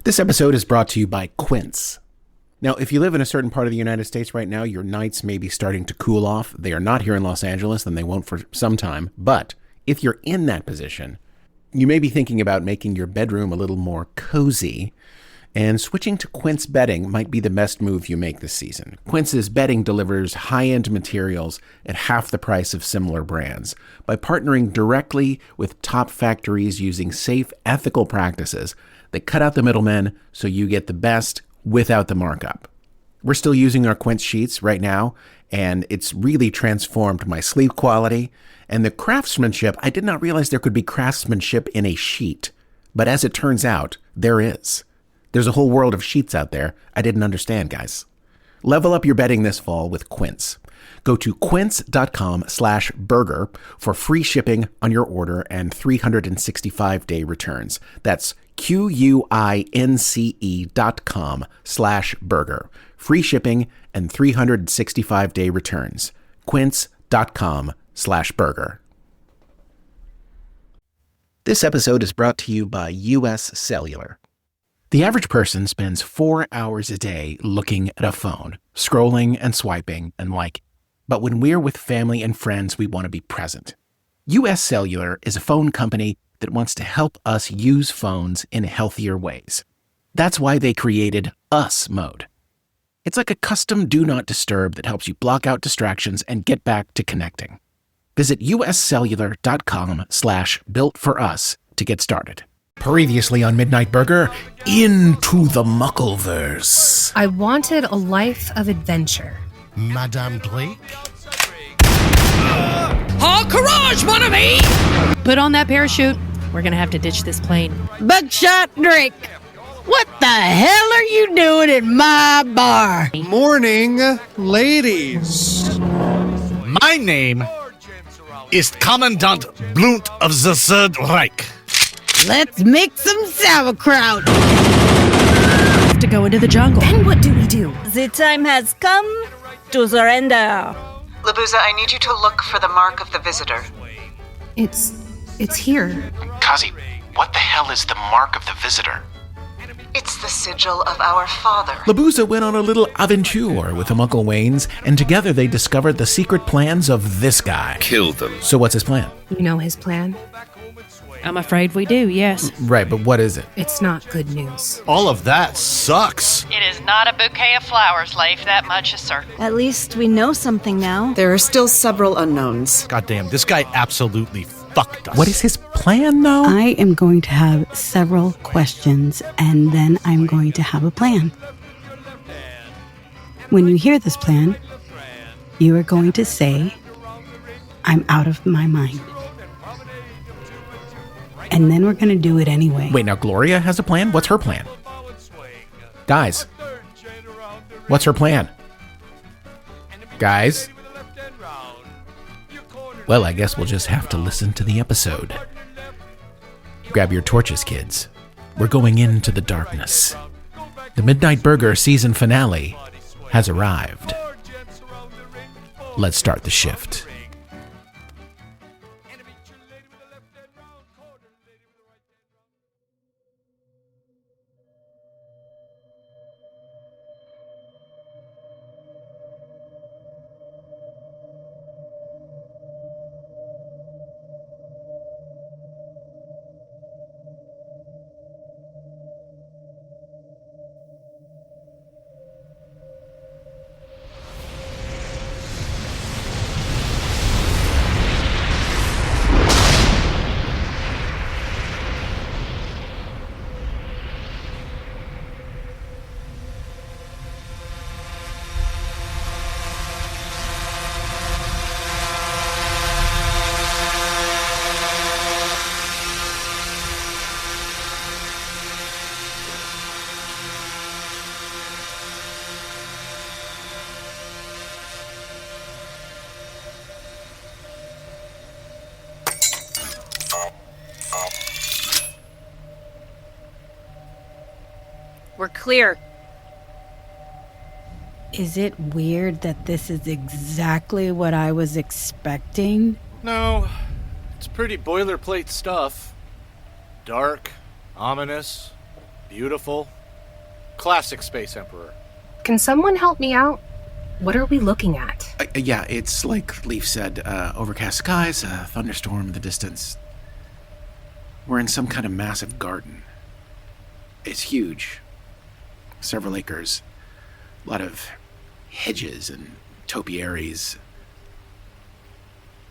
This episode is brought to you by Quince. Now, if you live in a certain part of the United States right now, your nights may be starting to cool off. They are not here in Los Angeles, and they won't for some time. But if you're in that position, you may be thinking about making your bedroom a little more cozy, and switching to Quince bedding might be the best move you make this season. Quince's bedding delivers high-end materials at half the price of similar brands. By partnering directly with top factories using safe, ethical practices, they cut out the middlemen so you get the best without the markup. We're still using our Quince sheets right now, and it's really transformed my sleep quality. And the craftsmanship, I did not realize there could be craftsmanship in a sheet. But as it turns out, there is. There's a whole world of sheets out there I didn't understand, guys. Level up your bedding this fall with Quince. Go to quince.com/burger for free shipping on your order and 365-day returns. That's QUINCE.com/burger. Free shipping and 365-day returns. Quince.com/burger. This episode is brought to you by US Cellular. The average person spends 4 hours a day looking at a phone, scrolling and swiping and liking. But when we're with family and friends, we want to be present. US Cellular is a phone company that wants to help us use phones in healthier ways. That's why they created Us Mode. It's like a custom Do Not Disturb that helps you block out distractions and get back to connecting. Visit uscellular.com/built-for-us to get started. Previously on Midnight Burger, into the Muckleverse. I wanted a life of adventure. Madame Blake? All courage, mon ami! Put on that parachute. We're gonna have to ditch this plane. Buckshot Drake! What the hell are you doing in my bar? Morning, ladies. My name is Commandant Blunt of the Third Reich. Let's make some sauerkraut. Have to go into the jungle. Then what do we do? The time has come to surrender. Libuza, I need you to look for the mark of the visitor. It's here. Kazi, what the hell is the mark of the visitor? It's the sigil of our father. Libuza went on a little aventure with the Mucklewains, and together they discovered the secret plans of this guy. Kill them. So what's his plan? You know his plan? I'm afraid we do, yes. Right, but what is it? It's not good news. All of that sucks. It is not a bouquet of flowers, Leif. That much is certain. At least we know something now. There are still several unknowns. Goddamn, this guy absolutely fucked us. What is his plan, though? I am going to have several questions, and then I'm going to have a plan. When you hear this plan, you are going to say, I'm out of my mind. And then we're going to do it anyway. Wait, now Gloria has a plan? What's her plan? Guys, what's her plan? Guys? Well, I guess we'll just have to listen to the episode. Grab your torches, kids. We're going into the darkness. The Midnight Burger season finale has arrived. Let's start the shift. We're clear. Is it weird that this is exactly what I was expecting? No, it's pretty boilerplate stuff. Dark, ominous, Beautiful. Classic Space Emperor. Can someone help me out? What are we looking at? Yeah, it's like Leif said, overcast skies, a thunderstorm in the distance. We're in some kind of massive garden. It's huge. Several acres. A lot of hedges and topiaries.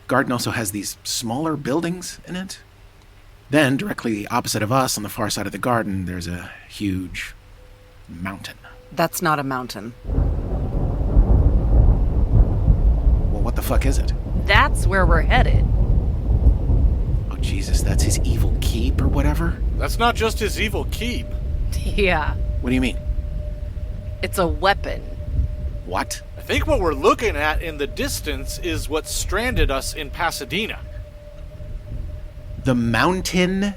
Garden also has these smaller buildings in it. Then, directly opposite of us, on the far side of the garden, there's a huge mountain. That's not a mountain. Well, what the fuck is it? That's where we're headed. Oh, Jesus, that's his evil keep or whatever? That's not just his evil keep. Yeah, What do you mean? it's a weapon. What? I think what we're looking at in the distance is what stranded us in Pasadena. The mountain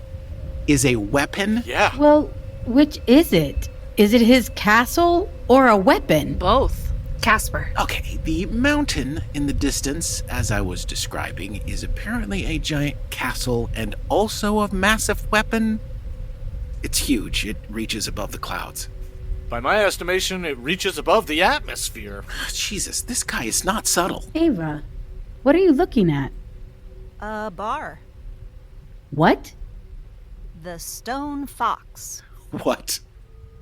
is a weapon? Yeah. Well, which is it? Is it his castle or a weapon? Both. Caspar. Okay, the mountain in the distance, as I was describing, is apparently a giant castle and also a massive weapon. It's huge. It reaches above the clouds. By my estimation, it reaches above the atmosphere. Jesus, this guy is not subtle. Ava, what are you looking at? A bar. What? The Stone Fox. What?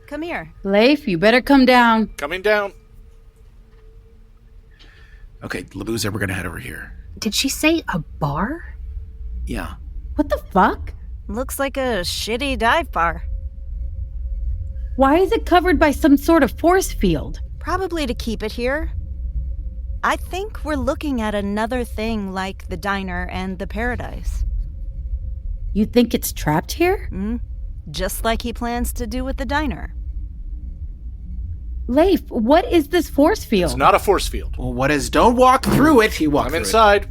Come here. Leif, you better come down. Coming down. Okay, Libuza, we're gonna head over here. Did she say a bar? Yeah. What the fuck? Looks like a shitty dive bar. Why is it covered by some sort of force field? Probably to keep it here. I think we're looking at another thing like the diner and the paradise. You think it's trapped here? Just like he plans to do with the diner. Leif, what is this force field? It's not a force field. Well, what is? Don't walk through it. He walked I'm through inside.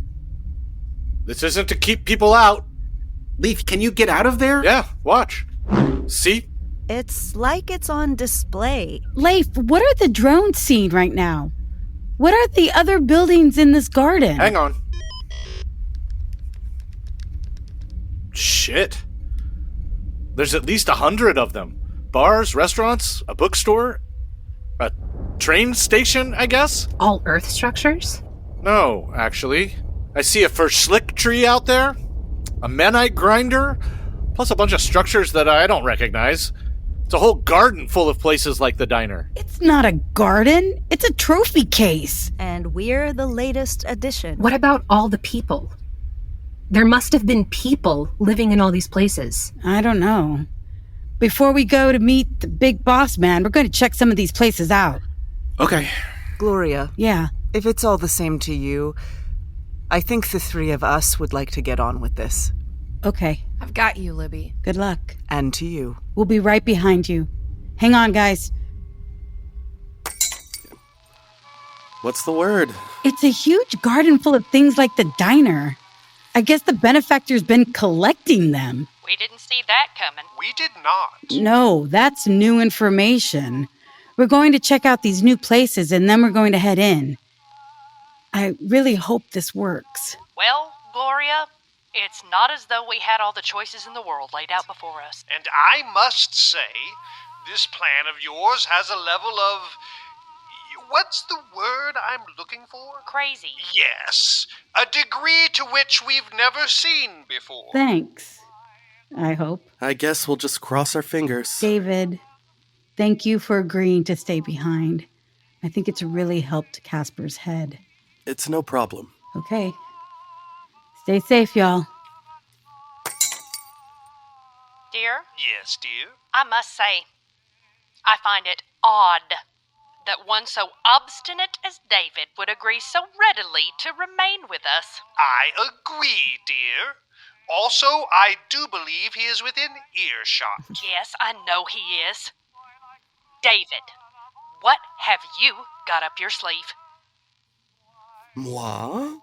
This isn't to keep people out. it. Leif, can you get out of there? Yeah, watch. See? It's like it's on display. Leif, what are the drones seeing right now? What are the other buildings in this garden? Hang on. Shit. There's at least 100 of them. Bars, restaurants, a bookstore, a train station, I guess? All Earth structures? No, actually. I see a Verschlick tree out there, a Menite grinder, plus a bunch of structures that I don't recognize. It's a whole garden full of places like the diner. It's not a garden. It's a trophy case. And we're the latest addition. What about all the people? There must have been people living in all these places. I don't know. Before we go to meet the big boss man, we're going to check some of these places out. Okay. Gloria, Yeah. if it's all the same to you, I think the three of us would like to get on with this. Okay. I've got you, Libby. Good luck. And to you. We'll be right behind you. Hang on, guys. What's the word? It's a huge garden full of things like the diner. I guess the benefactor's been collecting them. We didn't see that coming. We did not. No, that's new information. We're going to check out these new places and then we're going to head in. I really hope this works. Well, Gloria, it's not as though we had all the choices in the world laid out before us. And I must say, this plan of yours has a level of... What's the word I'm looking for? Crazy. Yes, a degree to which we've never seen before. Thanks. I hope. I guess we'll just cross our fingers. David, thank you for agreeing to stay behind. I think it's really helped Caspar's head. It's no problem. Okay. Stay safe, y'all. Dear, Yes, dear? I must say, I find it odd that one so obstinate as David would agree so readily to remain with us. I agree, dear. Also, I do believe he is within earshot. Yes, I know he is. David, what have you got up your sleeve? Moi?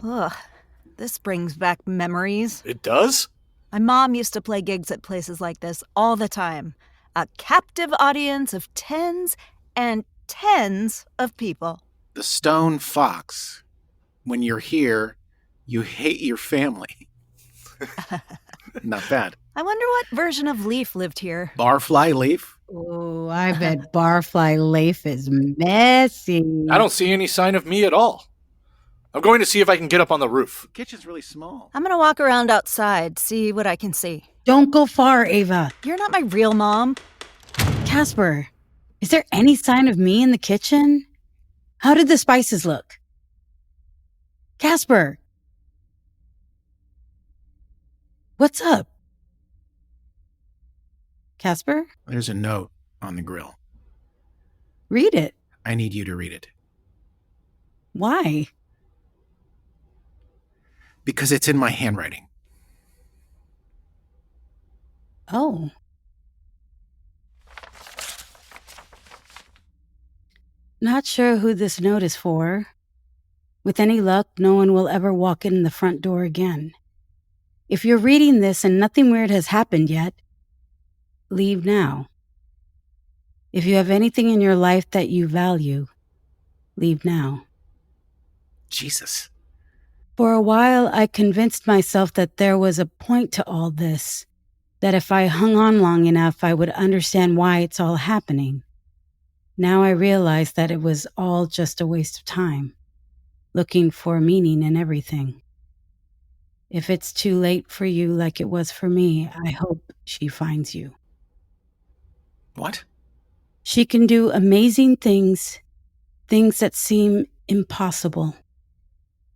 Ugh, this brings back memories. It does? My mom used to play gigs at places like this all the time. A captive audience of tens and tens of people. The Stone Fox. When you're here, you hate your family. Not bad. I wonder what version of Leif lived here. Barfly Leif? Oh, I bet Barfly Leif is messy. I don't see any sign of me at all. I'm going to see if I can get up on the roof. The kitchen's really small. I'm gonna walk around outside, see what I can see. Don't go far, Ava. You're not my real mom. Caspar, is there any sign of me in the kitchen? How did the spices look? Caspar. What's up? Caspar? There's a note on the grill. Read it. I need you to read it. Why? Because it's in my handwriting. Oh. Not sure who this note is for. With any luck, no one will ever walk in the front door again. If you're reading this and nothing weird has happened yet, leave now. If you have anything in your life that you value, leave now. Jesus. For a while, I convinced myself that there was a point to all this, that if I hung on long enough, I would understand why it's all happening. Now I realize that it was all just a waste of time, looking for meaning in everything. If it's too late for you like it was for me, I hope she finds you. What? She can do amazing things, things that seem impossible.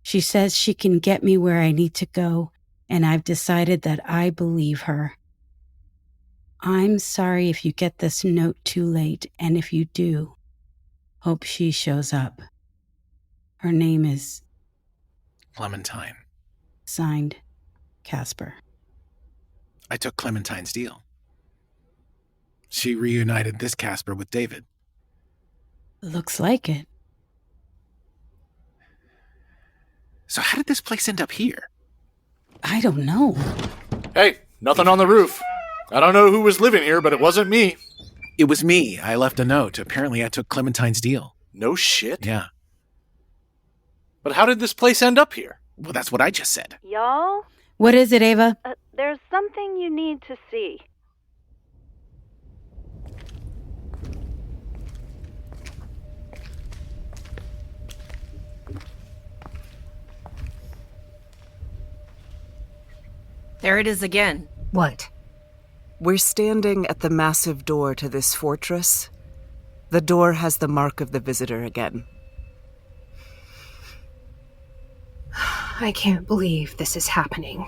She says she can get me where I need to go, and I've decided that I believe her. I'm sorry if you get this note too late, and if you do, hope she shows up. Her name is... Clementine. Signed, Caspar. I took Clementine's deal. She reunited this Caspar with David. Looks like it. So how did this place end up here? I don't know. Hey, nothing on the roof. I don't know who was living here, but it wasn't me. It was me. I left a note. Apparently I took Clementine's deal. No shit? Yeah. But how did this place end up here? Well, that's what I just said. Y'all? What is it, Ava? There's something you need to see. There it is again. What? We're standing at the massive door to this fortress. The door has the mark of the visitor again. I can't believe this is happening.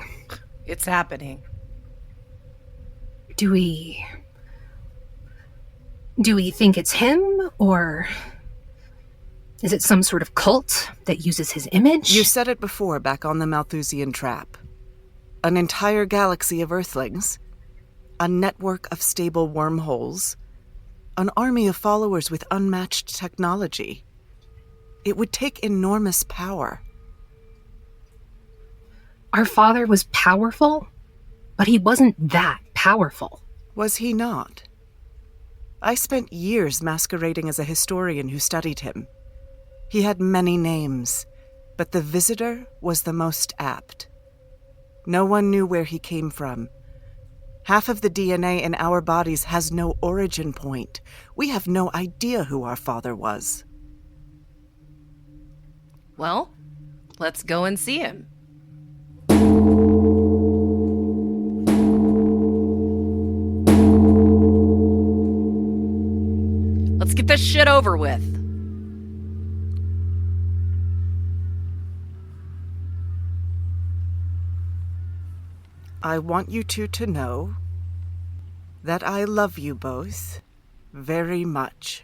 It's happening. Do we think it's him, or is it some sort of cult that uses his image? You said it before back on the Malthusian trap. An entire galaxy of Earthlings, a network of stable wormholes, an army of followers with unmatched technology. It would take enormous power. Our father was powerful, but he wasn't that powerful. Was he not? I spent years masquerading as a historian who studied him. He had many names, but the visitor was the most apt. No one knew where he came from. Half of the DNA in our bodies has no origin point. We have no idea who our father was. Well, let's go and see him. Let's get this shit over with. I want you two to know that I love you both very much.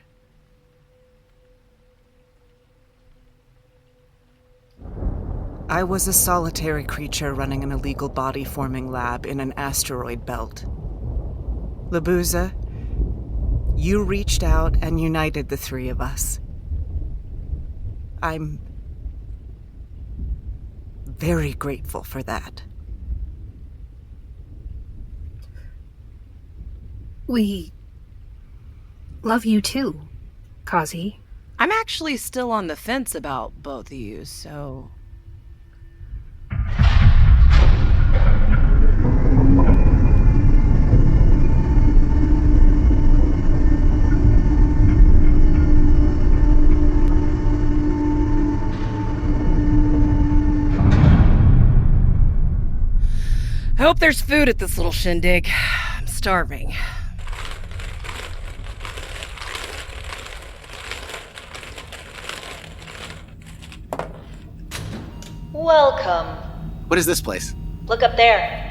I was a solitary creature running an illegal body-forming lab in an asteroid belt. Libuza, you reached out and united the three of us. I'm very grateful for that. We love you too, Kazi. I'm actually still on the fence about both of you, so... I hope there's food at this little shindig. I'm starving. Welcome. What is this place? Look up there.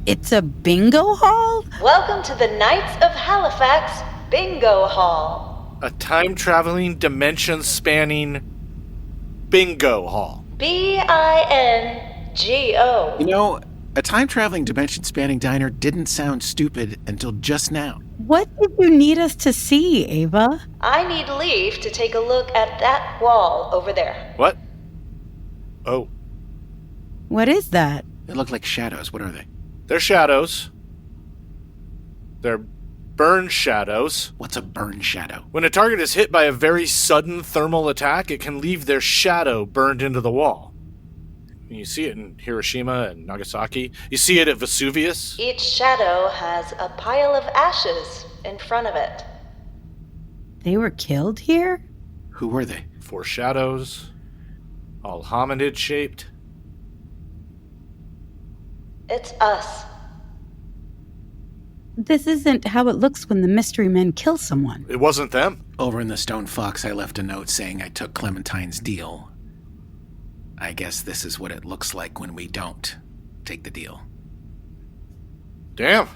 It's a bingo hall? Welcome to the Knights of Halifax Bingo Hall. A time-traveling, dimension-spanning bingo hall. B-I-N-G-O. You know, a time-traveling, dimension-spanning diner didn't sound stupid until just now. What did you need us to see, Ava? I need Leif to take a look at that wall over there. What? Oh. What is that? They look like shadows. What are they? They're shadows. They're burn shadows. What's a burn shadow? When a target is hit by a very sudden thermal attack, it can leave their shadow burned into the wall. You see it in Hiroshima and Nagasaki. You see it at Vesuvius. Each shadow has a pile of ashes in front of it. They were killed here? Who were they? 4 shadows, all hominid-shaped. It's us. This isn't how it looks when the mystery men kill someone. It wasn't them. Over in the Stone Fox, I left a note saying I took Clementine's deal. I guess this is what it looks like when we don't take the deal. Damn.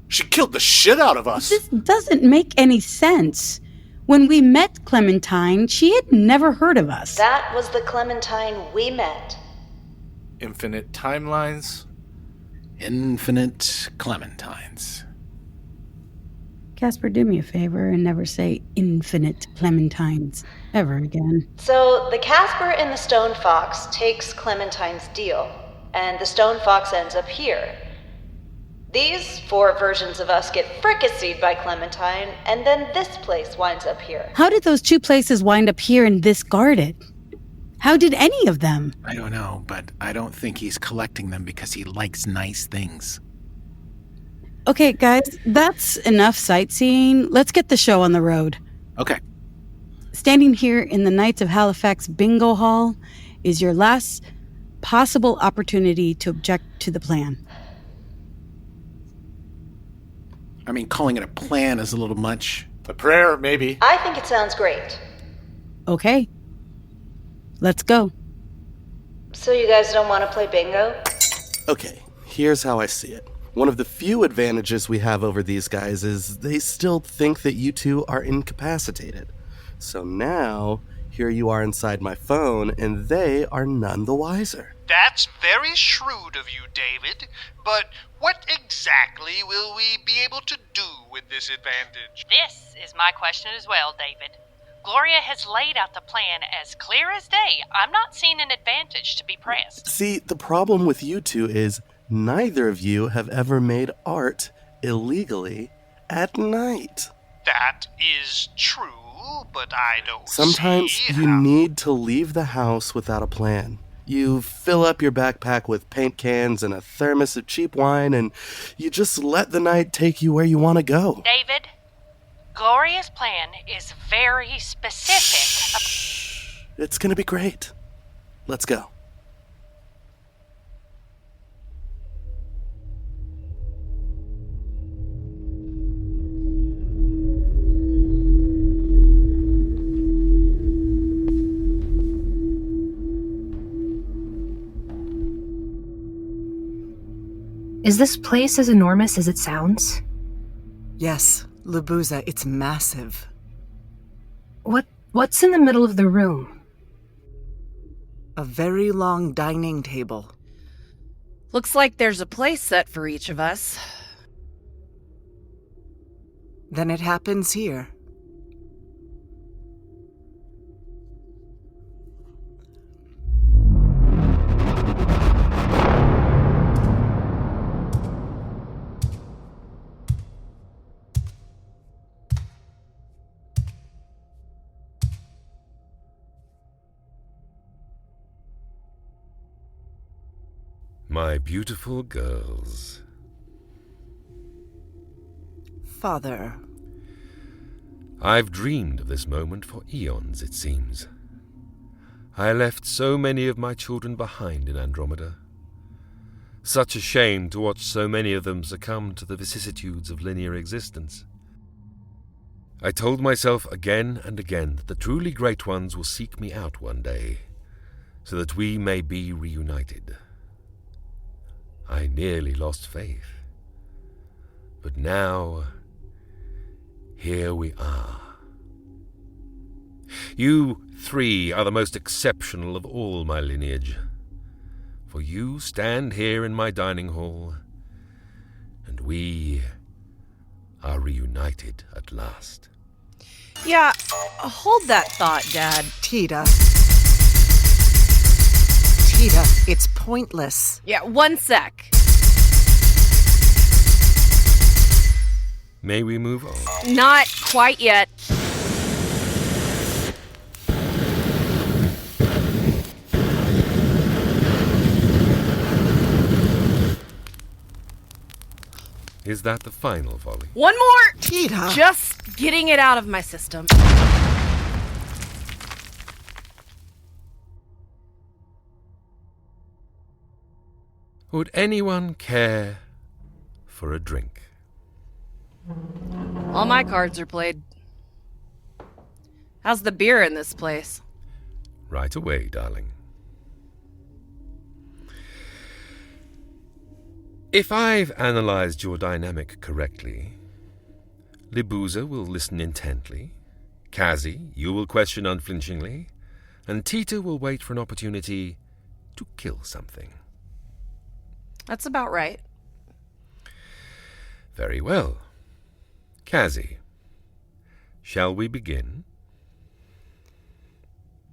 She killed the shit out of us. This doesn't make any sense. When we met Clementine, she had never heard of us. That was the Clementine we met. Infinite timelines. Infinite Clementines. Caspar, do me a favor and never say infinite Clementines ever again. So the Caspar in the Stone Fox takes Clementine's deal, and the Stone Fox ends up here. These 4 versions of us get fricasseed by Clementine, and then this place winds up here. How did those 2 places wind up here in this garden? How did any of them? I don't know, but I don't think he's collecting them because he likes nice things. Okay, guys, that's enough sightseeing. Let's get the show on the road. Okay. Standing here in the Knights of Halifax Bingo Hall is your last possible opportunity to object to the plan. I mean, calling it a plan is a little much. A prayer, maybe. I think it sounds great. Okay. Let's go. So you guys don't want to play bingo? Okay, here's how I see it. One of the few advantages we have over these guys is they still think that you 2 are incapacitated. So now, here you are inside my phone, and they are none the wiser. That's very shrewd of you, David. But what exactly will we be able to do with this advantage? This is my question as well, David. Gloria has laid out the plan as clear as day. I'm not seeing an advantage to be pressed. See, the problem with you 2 is neither of you have ever made art illegally at night. That is true, but I don't Sometimes see you how... need to leave the house without a plan. You fill up your backpack with paint cans and a thermos of cheap wine, and you just let the night take you where you want to go. David, Gloria's plan is very specific. Shh. It's going to be great. Let's go. Is this place as enormous as it sounds? Yes, Libuza, it's massive. What's in the middle of the room? A very long dining table. Looks like there's a place set for each of us. Then it happens here. My beautiful girls. Father. I've dreamed of this moment for eons, it seems. I left so many of my children behind in Andromeda. Such a shame to watch so many of them succumb to the vicissitudes of linear existence. I told myself again and again that the truly great ones will seek me out one day, so that we may be reunited. I nearly lost faith. But now, here we are. You three are the most exceptional of all my lineage, for you stand here in my dining hall, and we are reunited at last. Yeah, hold that thought, Dad. Teta, it's pointless. Yeah, 1 sec. May we move on? Not quite yet. Is that the final volley? One more! Teta! Just getting it out of my system. Would anyone care for a drink? All my cards are played. How's the beer in this place? Right away, darling. If I've analyzed your dynamic correctly, Libuza will listen intently, Kazi, you will question unflinchingly, and Teta will wait for an opportunity to kill something. That's about right. Very well. Kazi, shall we begin?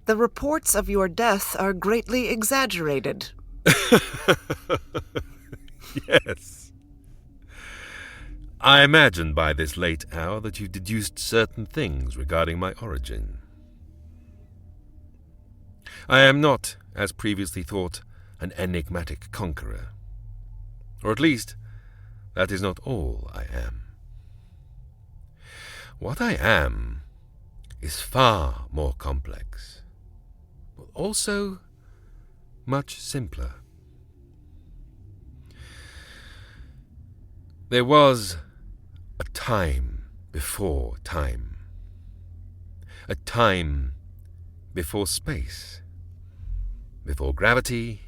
The reports of your death are greatly exaggerated. Yes. I imagine by this late hour that you deduced certain things regarding my origin. I am not, as previously thought, an enigmatic conqueror. Or at least, that is not all I am. What I am is far more complex, but also much simpler. There was a time before time. A time before space. Before gravity.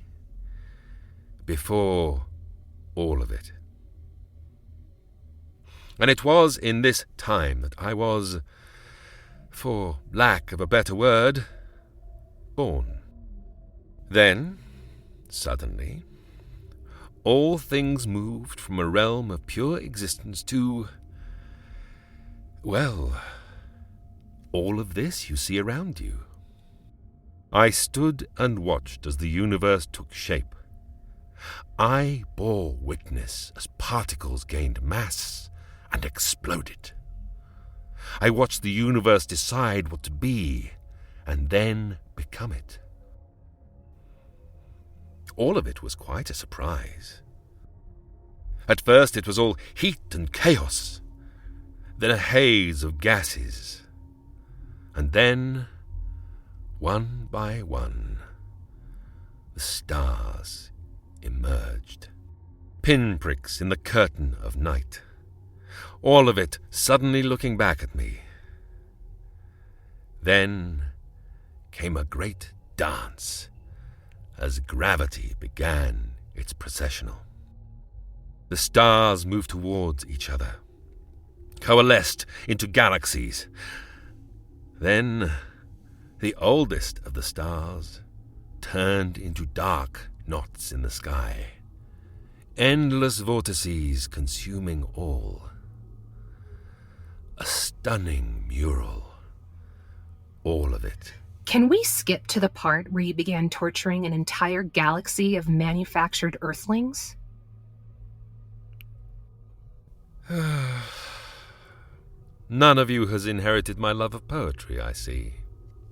Before all of it. And it was in this time that I was, for lack of a better word, born. Then, suddenly, all things moved from a realm of pure existence to, well, all of this you see around you. I stood and watched as the universe took shape. I bore witness as particles gained mass and exploded. I watched the universe decide what to be and then become it. All of it was quite a surprise. At first it was all heat and chaos, then a haze of gases, and then, one by one, the stars emerged. Pinpricks in the curtain of night, all of it suddenly looking back at me. Then came a great dance as gravity began its processional. The stars moved towards each other, coalesced into galaxies. Then the oldest of the stars turned into dark knots in the sky, endless vortices consuming all. A stunning mural, all of it. Can we skip to the part where you began torturing an entire galaxy of manufactured Earthlings? None of you has inherited my love of poetry, I see.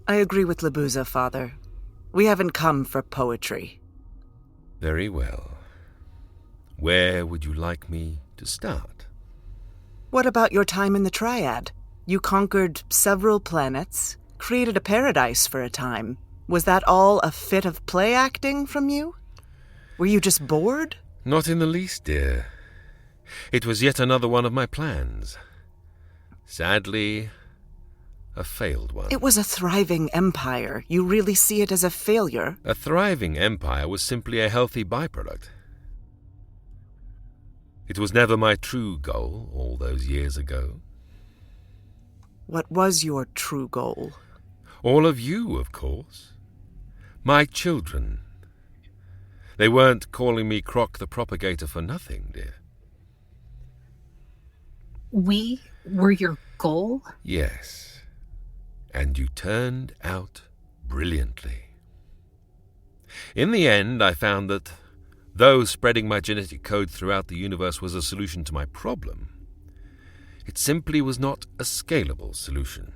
I agree with Libuza, Father. We haven't come for poetry. Very well. Where would you like me to start? What about your time in the Triad? You conquered several planets, created a paradise for a time. Was that all a fit of play acting from you? Were you just bored? Not in the least, dear. It was yet another one of my plans. Sadly, a failed one. It was a thriving empire. You really see it as a failure? A thriving empire was simply a healthy byproduct. It was never my true goal all those years ago. What was your true goal? All of you, of course. My children. They weren't calling me Krok the Propagator for nothing, dear. We were your goal? Yes. And you turned out brilliantly. In the end, I found that though spreading my genetic code throughout the universe was a solution to my problem, it simply was not a scalable solution.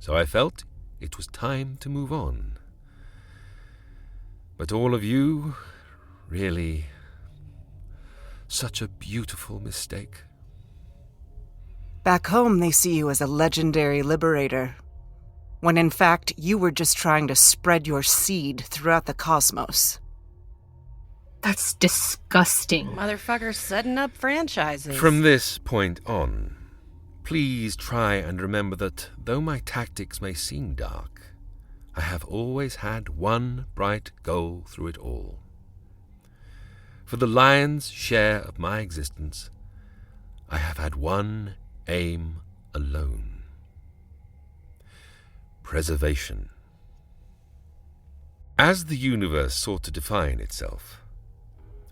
So I felt it was time to move on. But all of you, really, such a beautiful mistake. Back home, they see you as a legendary liberator, when in fact you were just trying to spread your seed throughout the cosmos. That's disgusting. Motherfuckers setting up franchises. From this point on, please try and remember that though my tactics may seem dark, I have always had one bright goal through it all. For the lion's share of my existence, I have had one aim alone: preservation. As the universe sought to define itself,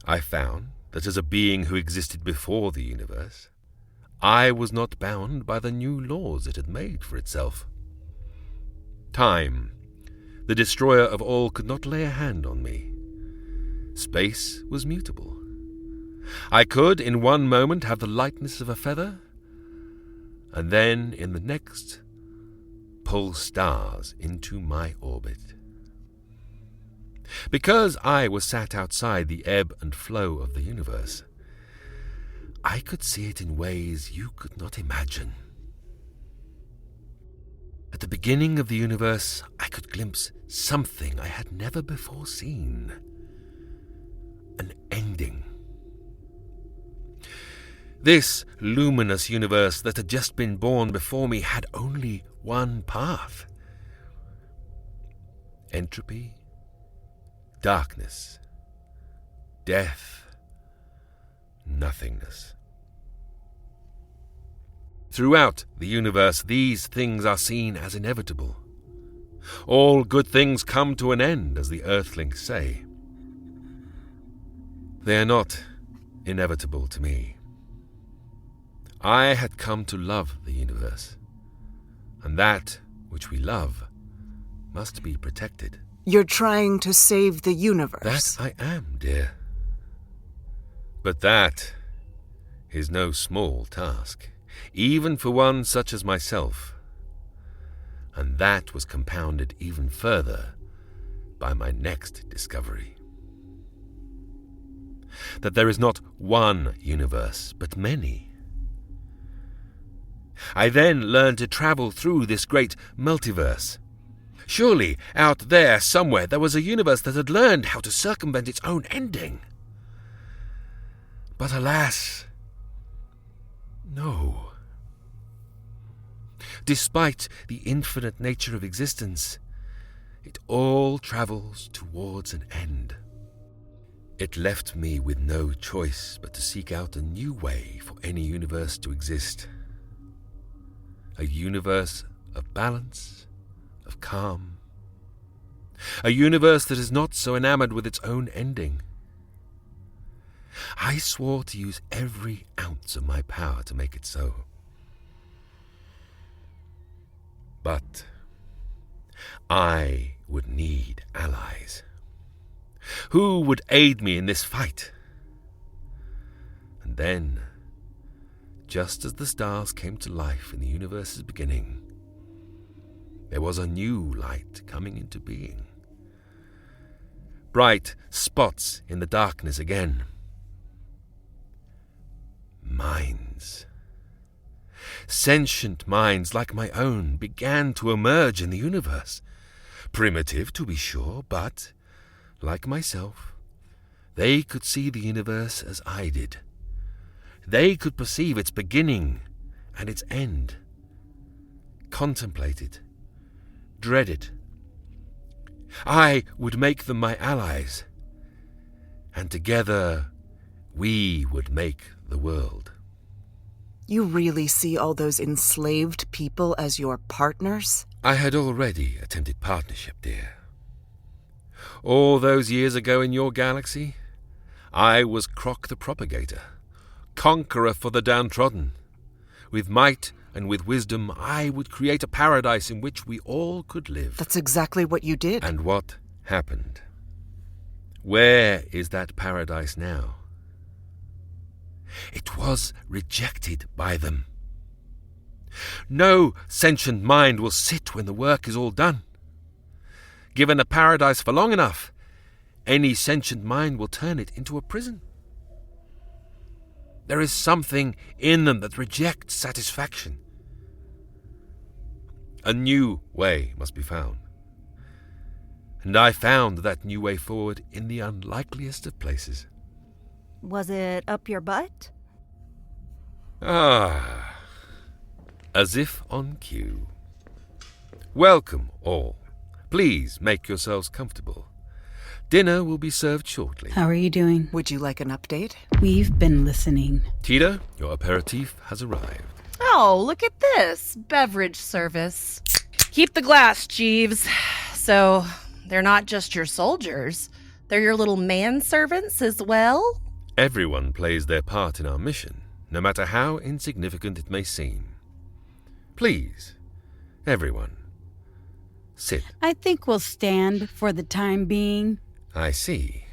I found that as a being who existed before the universe, I was not bound by the new laws it had made for itself. Time, the destroyer of all, could not lay a hand on me. Space was mutable. I could, in one moment, have the lightness of a feather, and then, in the next, pull stars into my orbit. Because I was sat outside the ebb and flow of the universe, I could see it in ways you could not imagine. At the beginning of the universe, I could glimpse something I had never before seen. An ending. This luminous universe that had just been born before me had only one path: entropy, darkness, death, nothingness. Throughout the universe, these things are seen as inevitable. All good things come to an end, as the Earthlings say. They are not inevitable to me. I had come to love the universe, and that which we love must be protected. You're trying to save the universe. That I am, dear. But that is no small task, even for one such as myself. And that was compounded even further by my next discovery. That there is not one universe, but many. I then learned to travel through this great multiverse. Surely, out there somewhere, there was a universe that had learned how to circumvent its own ending. But alas, no. Despite the infinite nature of existence, it all travels towards an end. It left me with no choice but to seek out a new way for any universe to exist. A universe of balance, of calm. A universe that is not so enamored with its own ending. I swore to use every ounce of my power to make it so. But I would need allies. Who would aid me in this fight? And then, just as the stars came to life in the universe's beginning, there was a new light coming into being. Bright spots in the darkness again. Minds. Sentient minds like my own began to emerge in the universe. Primitive, to be sure, but, like myself, They could see the universe as I did. They could perceive its beginning and its end, contemplate it, dread it. I would make them my allies, and together we would make the world. You really see all those enslaved people as your partners? I had already attempted partnership, dear. All those years ago in your galaxy, I was Krok the Propagator, conqueror for the downtrodden. With might and with wisdom, I would create a paradise in which we all could live. That's exactly what you did. And what happened? Where is that paradise now? It was rejected by them. No sentient mind will sit when the work is all done. Given a paradise for long enough, any sentient mind will turn it into a prison. There is something in them that rejects satisfaction. A new way must be found. And I found that new way forward in the unlikeliest of places. Was it up your butt? Ah, as if on cue. Welcome, all. Please make yourselves comfortable. Dinner will be served shortly. How are you doing? Would you like an update? We've been listening. Teta, your aperitif has arrived. Oh, look at this. Beverage service. Keep the glass, Jeeves. So, they're not just your soldiers. They're your little manservants as well? Everyone plays their part in our mission, no matter how insignificant it may seem. Please, everyone, sit. I think we'll stand for the time being. I see.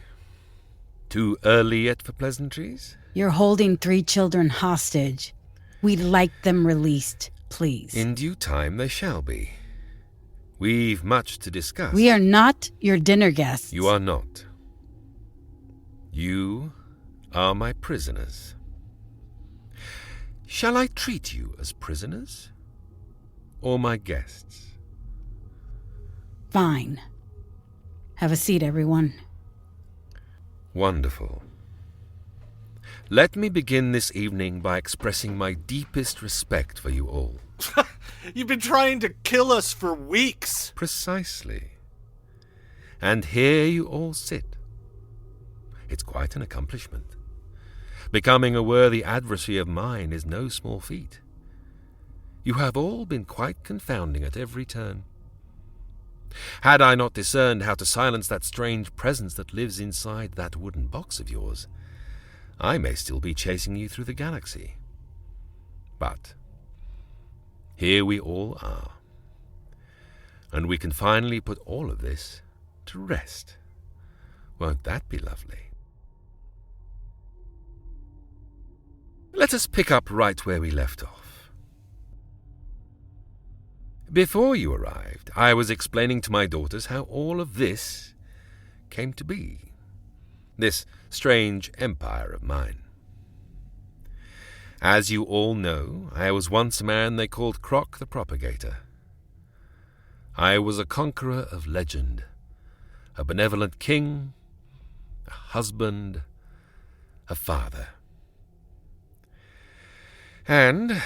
Too early yet for pleasantries? You're holding 3 children hostage. We'd like them released, please. In due time they shall be. We've much to discuss. We are not your dinner guests. You are not. You are my prisoners. Shall I treat you as prisoners? Or my guests? Fine. Have a seat, everyone. Wonderful. Let me begin this evening by expressing my deepest respect for you all. You've been trying to kill us for weeks. Precisely. And here you all sit. It's quite an accomplishment. Becoming a worthy adversary of mine is no small feat. You have all been quite confounding at every turn. Had I not discerned how to silence that strange presence that lives inside that wooden box of yours, I may still be chasing you through the galaxy. But here we all are, and we can finally put all of this to rest. Won't that be lovely? Let us pick up right where we left off. Before you arrived, I was explaining to my daughters how all of this came to be. This strange empire of mine. As you all know, I was once a man they called Krok the Propagator. I was a conqueror of legend, a benevolent king, a husband, a father. And,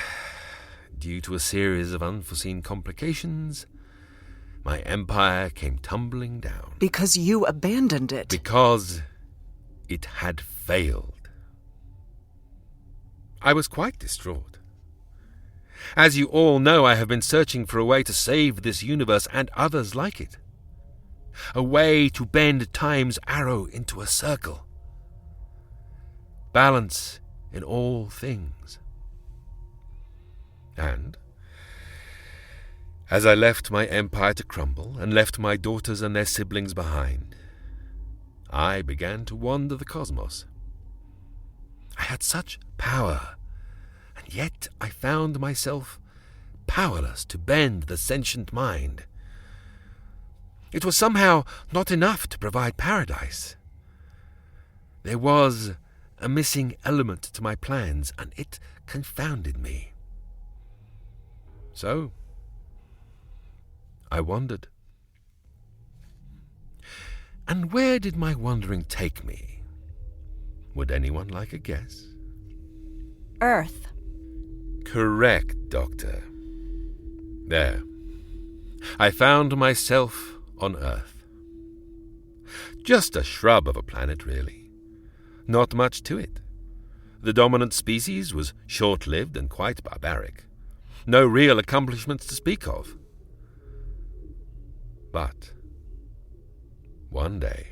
due to a series of unforeseen complications, my empire came tumbling down. Because you abandoned it. Because it had failed. I was quite distraught. As you all know, I have been searching for a way to save this universe and others like it. A way to bend time's arrow into a circle. Balance in all things. And, as I left my empire to crumble and left my daughters and their siblings behind, I began to wander the cosmos. I had such power, and yet I found myself powerless to bend the sentient mind. It was somehow not enough to provide paradise. There was a missing element to my plans, and it confounded me. So, I wandered. And where did my wandering take me? Would anyone like a guess? Earth. Correct, Doctor. There. I found myself on Earth. Just a shrub of a planet, really. Not much to it. The dominant species was short-lived and quite barbaric. No real accomplishments to speak of. But one day,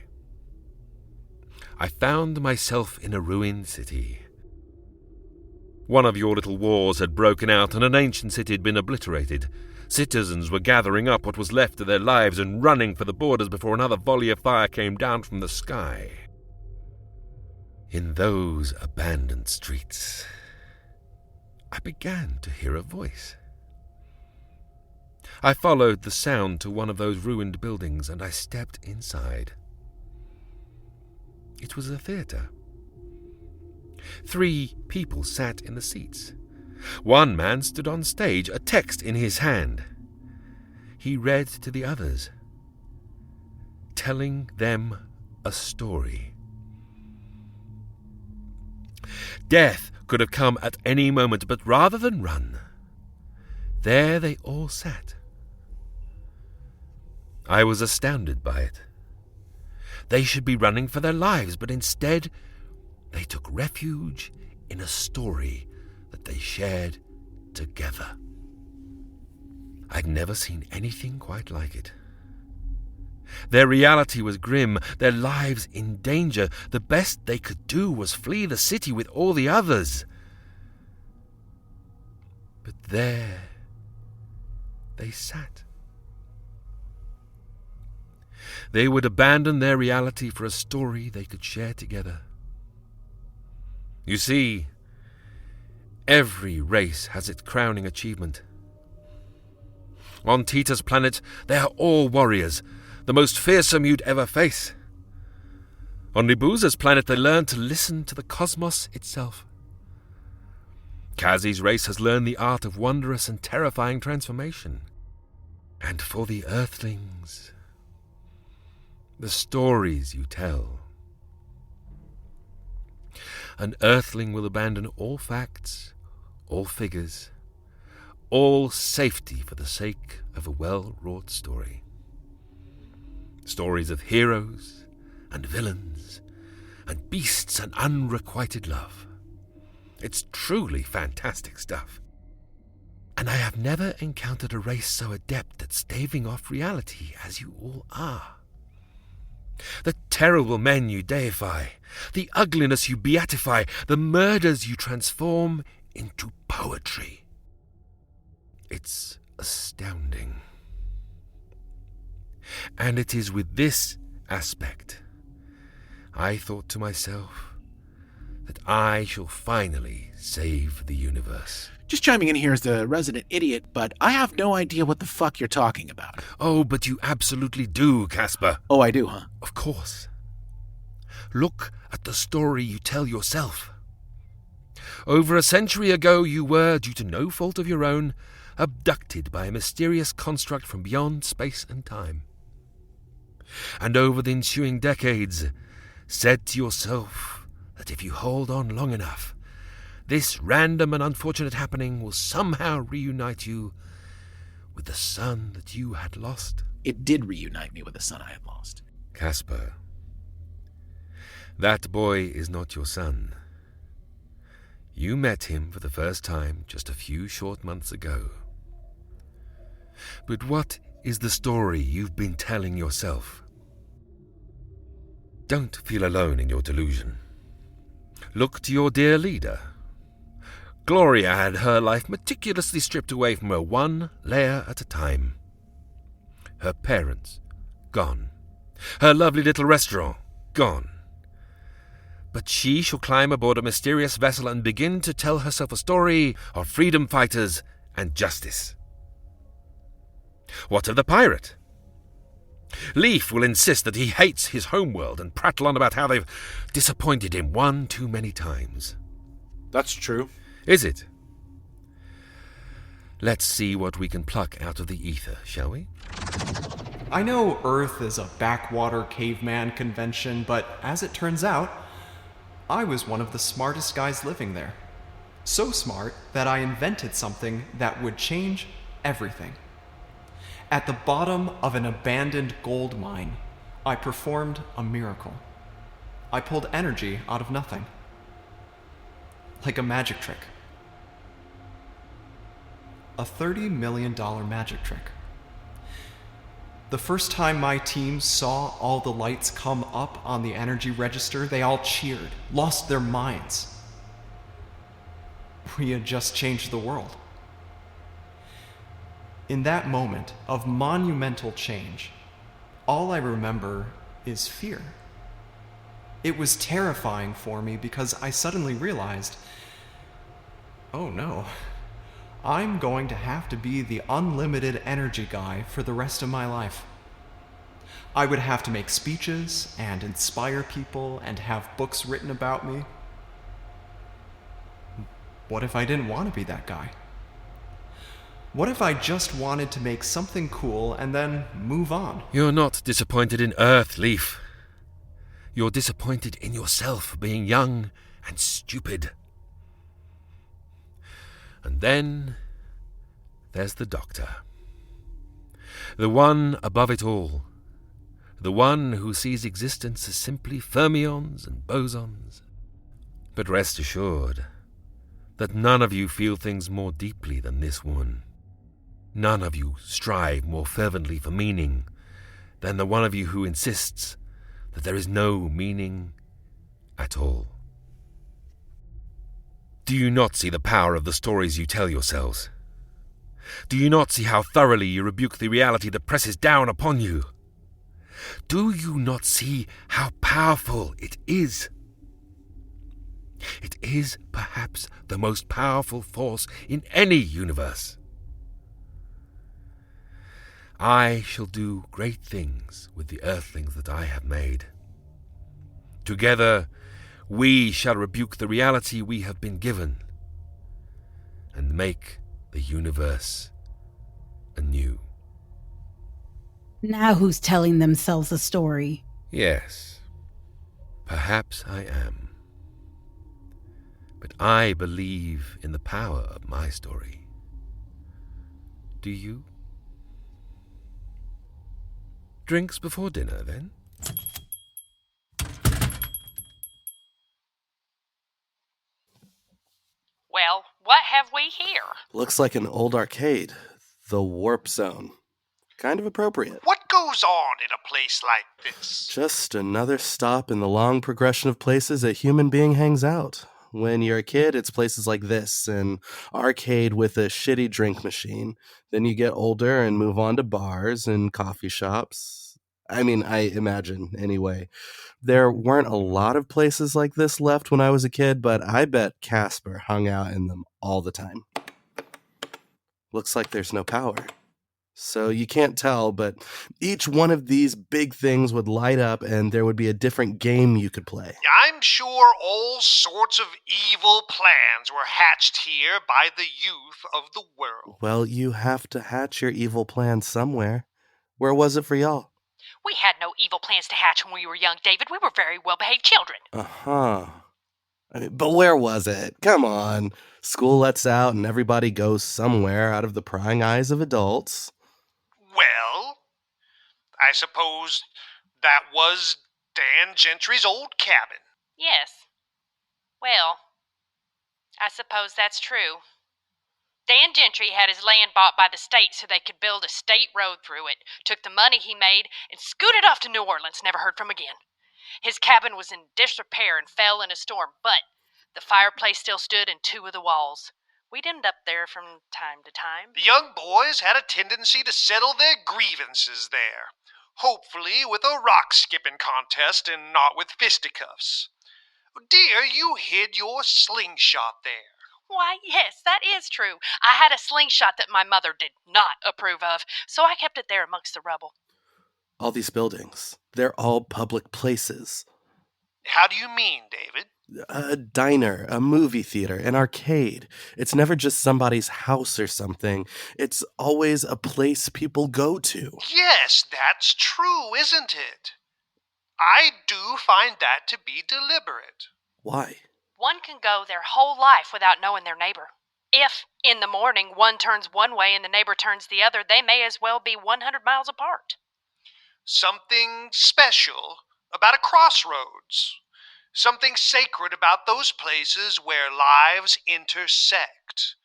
I found myself in a ruined city. One of your little wars had broken out and an ancient city had been obliterated. Citizens were gathering up what was left of their lives and running for the borders before another volley of fire came down from the sky. In those abandoned streets, I began to hear a voice. I followed the sound to one of those ruined buildings and I stepped inside. It was a theatre. 3 people sat in the seats. One man stood on stage, a text in his hand. He read to the others, telling them a story. Death could have come at any moment, but rather than run, there they all sat. I was astounded by it. They should be running for their lives, but instead they took refuge in a story that they shared together. I'd never seen anything quite like it. Their reality was grim, their lives in danger. The best they could do was flee the city with all the others. But there they sat. They would abandon their reality for a story they could share together. You see, every race has its crowning achievement. On Teta's planet, they are all warriors, the most fearsome you'd ever face. On Libuza's planet, they learn to listen to the cosmos itself. Kazi's race has learned the art of wondrous and terrifying transformation. And for the Earthlings, the stories you tell. An Earthling will abandon all facts, all figures, all safety for the sake of a well-wrought story. Stories of heroes and villains and beasts and unrequited love. It's truly fantastic stuff. And I have never encountered a race so adept at staving off reality as you all are. The terrible men you deify, the ugliness you beatify, the murders you transform into poetry. It's astounding. And it is with this aspect I thought to myself that I shall finally save the universe. Just chiming in here as the resident idiot, but I have no idea what the fuck you're talking about. Oh, but you absolutely do, Caspar. Oh, I do, huh? Of course. Look at the story you tell yourself. Over a century ago, you were, due to no fault of your own, abducted by a mysterious construct from beyond space and time. And over the ensuing decades, said to yourself that if you hold on long enough, this random and unfortunate happening will somehow reunite you with the son that you had lost. It did reunite me with the son I had lost. Caspar, that boy is not your son. You met him for the first time just a few short months ago. But what is the story you've been telling yourself? Don't feel alone in your delusion. Look to your dear leader. Gloria had her life meticulously stripped away from her one layer at a time. Her parents, gone. Her lovely little restaurant, gone. But she shall climb aboard a mysterious vessel and begin to tell herself a story of freedom fighters and justice. What of the pirate? Leif will insist that he hates his homeworld and prattle on about how they've disappointed him one too many times. That's true. Is it? Let's see what we can pluck out of the ether, shall we? I know Earth is a backwater caveman convention, but as it turns out, I was one of the smartest guys living there. So smart that I invented something that would change everything. At the bottom of an abandoned gold mine, I performed a miracle. I pulled energy out of nothing. Like a magic trick. A $30 million magic trick. The first time my team saw all the lights come up on the energy register, they all cheered, lost their minds. We had just changed the world. In that moment of monumental change, all I remember is fear. It was terrifying for me because I suddenly realized, oh no, I'm going to have to be the unlimited energy guy for the rest of my life. I would have to make speeches and inspire people and have books written about me. What if I didn't want to be that guy? What if I just wanted to make something cool and then move on? You're not disappointed in Earth, Leif. You're disappointed in yourself for being young and stupid. And then there's the Doctor. The one above it all. The one who sees existence as simply fermions and bosons. But rest assured that none of you feel things more deeply than this one. None of you strive more fervently for meaning than the one of you who insists that there is no meaning at all. Do you not see the power of the stories you tell yourselves? Do you not see how thoroughly you rebuke the reality that presses down upon you? Do you not see how powerful it is? It is perhaps the most powerful force in any universe. I shall do great things with the earthlings that I have made. Together, we shall rebuke the reality we have been given and make the universe anew. Now who's telling themselves a story? Yes, perhaps I am. But I believe in the power of my story. Do you? Drinks before dinner, then? Well, what have we here? Looks like an old arcade. The Warp Zone. Kind of appropriate. What goes on in a place like this? Just another stop in the long progression of places a human being hangs out. When you're a kid, it's places like this, an arcade with a shitty drink machine. Then you get older and move on to bars and coffee shops. I mean, I imagine, anyway. There weren't a lot of places like this left when I was a kid, but I bet Caspar hung out in them all the time. Looks like there's no power. So you can't tell, but each one of these big things would light up and there would be a different game you could play. I'm sure all sorts of evil plans were hatched here by the youth of the world. Well, you have to hatch your evil plan somewhere. Where was it for y'all? We had no evil plans to hatch when we were young, David. We were very well-behaved children. Uh-huh. But where was it? Come on. School lets out and everybody goes somewhere out of the prying eyes of adults. Well, I suppose that was Dan Gentry's old cabin. Yes. Well, I suppose that's true. Dan Gentry had his land bought by the state so they could build a state road through it, took the money he made, and scooted off to New Orleans, never heard from again. His cabin was in disrepair and fell in a storm, but the fireplace still stood in two of the walls. We'd end up there from time to time. The young boys had a tendency to settle their grievances there, hopefully with a rock-skipping contest and not with fisticuffs. Dear, you hid your slingshot there. Why, yes, that is true. I had a slingshot that my mother did not approve of, so I kept it there amongst the rubble. All these buildings, they're all public places. How do you mean, David? A diner, a movie theater, an arcade. It's never just somebody's house or something. It's always a place people go to. Yes, that's true, isn't it? I do find that to be deliberate. Why? One can go their whole life without knowing their neighbor. If, in the morning, one turns one way and the neighbor turns the other, they may as well be 100 miles apart. Something special about a crossroads. Something sacred about those places where lives intersect.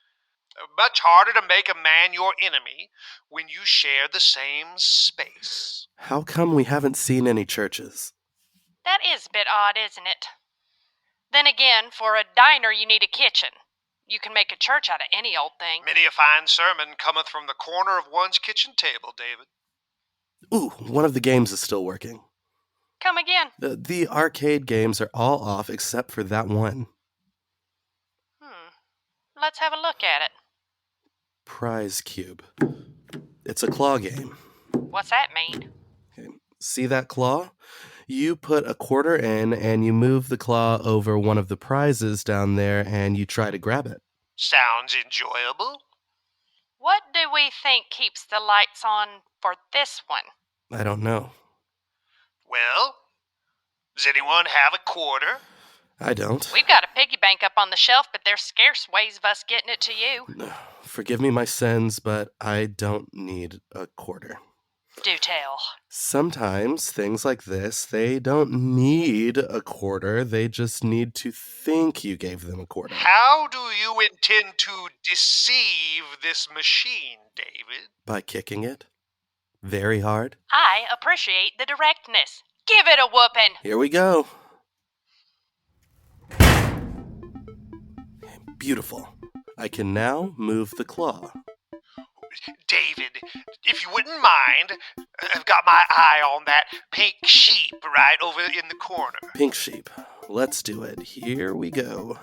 Much harder to make a man your enemy when you share the same space. How come we haven't seen any churches? That is a bit odd, isn't it? Then again, for a diner you need a kitchen. You can make a church out of any old thing. Many a fine sermon cometh from the corner of one's kitchen table, David. Ooh, one of the games is still working. Come again. The arcade games are all off except for that one. Let's have a look at it. Prize Cube. It's a claw game. What's that mean? Okay. See that claw? You put a quarter in and you move the claw over one of the prizes down there and you try to grab it. Sounds enjoyable. What do we think keeps the lights on for this one? I don't know. Well, does anyone have a quarter? I don't. We've got a piggy bank up on the shelf, but there's scarce ways of us getting it to you. Forgive me my sins, but I don't need a quarter. Do tell. Sometimes things like this, they don't need a quarter. They just need to think you gave them a quarter. How do you intend to deceive this machine, David? By kicking it. Very hard. I appreciate the directness. Give it a whooping. Here we go. Beautiful. I can now move the claw. David, if you wouldn't mind, I've got my eye on that pink sheep right over in the corner. Pink sheep. Let's do it. Here we go.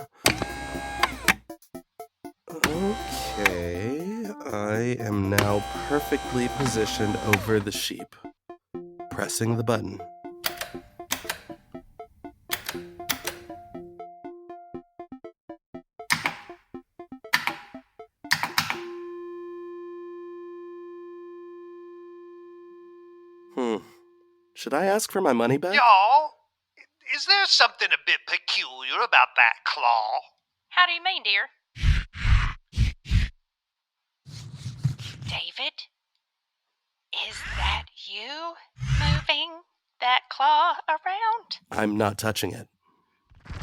Okay. I am now perfectly positioned over the sheep. Pressing the button. Should I ask for my money back? Y'all, is there something a bit peculiar about that claw? How do you mean, dear? David? Is that you moving that claw around? I'm not touching it.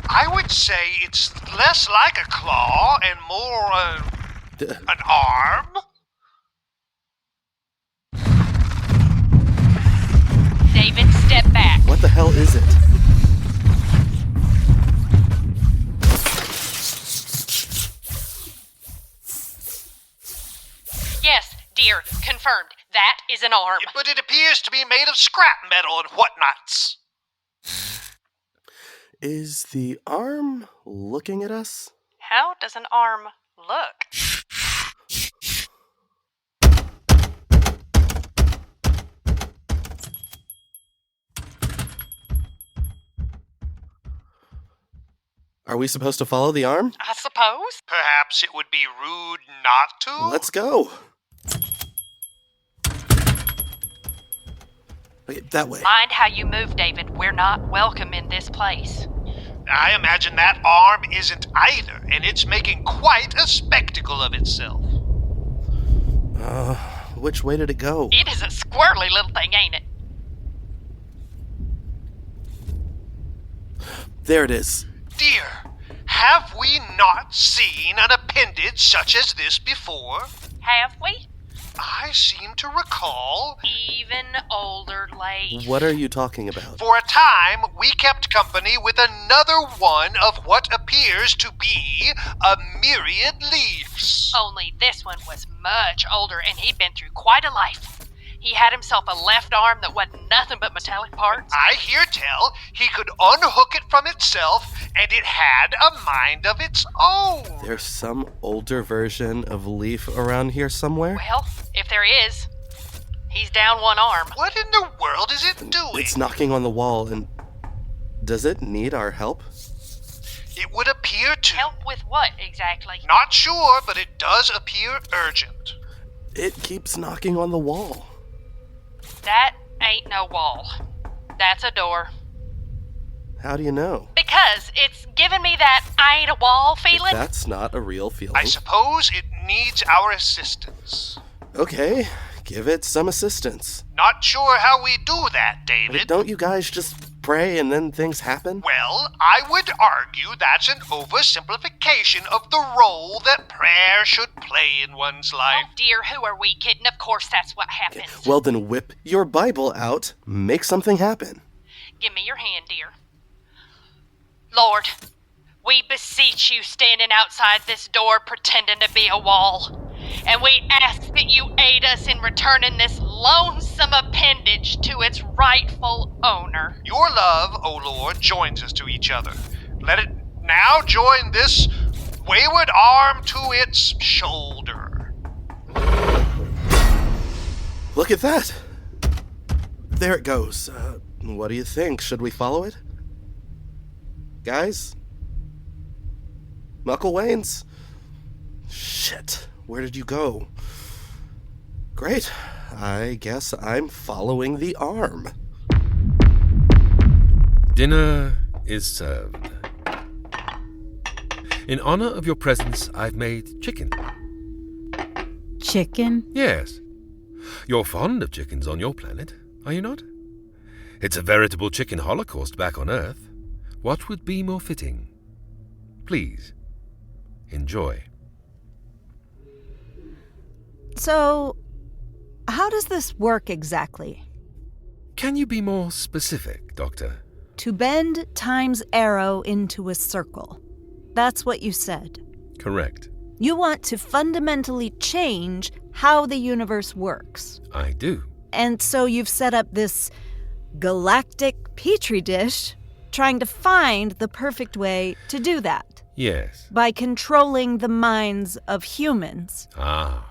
I would say it's less like a claw and more an arm. David, step back. What the hell is it? Yes, dear, confirmed. That is an arm. But it appears to be made of scrap metal and whatnots. Is the arm looking at us? How does an arm look? Are we supposed to follow the arm? I suppose. Perhaps it would be rude not to? Let's go. Okay, that way. Mind how you move, David. We're not welcome in this place. I imagine that arm isn't either, and it's making quite a spectacle of itself. Which way did it go? It is a squirrely little thing, ain't it? There it is. Dear, have we not seen an appendage such as this before? Have we? I seem to recall... Even older, Leif. What are you talking about? For a time, we kept company with another one of what appears to be a myriad leaves. Only this one was much older, and he'd been through quite a life. He had himself a left arm that wasn't nothing but metallic parts. I hear tell he could unhook it from itself, and it had a mind of its own. There's some older version of Leif around here somewhere? Well, if there is, he's down one arm. What in the world is it doing? It's knocking on the wall, and does it need our help? It would appear to. Help with what, exactly? Not sure, but it does appear urgent. It keeps knocking on the wall. That ain't no wall. That's a door. How do you know? Because it's giving me that I ain't a wall feeling. That's not a real feeling. I suppose it needs our assistance. Okay, give it some assistance. Not sure how we do that, David. But don't you guys just pray and then things happen? Well, I would argue that's an oversimplification of the role that prayer should play in one's life. Oh dear, who are we kidding? Of course that's what happens. Well, then whip your Bible out. Make something happen. Give me your hand, dear. Lord, we beseech you standing outside this door pretending to be a wall. And we ask that you aid us in returning this lonesome appendage to its rightful owner. Your love, O Lord, joins us to each other. Let it now join this wayward arm to its shoulder. Look at that. There it goes. What do you think? Should we follow it? Guys? Mucklewains? Shit. Where did you go? Great. I guess I'm following the arm. Dinner is served. In honor of your presence, I've made chicken. Chicken? Yes. You're fond of chickens on your planet, are you not? It's a veritable chicken holocaust back on Earth. What would be more fitting? Please, enjoy. So, how does this work exactly? Can you be more specific, Doctor? To bend time's arrow into a circle. That's what you said. Correct. You want to fundamentally change how the universe works. I do. And so you've set up this galactic petri dish trying to find the perfect way to do that. Yes. By controlling the minds of humans. Ah.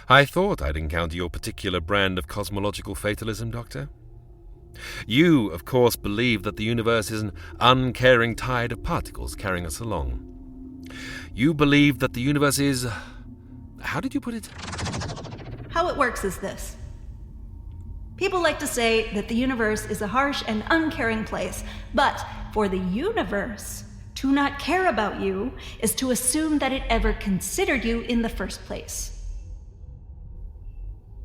I thought I'd encounter your particular brand of cosmological fatalism, Doctor. You, of course, believe that the universe is an uncaring tide of particles carrying us along. You believe that the universe is... How did you put it? How it works is this. People like to say that the universe is a harsh and uncaring place, but for the universe to not care about you is to assume that it ever considered you in the first place.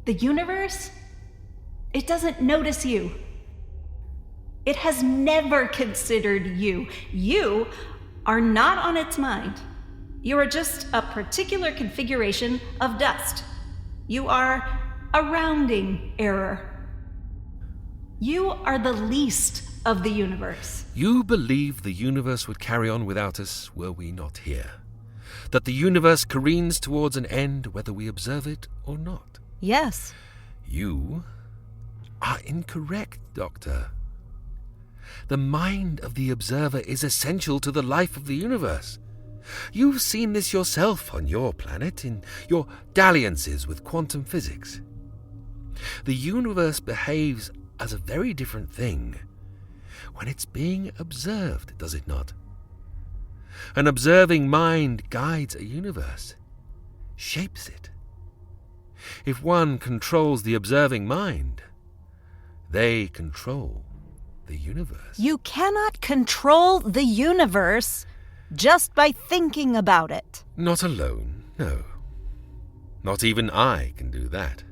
The universe, it doesn't notice you. It has never considered you. You are not on its mind. You are just a particular configuration of dust. You are a rounding error. You are the least of the universe. You believe the universe would carry on without us were we not here. That the universe careens towards an end whether we observe it or not. Yes. You are incorrect, Doctor. The mind of the observer is essential to the life of the universe. You've seen this yourself on your planet in your dalliances with quantum physics. The universe behaves as a very different thing when it's being observed, does it not? An observing mind guides a universe, shapes it. If one controls the observing mind, they control the universe. You cannot control the universe just by thinking about it. Not alone, no. Not even I can do that.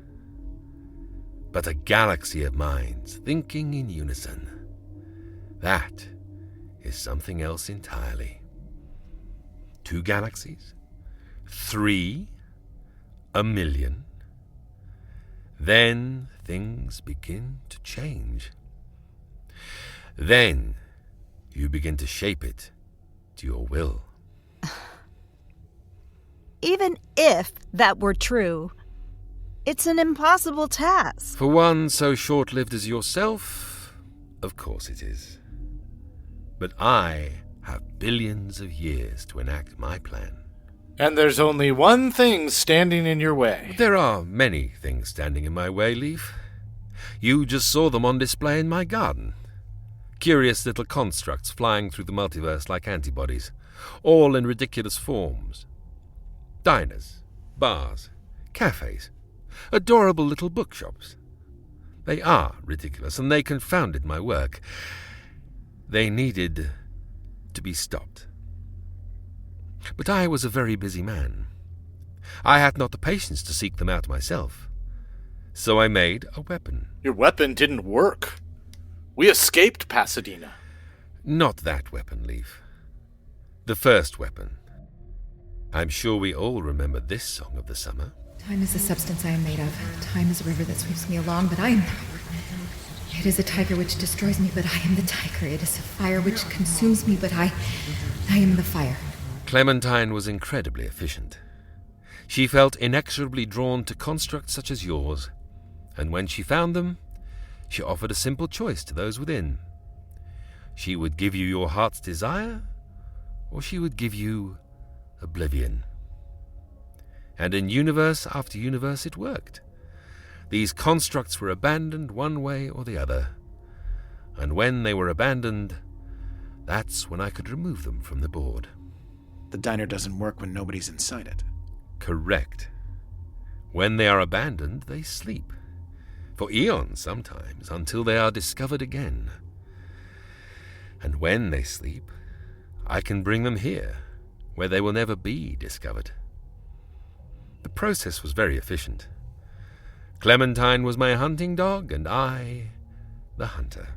But a galaxy of minds thinking in unison. That is something else entirely. 2 galaxies? 3? 1,000,000? Then things begin to change. Then you begin to shape it to your will. Even if that were true, it's an impossible task. For one so short-lived as yourself, of course it is. But I have billions of years to enact my plan. And there's only one thing standing in your way. There are many things standing in my way, Leif. You just saw them on display in my garden. Curious little constructs flying through the multiverse like antibodies, all in ridiculous forms. Diners, bars, cafes, adorable little bookshops. They are ridiculous, and they confounded my work. They needed to be stopped. But I was a very busy man. I had not the patience to seek them out myself. So I made a weapon. Your weapon didn't work. We escaped Pasadena. Not that weapon, Leif. The first weapon. I'm sure we all remember this song of the summer. Time is the substance I am made of. Time is a river that sweeps me along, but I am... It is a tiger which destroys me, but I am the tiger. It is a fire which consumes me, but I am the fire. Clementine was incredibly efficient. She felt inexorably drawn to constructs such as yours, and when she found them, she offered a simple choice to those within. She would give you your heart's desire, or she would give you oblivion. And in universe after universe it worked. These constructs were abandoned one way or the other, and when they were abandoned, that's when I could remove them from the board. The diner doesn't work when nobody's inside it. Correct. When they are abandoned, they sleep. For eons sometimes, until they are discovered again. And when they sleep, I can bring them here, where they will never be discovered. The process was very efficient. Clementine was my hunting dog, and I, the hunter.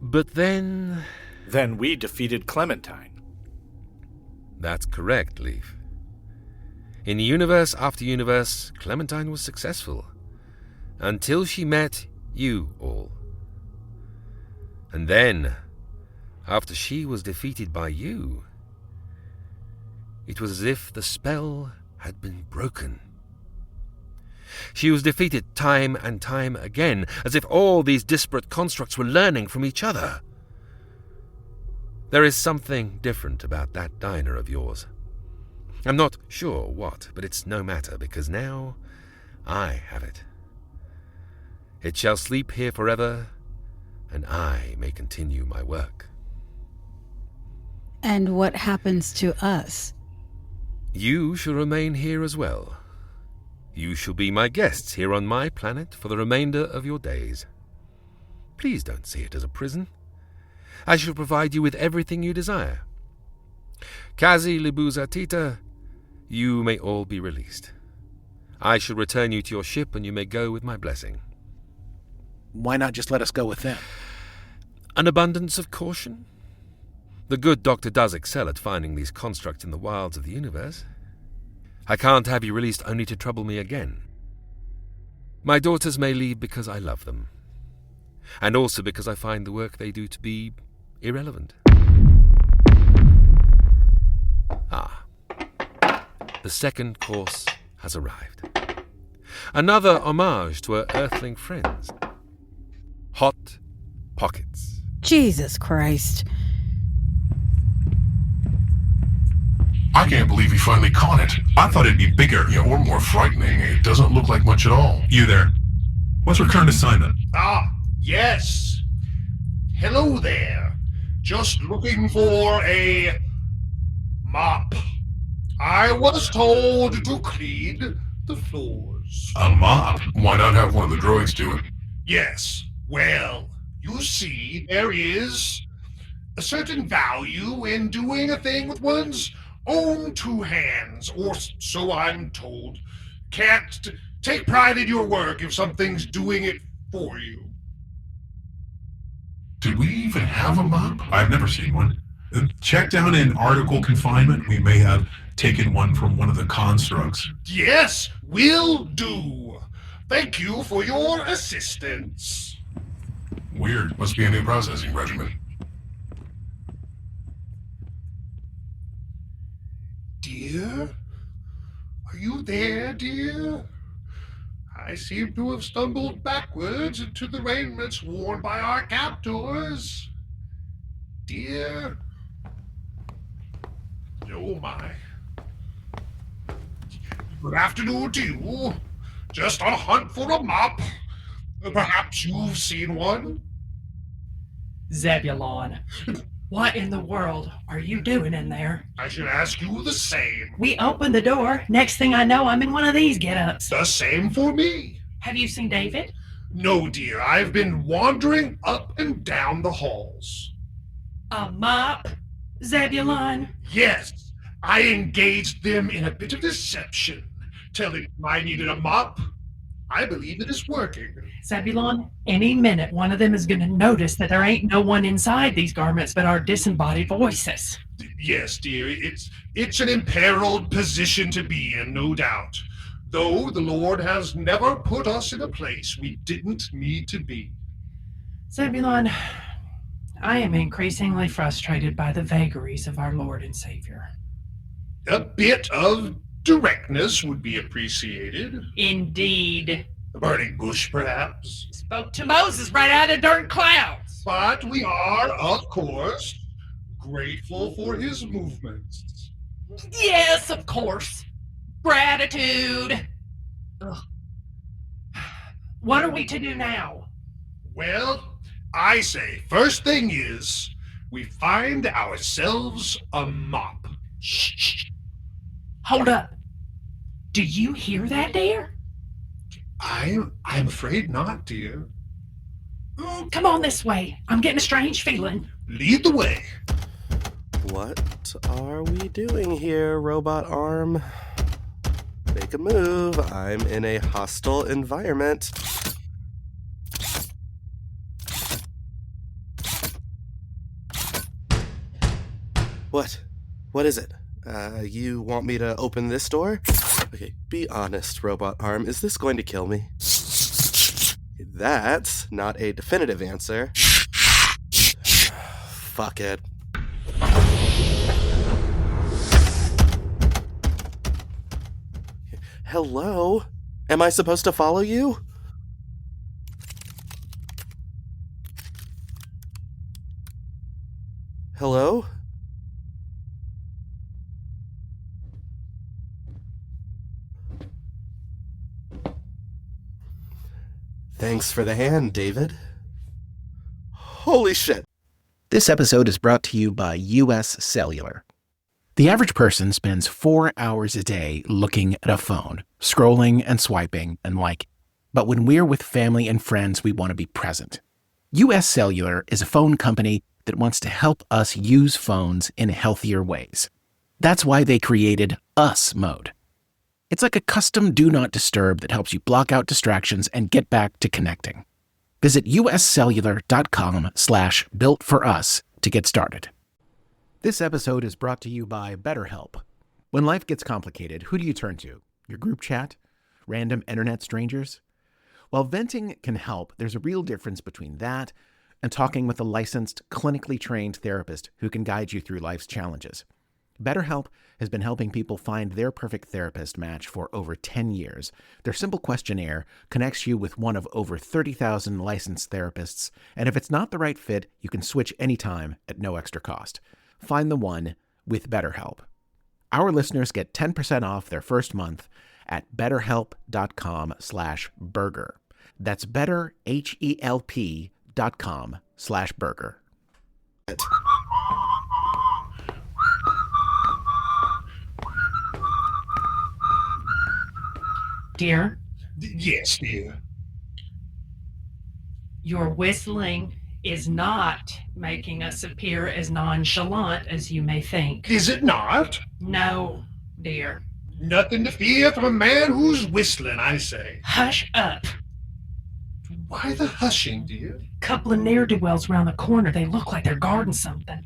But then... Then we defeated Clementine. That's correct, Leif. In universe after universe, Clementine was successful. Until she met you all. And then, after she was defeated by you, it was as if the spell had been broken. She was defeated time and time again, as if all these disparate constructs were learning from each other. There is something different about that diner of yours. I'm not sure what, but it's no matter, because now I have it. It shall sleep here forever, and I may continue my work. And what happens to us? You shall remain here as well. You shall be my guests here on my planet for the remainder of your days. Please don't see it as a prison. I shall provide you with everything you desire. Kazi, Libuza, Teta, you may all be released. I shall return you to your ship, and you may go with my blessing. Why not just let us go with them? An abundance of caution? The good doctor does excel at finding these constructs in the wilds of the universe. I can't have you released only to trouble me again. My daughters may leave because I love them, and also because I find the work they do to be irrelevant. The second course has arrived. Another homage to her earthling friends. Hot pockets. Jesus Christ. I can't believe you finally caught it. I thought it'd be bigger, or more frightening. It doesn't look like much at all. You there. What's your current assignment? Yes. Hello there. Just looking for a mop. I was told to clean the floors. A mop? Why not have one of the droids do it? Yes. Well, you see, there is a certain value in doing a thing with one's own two hands, or so I'm told. Can't take pride in your work if something's doing it for you. Did we even have a mop? I've never seen one. Check down in article confinement. We may have taken one from one of the constructs. Yes, will do. Thank you for your assistance. Weird. Must be a new processing regimen. Dear? Are you there, dear? I seem to have stumbled backwards into the raiments worn by our captors. Dear? Oh my. Good afternoon to you. Just on a hunt for a mop. Perhaps you've seen one? Zebulon. What in the world are you doing in there? I should ask you the same. We opened the door. Next thing I know, I'm in one of these get-ups. The same for me. Have you seen David? No, dear, I've been wandering up and down the halls. A mop, Zebulon? Yes, I engaged them in a bit of deception, telling them I needed a mop. I believe it is working. Zebulon, any minute one of them is going to notice that there ain't no one inside these garments but our disembodied voices. Yes, dear, it's an imperiled position to be in, no doubt. Though the Lord has never put us in a place we didn't need to be. Zebulon, I am increasingly frustrated by the vagaries of our Lord and Savior. A bit of directness would be appreciated. Indeed. A burning bush, perhaps. Spoke to Moses right out of dark clouds. But we are, of course, grateful for his movements. Yes, of course. Gratitude. Ugh. What are we to do now? Well, I say, first thing is, we find ourselves a mop. Shh. Hold up. Do you hear that, dear? I'm afraid not, dear. Come on this way. I'm getting a strange feeling. Lead the way. What are we doing here, robot arm? Make a move. I'm in a hostile environment. What? What is it? You want me to open this door? Okay, be honest, robot arm. Is this going to kill me? That's not a definitive answer. Fuck it. Hello? Am I supposed to follow you? Hello? Thanks for the hand, David. Holy shit. This episode is brought to you by US Cellular. The average person spends 4 hours a day looking at a phone, scrolling and swiping and liking. But when we're with family and friends, we want to be present. US Cellular is a phone company that wants to help us use phones in healthier ways. That's why they created Us Mode. It's like a custom Do Not Disturb that helps you block out distractions and get back to connecting. Visit uscellular.com/builtforus to get started. This episode is brought to you by BetterHelp. When life gets complicated, who do you turn to? Your group chat? Random internet strangers? While venting can help, there's a real difference between that and talking with a licensed, clinically trained therapist who can guide you through life's challenges. BetterHelp has been helping people find their perfect therapist match for over 10 years. Their simple questionnaire connects you with one of over 30,000 licensed therapists, and if it's not the right fit, you can switch anytime at no extra cost. Find the one with BetterHelp. Our listeners get 10% off their first month at betterhelp.com/burger. That's betterhelp.com/burger. Dear? Yes, dear. Your whistling is not making us appear as nonchalant as you may think. Is it not? No, dear. Nothing to fear from a man who's whistling, I say. Hush up. Why the hushing, dear? Couple of ne'er-do-wells round the corner. They look like they're guarding something.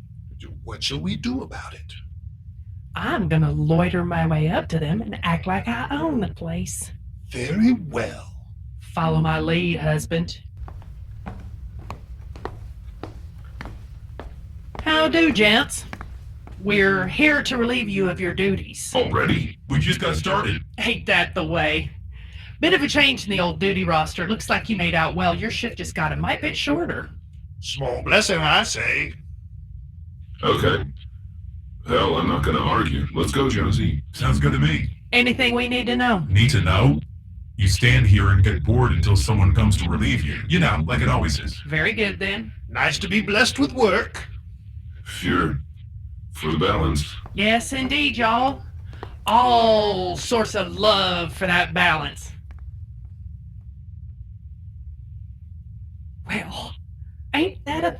What shall we do about it? I'm gonna loiter my way up to them and act like I own the place. Very well. Follow my lead, husband. How do, gents? We're here to relieve you of your duties. Already? We just got started. Ain't that the way? Bit of a change in the old duty roster. Looks like you made out well. Your shift just got a mite bit shorter. Small blessing, I say. Okay. Hell, I'm not gonna argue. Let's go, Josie. Sounds good to me. Anything we need to know? Need to know? You stand here and get bored until someone comes to relieve you. You know, like it always is. Very good, then. Nice to be blessed with work. Sure. For the balance. Yes, indeed, y'all. All sorts of love for that balance.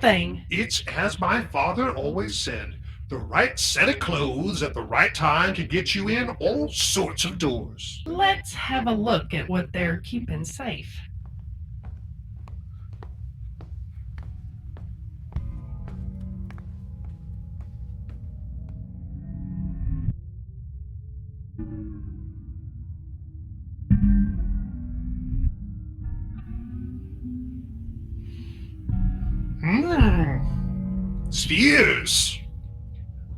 thing. It's as my father always said, the right set of clothes at the right time can get you in all sorts of doors. Let's have a look at what they're keeping safe. Spheres.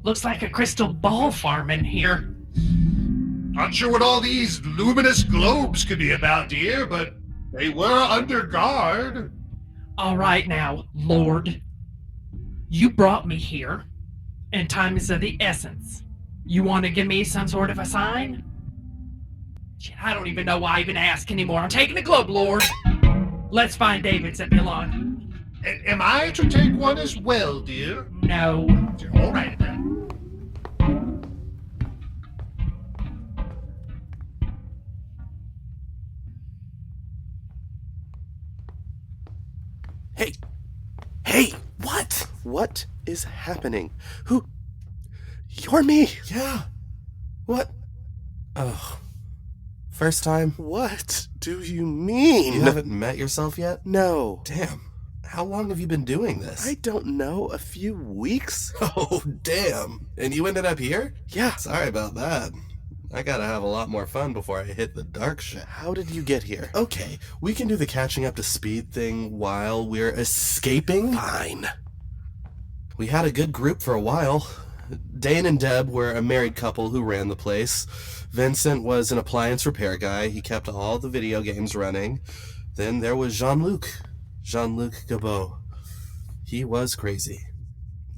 Looks like a crystal ball farm in here. Not sure what all these luminous globes could be about, dear, but they were under guard. All right now, Lord. You brought me here, and time is of the essence. You want to give me some sort of a sign? Shit, I don't even know why I even ask anymore. I'm taking the globe, Lord. Let's find David Zebulon. Am I to take one as well, dear? No. All right, then. Hey! Hey! What? What is happening? Who? You're me! Yeah. What? Oh. First time? What do you mean? You haven't met yourself yet? No. Damn. How long have you been doing this? I don't know. A few weeks? Oh, damn. And you ended up here? Yeah. Sorry about that. I gotta have a lot more fun before I hit the dark shit. How did you get here? Okay, we can do the catching up to speed thing while we're escaping. Fine. We had a good group for a while. Dane and Deb were a married couple who ran the place. Vincent was an appliance repair guy. He kept all the video games running. Then there was Jean-Luc Gabot. He was crazy.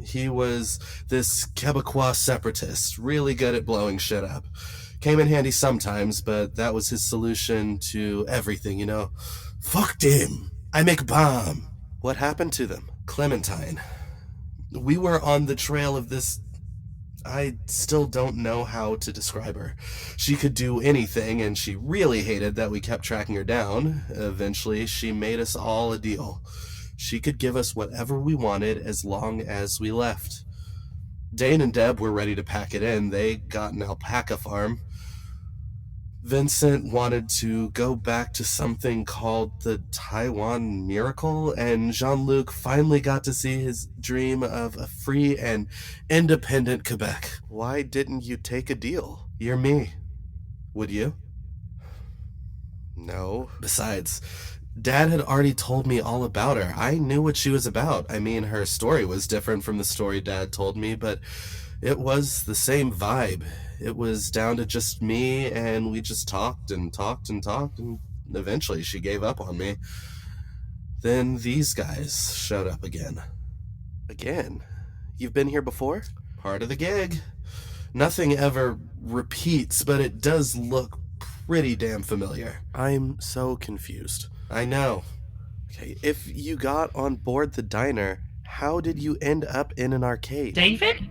He was this Quebecois separatist, really good at blowing shit up. Came in handy sometimes, but that was his solution to everything, you know. Fuck them. I make bomb. What happened to them? Clementine. We were on the trail of this... I still don't know how to describe her. She could do anything, and she really hated that we kept tracking her down. Eventually, she made us all a deal. She could give us whatever we wanted as long as we left. Dane and Deb were ready to pack it in. They got an alpaca farm. Vincent wanted to go back to something called the Taiwan Miracle, and Jean-Luc finally got to see his dream of a free and independent Quebec. Why didn't you take a deal? You're me. Would you? No. Besides, Dad had already told me all about her. I knew what she was about. I mean, her story was different from the story Dad told me, but it was the same vibe. It was down to just me, and we just talked and talked and talked, and eventually she gave up on me. Then these guys showed up again. Again? You've been here before? Part of the gig. Nothing ever repeats, but it does look pretty damn familiar. I'm so confused. I know. Okay, if you got on board the diner, how did you end up in an arcade? David?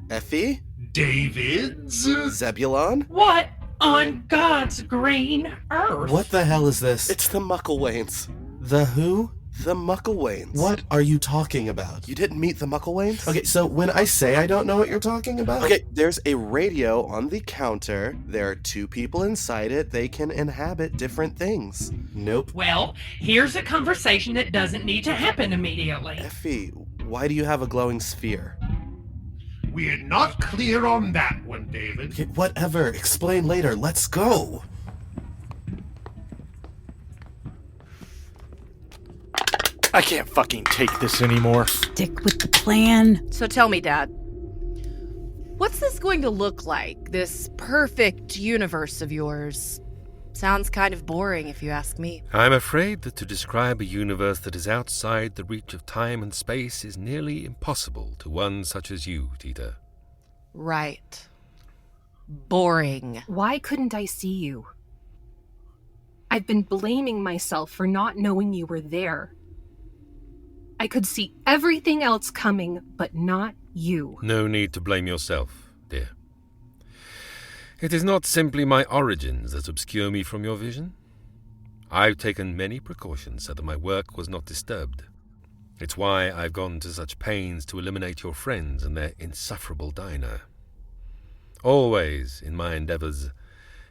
Effie? David's? Zebulon? What on God's green earth? What the hell is this? It's the Mucklewains. The who? The Mucklewains. What are you talking about? You didn't meet the Mucklewains? Okay, so when I say I don't know what you're talking about... Okay, there's a radio on the counter. There are 2 people inside it. They can inhabit different things. Nope. Well, here's a conversation that doesn't need to happen immediately. Effie, why do you have a glowing sphere? We're not clear on that one, David. Okay, whatever. Explain later. Let's go. I can't fucking take this anymore. Stick with the plan. So tell me, Dad, what's this going to look like? This perfect universe of yours? Sounds kind of boring, if you ask me. I'm afraid that to describe a universe that is outside the reach of time and space is nearly impossible to one such as you, Teta. Right. Boring. Why couldn't I see you? I've been blaming myself for not knowing you were there. I could see everything else coming, but not you. No need to blame yourself, dear. It is not simply my origins that obscure me from your vision. I've taken many precautions so that my work was not disturbed. It's why I've gone to such pains to eliminate your friends and their insufferable diner. Always, in my endeavours,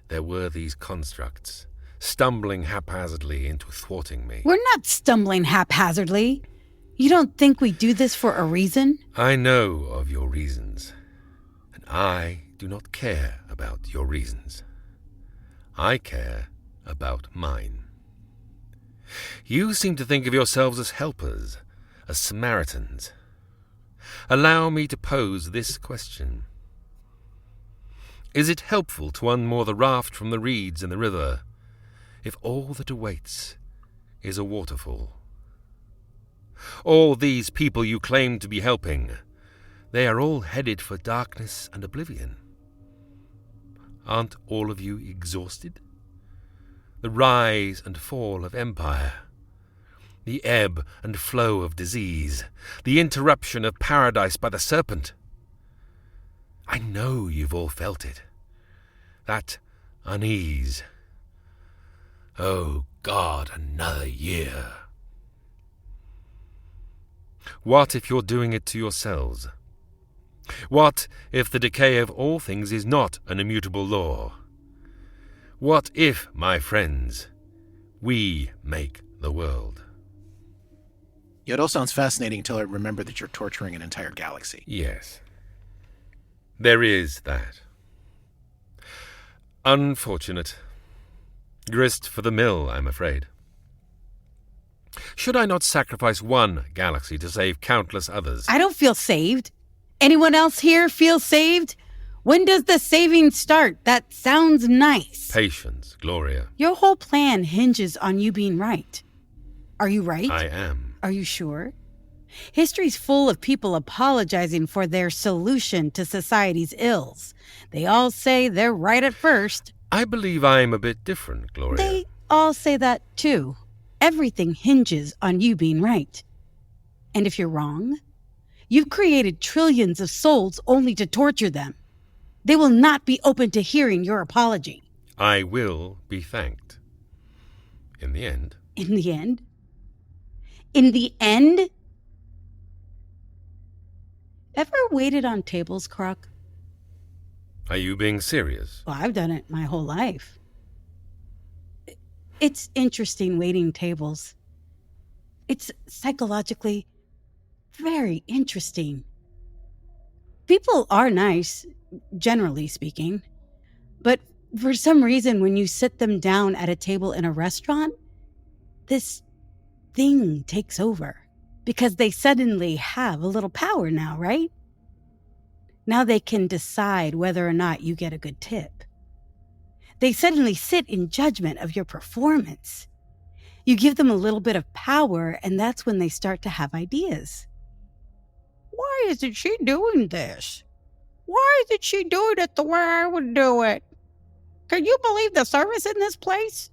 there were these constructs, stumbling haphazardly into thwarting me. We're not stumbling haphazardly. You don't think we do this for a reason? I know of your reasons, and I do not care about your reasons. I care about mine. You seem to think of yourselves as helpers, as Samaritans. Allow me to pose this question. Is it helpful to unmoor the raft from the reeds in the river if all that awaits is a waterfall? All these people you claim to be helping, they are all headed for darkness and oblivion. Aren't all of you exhausted? The rise and fall of empire, the ebb and flow of disease, the interruption of paradise by the serpent. I know you've all felt it. That unease. Oh God, another year. What if you're doing it to yourselves? What if the decay of all things is not an immutable law? What if, my friends, we make the world? Yeah, it all sounds fascinating until I remember that you're torturing an entire galaxy. Yes. There is that. Unfortunate. Grist for the mill, I'm afraid. Should I not sacrifice one galaxy to save countless others? I don't feel saved. Anyone else here feel saved? When does the saving start? That sounds nice. Patience, Gloria. Your whole plan hinges on you being right. Are you right? I am. Are you sure? History's full of people apologizing for their solution to society's ills. They all say they're right at first. I believe I'm a bit different, Gloria. They all say that too. Everything hinges on you being right. And if you're wrong, you've created trillions of souls only to torture them. They will not be open to hearing your apology. I will be thanked. In the end. In the end? In the end? Ever waited on tables, Krok? Are you being serious? Well, I've done it my whole life. It's interesting waiting tables. It's psychologically very interesting. People are nice, generally speaking, but for some reason when you sit them down at a table in a restaurant, this thing takes over because they suddenly have a little power now, right? Now they can decide whether or not you get a good tip. They suddenly sit in judgment of your performance. You give them a little bit of power, and that's when they start to have ideas. Why isn't she doing this? Why isn't she doing it the way I would do it? Can you believe the service in this place?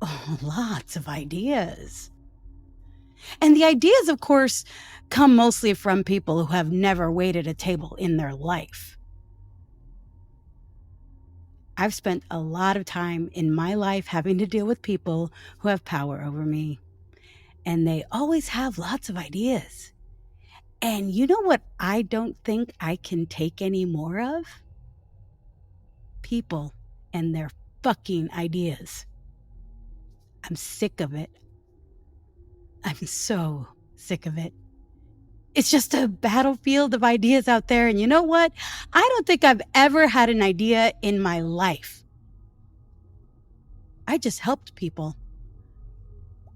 Oh, lots of ideas. And the ideas, of course, come mostly from people who have never waited a table in their life. I've spent a lot of time in my life having to deal with people who have power over me. And they always have lots of ideas. And you know what I don't think I can take any more of? People and their fucking ideas. I'm sick of it. I'm so sick of it. It's just a battlefield of ideas out there. And you know what? I don't think I've ever had an idea in my life. I just helped people.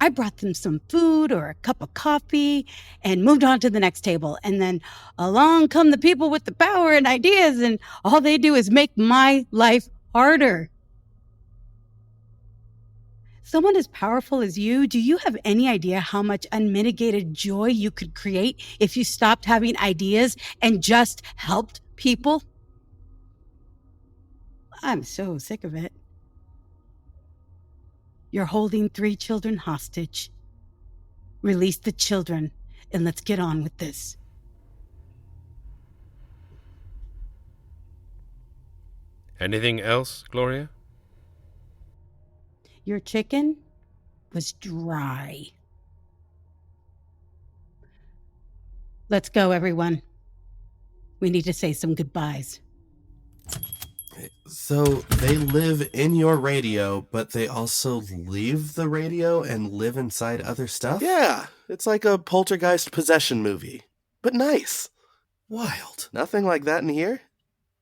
I brought them some food or a cup of coffee and moved on to the next table. And then along come the people with the power and ideas, and all they do is make my life harder. Someone as powerful as you, do you have any idea how much unmitigated joy you could create if you stopped having ideas and just helped people? I'm so sick of it. You're holding 3 children hostage. Release the children and let's get on with this. Anything else, Gloria? Your chicken was dry. Let's go, everyone. We need to say some goodbyes. So they live in your radio, but they also leave the radio and live inside other stuff? Yeah, it's like a poltergeist possession movie. But nice. Wild. Nothing like that in here?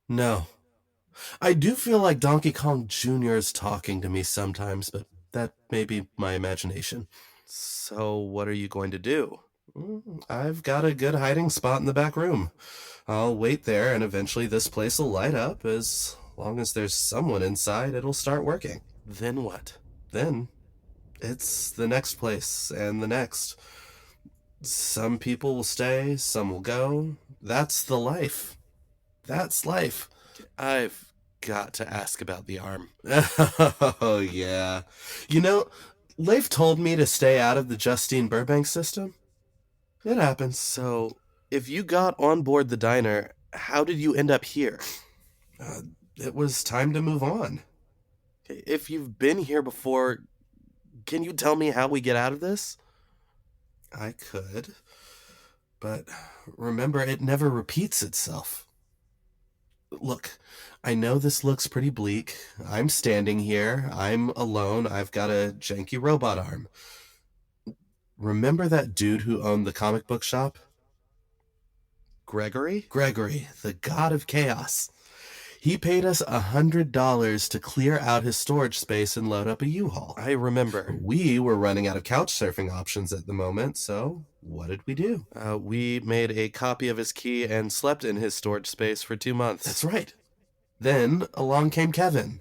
No. I do feel like Donkey Kong Jr. is talking to me sometimes, but that may be my imagination. So what are you going to do? I've got a good hiding spot in the back room. I'll wait there, and eventually this place will light up. As long as there's someone inside, it'll start working. Then what? Then it's the next place, and the next. Some people will stay, some will go. That's the life. That's life. I've got to ask about the arm. Oh, yeah. You know, Leif told me to stay out of the Justine Burbank system. It happens. So, if you got on board the diner, how did you end up here? It was time to move on. If you've been here before, can you tell me how we get out of this? I could. But remember, it never repeats itself. Look, I know this looks pretty bleak. I'm standing here. I'm alone. I've got a janky robot arm. Remember that dude who owned the comic book shop? Gregory? Gregory, the god of chaos. He paid us $100 to clear out his storage space and load up a U-Haul. I remember. We were running out of couch surfing options at the moment, so what did we do? We made a copy of his key and slept in his storage space for 2 months. That's right. Then along came Kevin.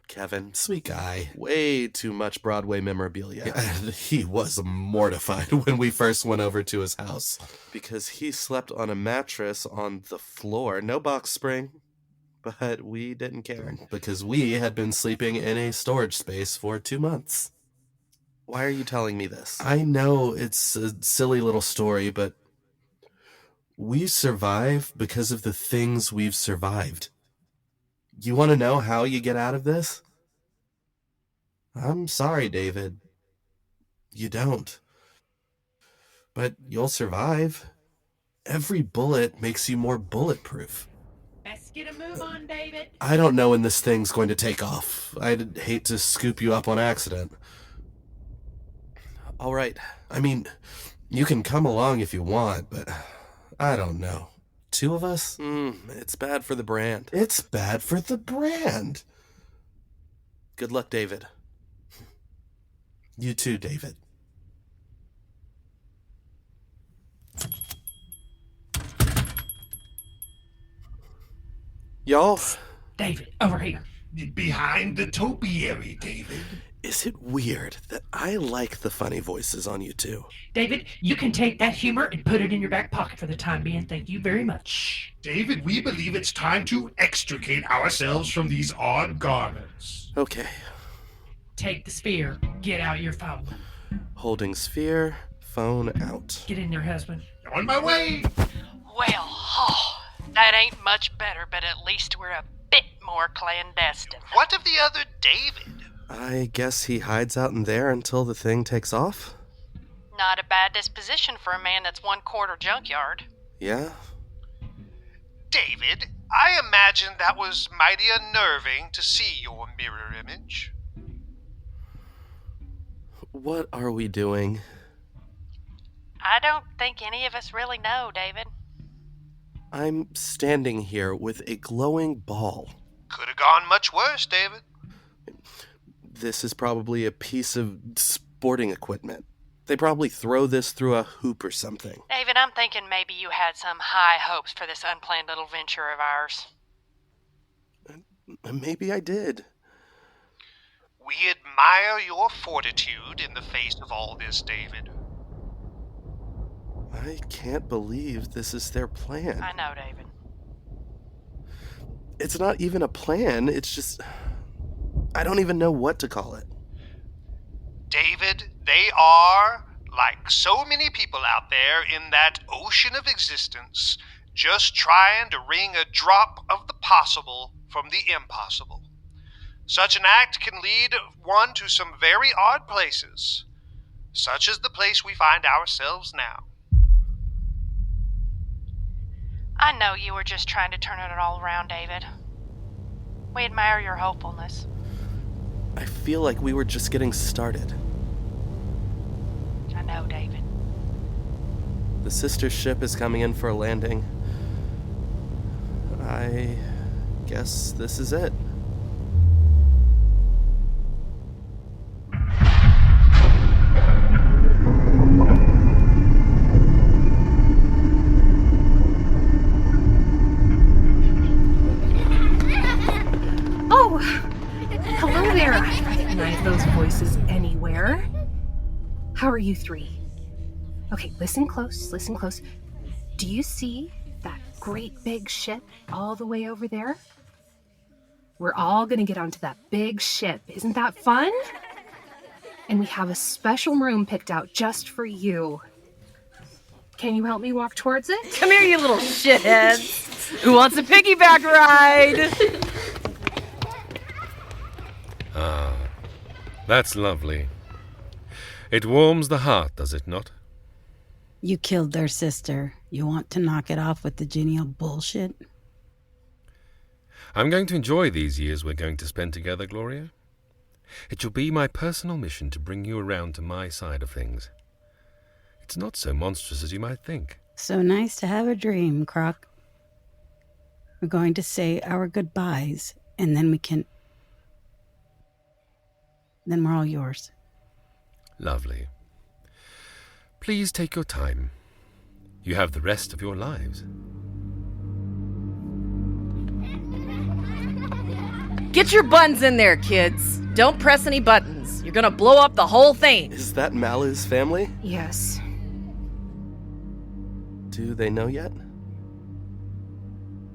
Kevin, sweet guy. Way too much Broadway memorabilia. Yeah, he was mortified when we first went over to his house. Because he slept on a mattress on the floor. No box spring. But we didn't care. Because we had been sleeping in a storage space for 2 months. Why are you telling me this? I know it's a silly little story, but we survive because of the things we've survived. You want to know how you get out of this? I'm sorry, David. You don't. But you'll survive. Every bullet makes you more bulletproof. Let's get a move on, David. I don't know when this thing's going to take off. I'd hate to scoop you up on accident. All right. I mean, you can come along if you want, but I don't know. 2 of us? It's bad for the brand. It's bad for the brand. Good luck, David. You too, David. Y'all? David, over here. Behind the topiary, David. Is it weird that I like the funny voices on you two? David, you can take that humor and put it in your back pocket for the time being. Thank you very much. David, we believe it's time to extricate ourselves from these odd garments. Okay. Take the sphere. Get out your phone. Holding sphere, phone out. Get in there, husband. On my way! Well, that ain't much better, but at least we're a bit more clandestine. What of the other David? I guess he hides out in there until the thing takes off? Not a bad disposition for a man that's 1/4 junkyard. Yeah? David, I imagine that was mighty unnerving to see your mirror image. What are we doing? I don't think any of us really know, David. I'm standing here with a glowing ball. Could have gone much worse, David. This is probably a piece of sporting equipment. They probably throw this through a hoop or something. David, I'm thinking maybe you had some high hopes for this unplanned little venture of ours. Maybe I did. We admire your fortitude in the face of all this, David. I can't believe this is their plan. I know, David. It's not even a plan, it's just... I don't even know what to call it. David, they are, like so many people out there in that ocean of existence, just trying to wring a drop of the possible from the impossible. Such an act can lead one to some very odd places, such as the place we find ourselves now. I know you were just trying to turn it all around, David. We admire your hopefulness. I feel like we were just getting started. I know, David. The sister ship is coming in for a landing. I guess this is it. Oh! Hello there! I recognize those voices anywhere. How are you three? Okay, listen close, listen close. Do you see that great big ship all the way over there? We're all gonna get onto that big ship. Isn't that fun? And we have a special room picked out just for you. Can you help me walk towards it? Come here, you little shitheads. Who wants a piggyback ride? Ah, that's lovely. It warms the heart, does it not? You killed their sister. You want to knock it off with the genial bullshit? I'm going to enjoy these years we're going to spend together, Gloria. It shall be my personal mission to bring you around to my side of things. It's not so monstrous as you might think. So nice to have a dream, Krok. We're going to say our goodbyes, and then then we're all yours. Lovely. Please take your time. You have the rest of your lives. Get your buttons in there, kids. Don't press any buttons. You're gonna blow up the whole thing. Is that Malu's family? Yes. Do they know yet?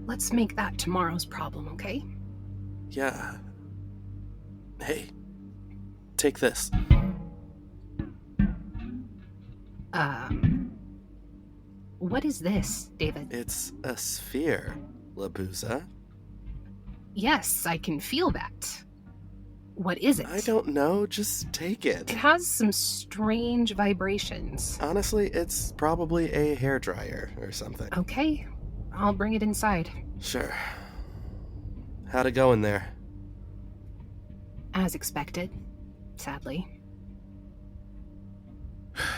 Let's make that tomorrow's problem, okay? Yeah. Hey, take this. What is this, David? It's a sphere, Libuza. Yes, I can feel that. What is it? I don't know, just take it. It has some strange vibrations. Honestly, it's probably a hairdryer or something. Okay, I'll bring it inside. Sure. How'd it go in there? As expected, sadly.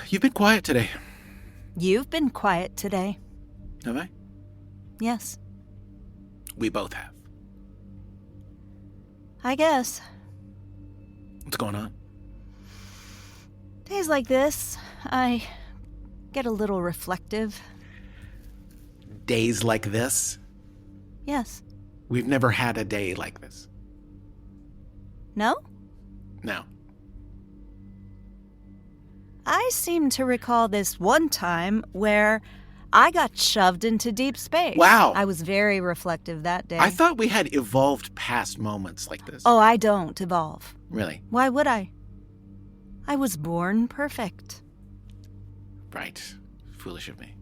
You've been quiet today. You've been quiet today. Have I? Yes, We both have. I guess. What's going on? Days like this, I get a little reflective. Days like this? Yes. We've never had a day like this. No? No. I seem to recall this one time where I got shoved into deep space. Wow. I was very reflective that day. I thought we had evolved past moments like this. Oh, I don't evolve. Really? Why would I? I was born perfect. Right. Foolish of me.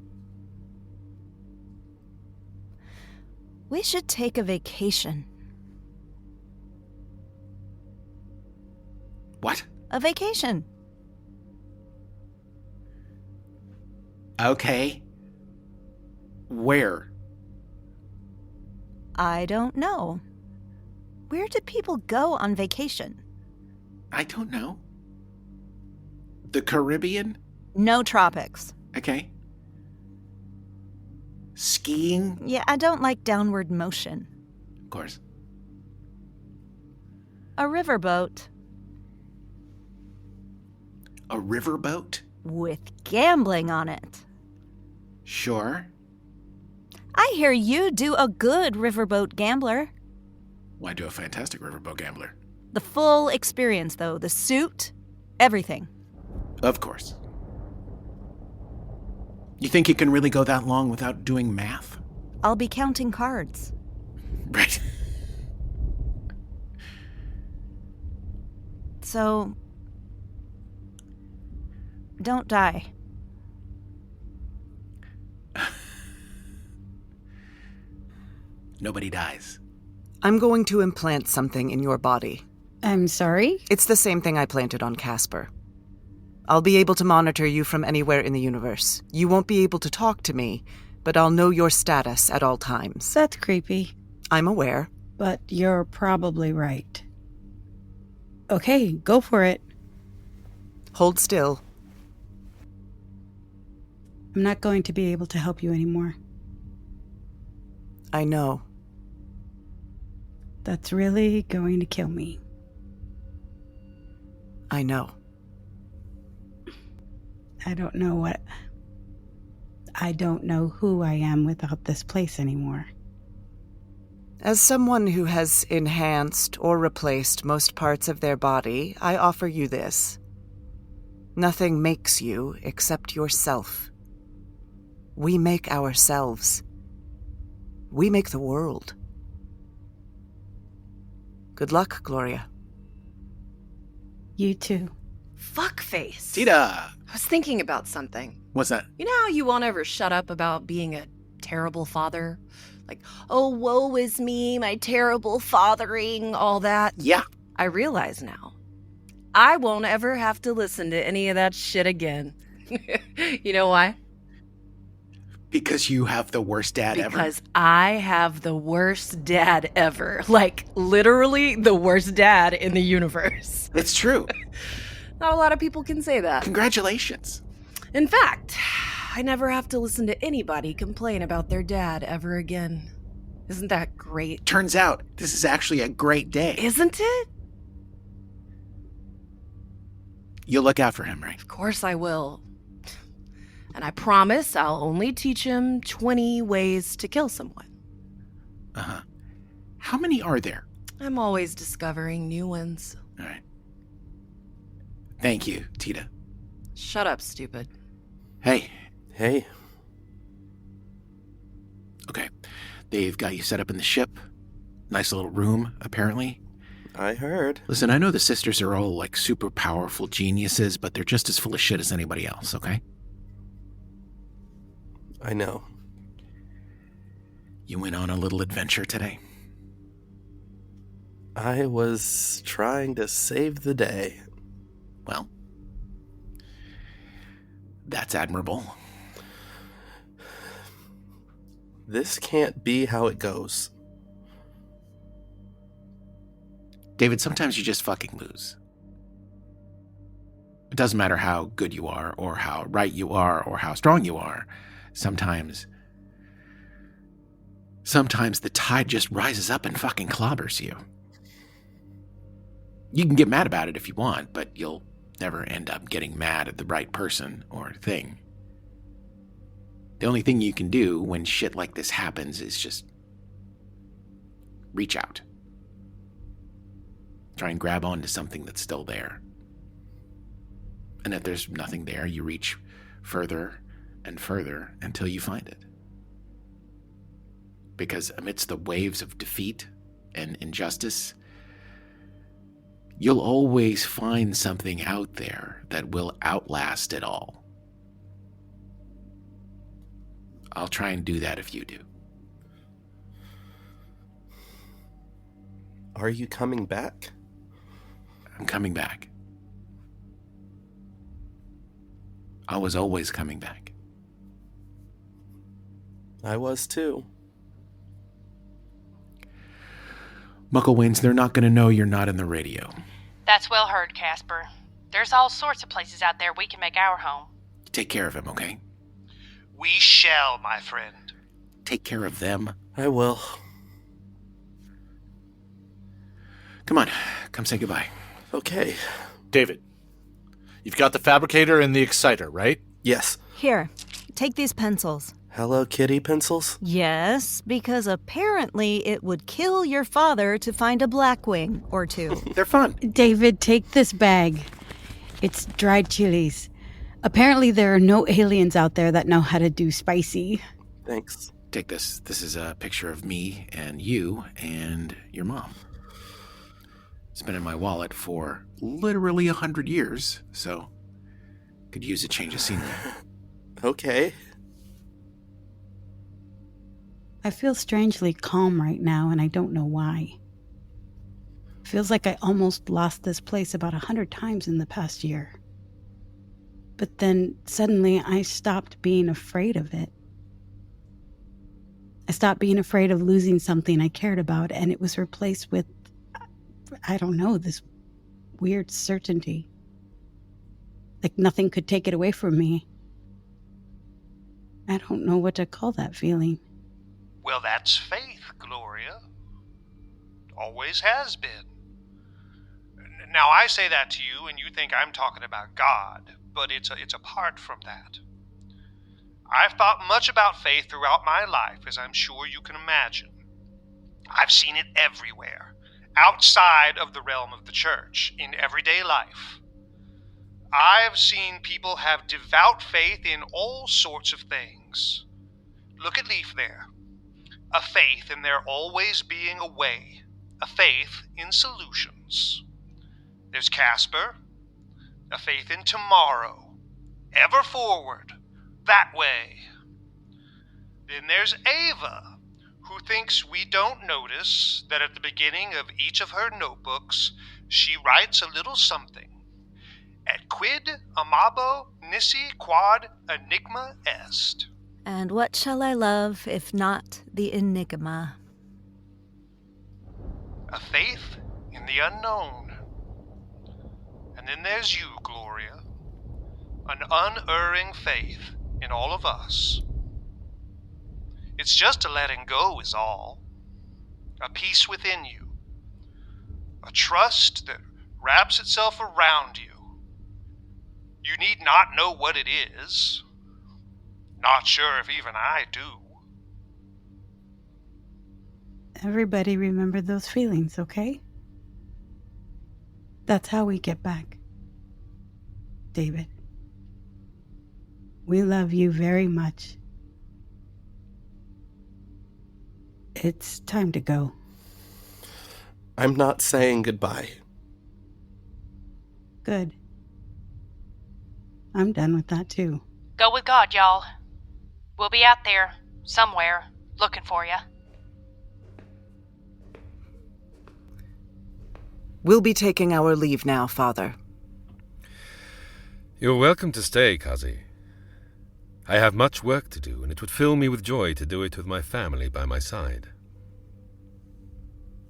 We should take a vacation. What? A vacation. Okay. Where? I don't know. Where do people go on vacation? I don't know. The Caribbean? No tropics. Okay. Skiing? Yeah, I don't like downward motion. Of course. A riverboat. A riverboat? With gambling on it. Sure. I hear you do a good riverboat gambler. Why do a fantastic riverboat gambler? The full experience, though. The suit, everything. Of course. You think you can really go that long without doing math? I'll be counting cards. Right. So, don't die. Nobody dies. I'm going to implant something in your body. I'm sorry? It's the same thing I planted on Caspar. I'll be able to monitor you from anywhere in the universe. You won't be able to talk to me, but I'll know your status at all times. That's creepy. I'm aware. But you're probably right. Okay, go for it. Hold still. I'm not going to be able to help you anymore. I know. That's really going to kill me. I know. I don't know who I am without this place anymore. As someone who has enhanced or replaced most parts of their body, I offer you this. Nothing makes you except yourself. We make ourselves. We make the world. Good luck, Gloria. You too. Fuckface. Teta! I was thinking about something. What's that? You know how you won't ever shut up about being a terrible father? Like, oh, woe is me, my terrible fathering, all that. Yeah. I realize now. I won't ever have to listen to any of that shit again. You know why? Because you have the worst dad ever. Because I have the worst dad ever. Like, literally the worst dad in the universe. It's true. Not a lot of people can say that. Congratulations. In fact, I never have to listen to anybody complain about their dad ever again. Isn't that great? Turns out, this is actually a great day. Isn't it? You'll look out for him, right? Of course I will. And I promise I'll only teach him 20 ways to kill someone. Uh-huh. How many are there? I'm always discovering new ones. All right. Thank you, Teta. Shut up, stupid. Hey. Hey. Okay. They've got you set up in the ship. Nice little room, apparently. I heard. Listen, I know the sisters are all like super powerful geniuses, but they're just as full of shit as anybody else, okay? I know. You went on a little adventure today? I was trying to save the day. Well, that's admirable. This can't be how it goes. David, sometimes you just fucking lose. It doesn't matter how good you are, or how right you are, or how strong you are. Sometimes the tide just rises up and fucking clobbers you. You can get mad about it if you want, but you'll never end up getting mad at the right person or thing. The only thing you can do when shit like this happens is just reach out. Try and grab onto something that's still there. And if there's nothing there, you reach further and further until you find it. Because amidst the waves of defeat and injustice, you'll always find something out there that will outlast it all. I'll try and do that if you do. Are you coming back? I'm coming back. I was always coming back. I was too. Mucklewains, they're not going to know you're not in the radio. That's well heard, Caspar. There's all sorts of places out there we can make our home. Take care of him, okay? We shall, my friend. Take care of them. I will. Come on, come say goodbye. Okay. David, you've got the fabricator and the exciter, right? Yes. Here, take these pencils. Hello Kitty pencils? Yes, because apparently it would kill your father to find a Blackwing or two. They're fun. David, take this bag. It's dried chilies. Apparently there are no aliens out there that know how to do spicy. Thanks. Take this. This is a picture of me and you and your mom. It's been in my wallet for literally 100 years, so could use a change of scenery. Okay. I feel strangely calm right now, and I don't know why. Feels like I almost lost this place about 100 times in the past year. But then suddenly I stopped being afraid of it. I stopped being afraid of losing something I cared about, and it was replaced with, I don't know, this weird certainty. Like nothing could take it away from me. I don't know what to call that feeling. Well, that's faith, Gloria. Always has been. Now, I say that to you, and you think I'm talking about God, but it's apart from that. I've thought much about faith throughout my life, as I'm sure you can imagine. I've seen it everywhere, outside of the realm of the church, in everyday life. I've seen people have devout faith in all sorts of things. Look at Leif there. A faith in there always being a way. A faith in solutions. There's Caspar. A faith in tomorrow. Ever forward. That way. Then there's Ava, who thinks we don't notice that at the beginning of each of her notebooks, she writes a little something. Et quid amabo nisi quad enigma est. And what shall I love if not the enigma? A faith in the unknown. And then there's you, Gloria. An unerring faith in all of us. It's just a letting go is all. A peace within you. A trust that wraps itself around you. You need not know what it is. Not sure if even I do. Everybody remember those feelings, okay? That's how we get back. David. We love you very much. It's time to go. I'm not saying goodbye. Good. I'm done with that too. Go with God, y'all. We'll be out there, somewhere, looking for you. We'll be taking our leave now, Father. You're welcome to stay, Kazi. I have much work to do, and it would fill me with joy to do it with my family by my side.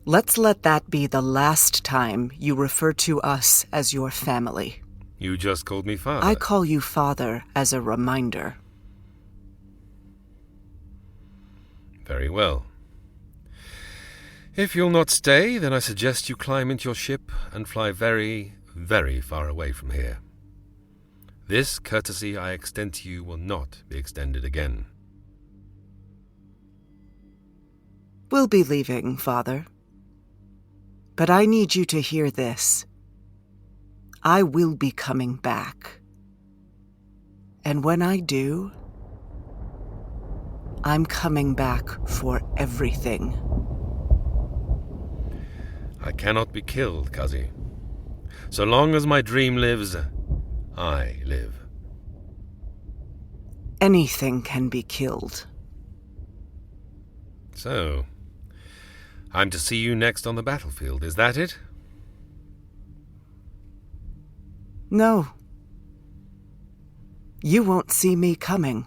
Let's let that be the last time you refer to us as your family. You just called me father. I call you father as a reminder. Very well. If you'll not stay, then I suggest you climb into your ship and fly very, very far away from here. This courtesy I extend to you will not be extended again. We'll be leaving, Father. But I need you to hear this. I will be coming back. And when I do, I'm coming back for everything. I cannot be killed, Kazi. So long as my dream lives, I live. Anything can be killed. So, I'm to see you next on the battlefield, is that it? No. You won't see me coming.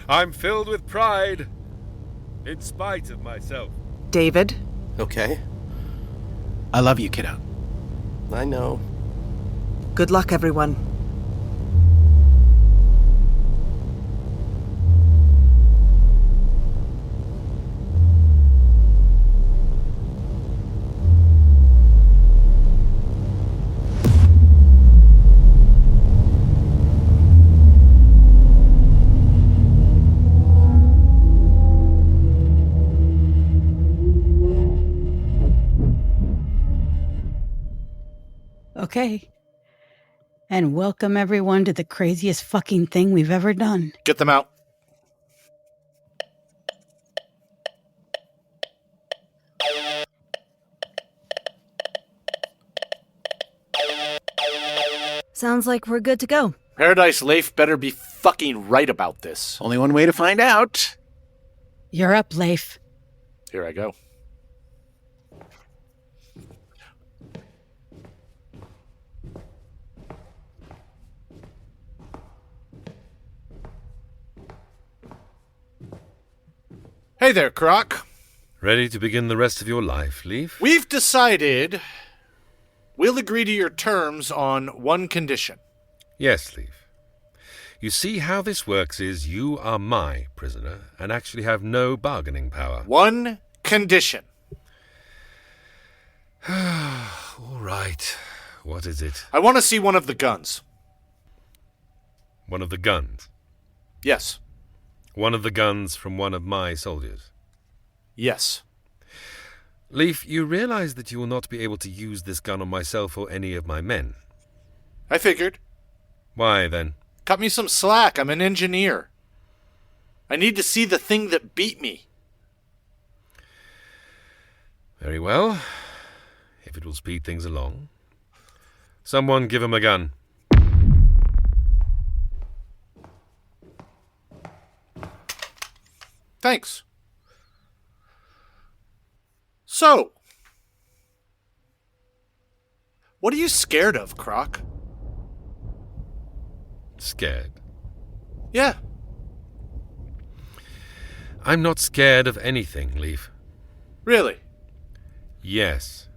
I'm filled with pride, in spite of myself. David? Okay. I love you, kiddo. I know. Good luck, everyone. Okay. And welcome everyone to the craziest fucking thing we've ever done. Get them out. Sounds like we're good to go. Paradise Leif better be fucking right about this. Only one way to find out. You're up, Leif. Here I go. Hey there, Krok. Ready to begin the rest of your life, Leif? We've decided we'll agree to your terms on one condition. Yes, Leif. You see, how this works is you are my prisoner and actually have no bargaining power. One condition. All right. What is it? I want to see one of the guns. One of the guns? Yes. One of the guns from one of my soldiers? Yes. Leif, you realize that you will not be able to use this gun on myself or any of my men. I figured. Why, then? Cut me some slack. I'm an engineer. I need to see the thing that beat me. Very well. If it will speed things along. Someone give him a gun. Thanks. So, what are you scared of, Krok? Scared? Yeah. I'm not scared of anything, Leif. Really? Yes.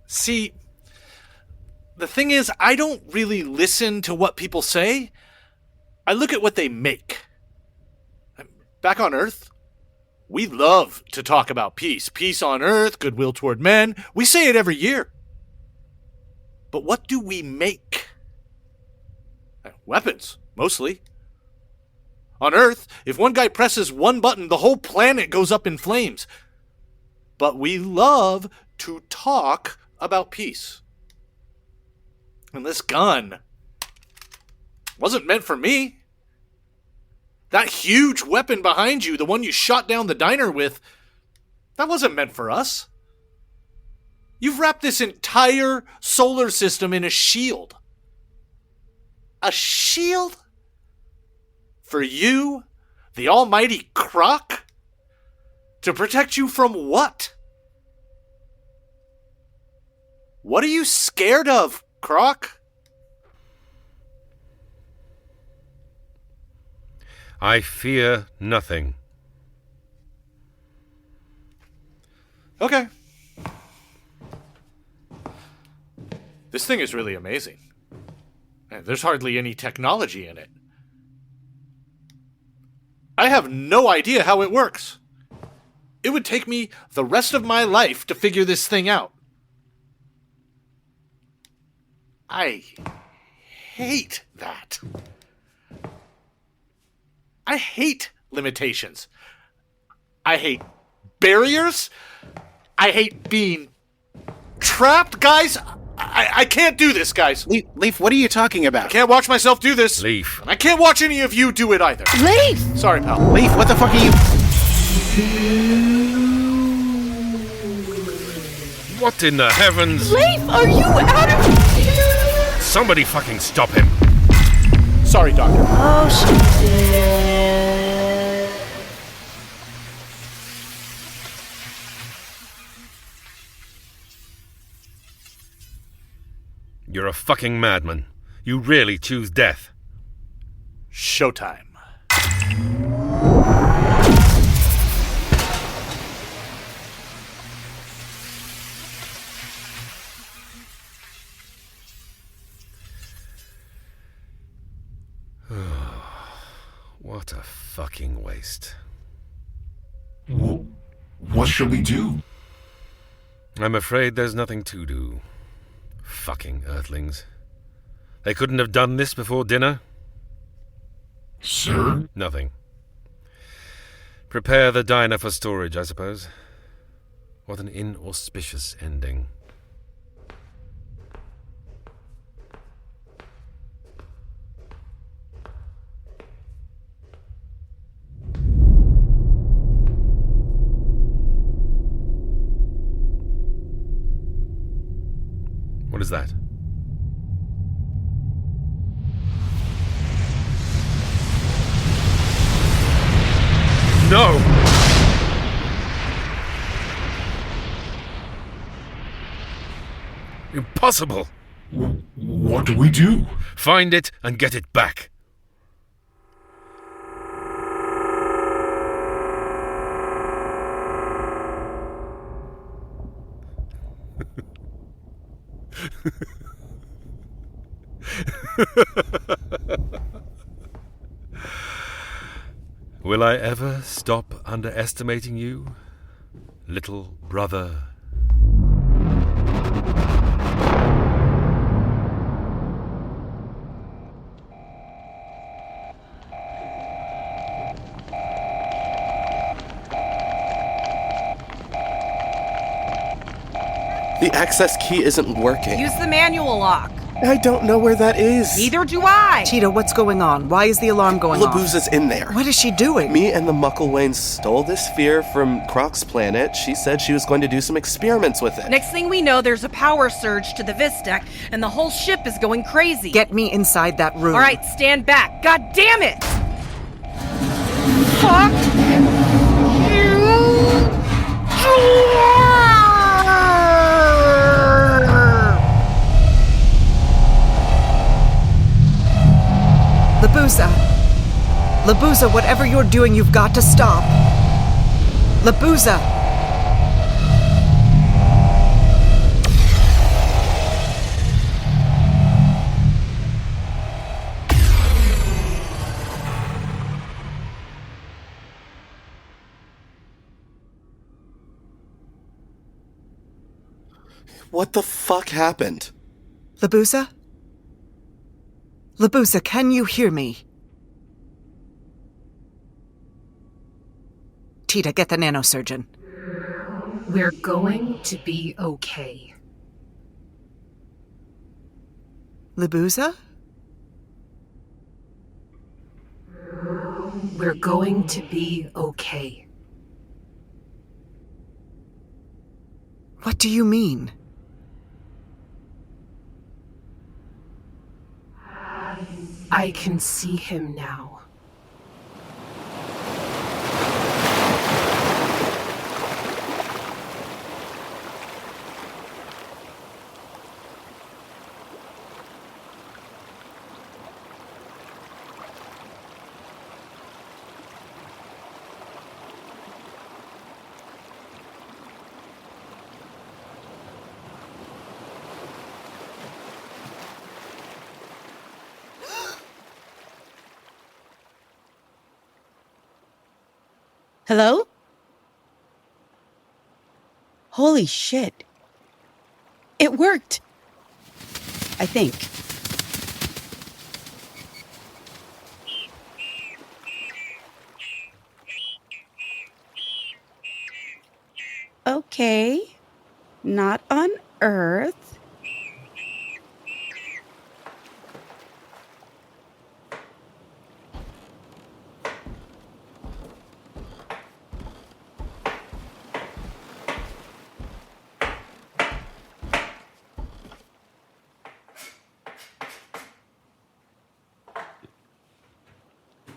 See, the thing is, I don't really listen to what people say. I look at what they make. Back on Earth, we love to talk about peace. Peace on Earth, goodwill toward men. We say it every year. But what do we make? Weapons, mostly. On Earth, if one guy presses one button, the whole planet goes up in flames. But we love to talk about peace. And this gun wasn't meant for me. That huge weapon behind you, the one you shot down the diner with, that wasn't meant for us. You've wrapped this entire solar system in a shield. A shield? For you, the almighty Krok? To protect you from what? What are you scared of, Krok? I fear nothing. Okay. This thing is really amazing. There's hardly any technology in it. I have no idea how it works. It would take me the rest of my life to figure this thing out. I hate that. I hate limitations. I hate barriers. I hate being trapped. Guys, I can't do this, guys. Leif, what are you talking about? I can't watch myself do this. Leif. And I can't watch any of you do it either. Leif! Sorry, pal. Leif, what the fuck are you... What in the heavens? Leif, are you out of... Somebody fucking stop him. Sorry, Doctor. Oh, shit. You're a fucking madman. You really choose death. Showtime. What a fucking waste. What shall we do? I'm afraid there's nothing to do. Fucking Earthlings. They couldn't have done this before dinner? Sir? Nothing. Prepare the diner for storage, I suppose. What an inauspicious ending. What is that? No! Impossible! What do we do? Find it and get it back. Will I ever stop underestimating you, little brother? The access key isn't working. Use the manual lock. I don't know where that is. Neither do I. Teta, what's going on? Why is the alarm going off? Libuza's in there. What is she doing? Me and the Mucklewain stole this sphere from Krok's planet. She said she was going to do some experiments with it. Next thing we know, there's a power surge to the Vistek, and the whole ship is going crazy. Get me inside that room. All right, stand back. God damn it! Fuck you! Libuza, whatever you're doing, you've got to stop. Libuza! What the fuck happened? Libuza? Libuza, can you hear me? Teta, get the nanosurgeon. We're going to be okay. Libuza? We're going to be okay. What do you mean? I can see him now. Hello? Holy shit. It worked. I think. Okay. Not on Earth.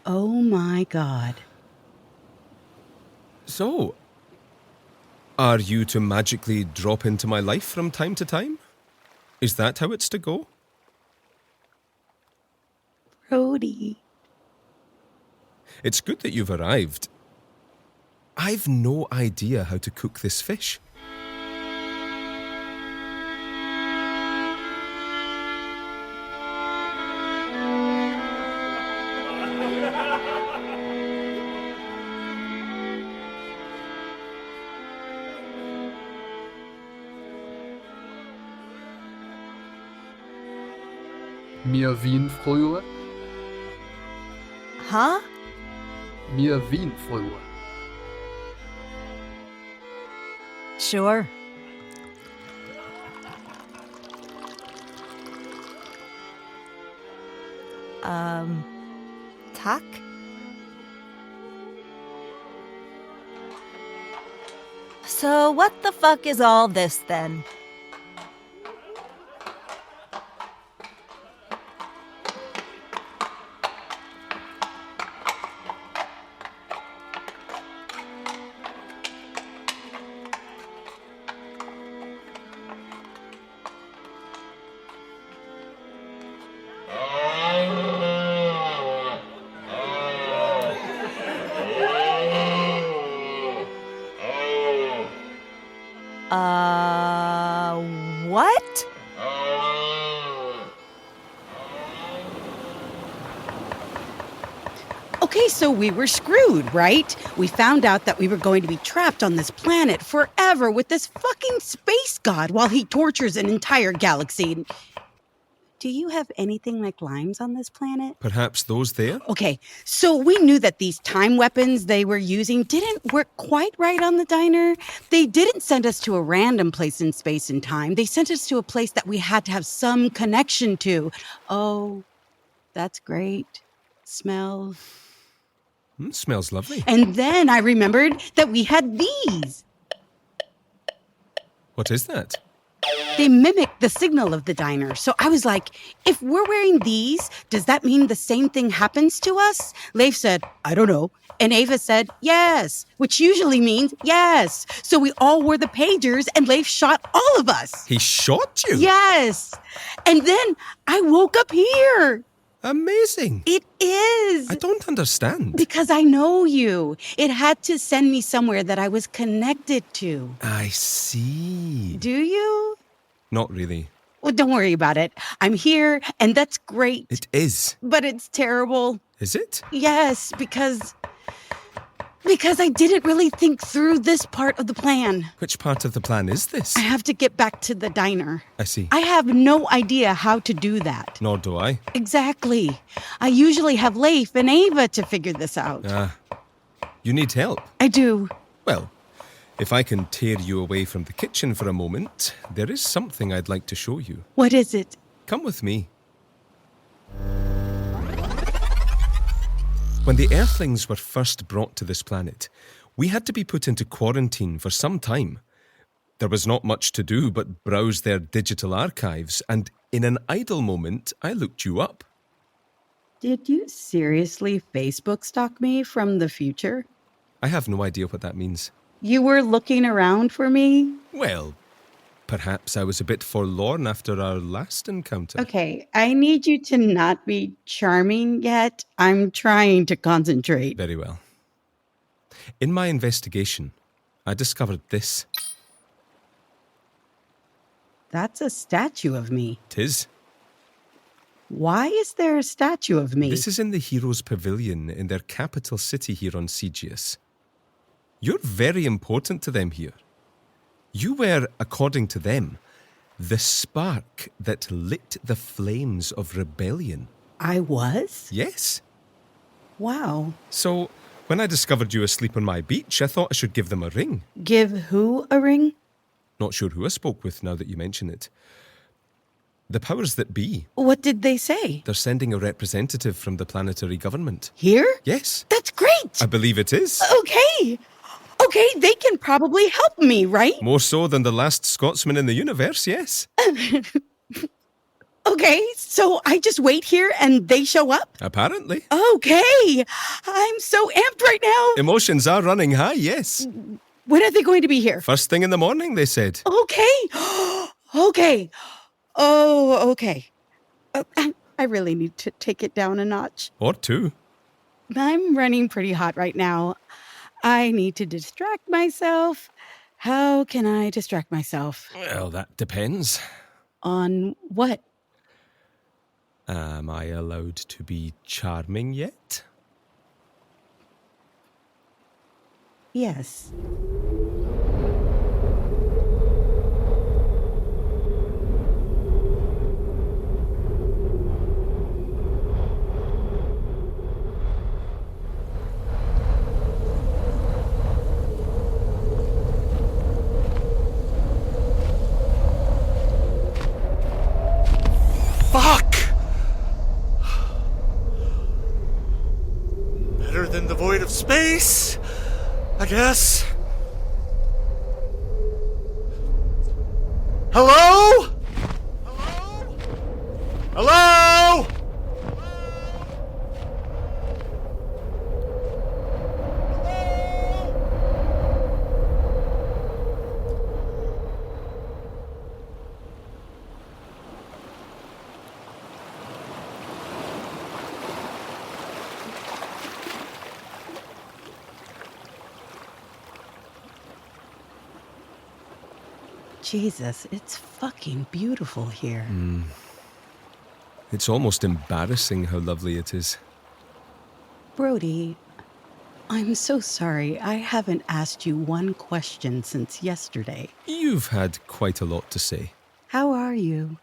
Oh my god. So, are you to magically drop into my life from time to time? Is that how it's to go? Brodie. It's good that you've arrived. I've no idea how to cook this fish. Mir Wien früher? Huh? Mir Wien früher. Sure. Tack? So what the fuck is all this then? Okay, so we were screwed, right? We found out that we were going to be trapped on this planet forever with this fucking space god while he tortures an entire galaxy. Do you have anything like limes on this planet? Perhaps those there? Okay, so we knew that these time weapons they were using didn't work quite right on the diner. They didn't send us to a random place in space and time. They sent us to a place that we had to have some connection to. Oh, that's great. Smell. Smells lovely. And then I remembered that we had these. What is that? They mimic the signal of the diner. So I was like, if we're wearing these, does that mean the same thing happens to us? Leif said, I don't know. And Ava said, yes, which usually means yes. So we all wore the pagers and Leif shot all of us. He shot you? Yes. And then I woke up here. Amazing. It is. I don't understand. Because I know you. It had to send me somewhere that I was connected to. I see. Do you? Not really. Well, don't worry about it. I'm here, and that's great. It is. But it's terrible. Is it? Yes, because I didn't really think through this part of the plan. Which part of the plan is this? I have to get back to the diner. I see. I have no idea how to do that. Nor do I. Exactly. I usually have Leif and Ava to figure this out. You need help? I do. Well, if I can tear you away from the kitchen for a moment, there is something I'd like to show you. What is it? Come with me. When the Earthlings were first brought to this planet, we had to be put into quarantine for some time. There was not much to do but browse their digital archives, and in an idle moment, I looked you up. Did you seriously Facebook stalk me from the future? I have no idea what that means. You were looking around for me? Well, perhaps I was a bit forlorn after our last encounter. Okay, I need you to not be charming yet. I'm trying to concentrate. Very well. In my investigation, I discovered this. That's a statue of me. 'Tis. Why is there a statue of me? This is in the Heroes' Pavilion in their capital city here on Siouxsie. You're very important to them here. You were, according to them, the spark that lit the flames of rebellion. I was? Yes. Wow. So, when I discovered you asleep on my beach, I thought I should give them a ring. Give who a ring? Not sure who I spoke with now that you mention it. The powers that be. What did they say? They're sending a representative from the planetary government. Here? Yes. That's great! I believe it is. Okay, they can probably help me, right? More so than the last Scotsman in the universe, yes. Okay, so I just wait here and they show up? Apparently. Okay, I'm so amped right now. Emotions are running high, yes. When are they going to be here? First thing in the morning, they said. Okay, okay. Oh, okay. I really need to take it down a notch. Or two. I'm running pretty hot right now. I need to distract myself. How can I distract myself? Well, that depends. On what? Am I allowed to be charming yet? Yes. Fuck! Better than the void of space, I guess. Hello? Hello? Jesus, it's fucking beautiful here. It's almost embarrassing how lovely it is. Brodie, I'm so sorry. I haven't asked you one question since yesterday. You've had quite a lot to say. How are you?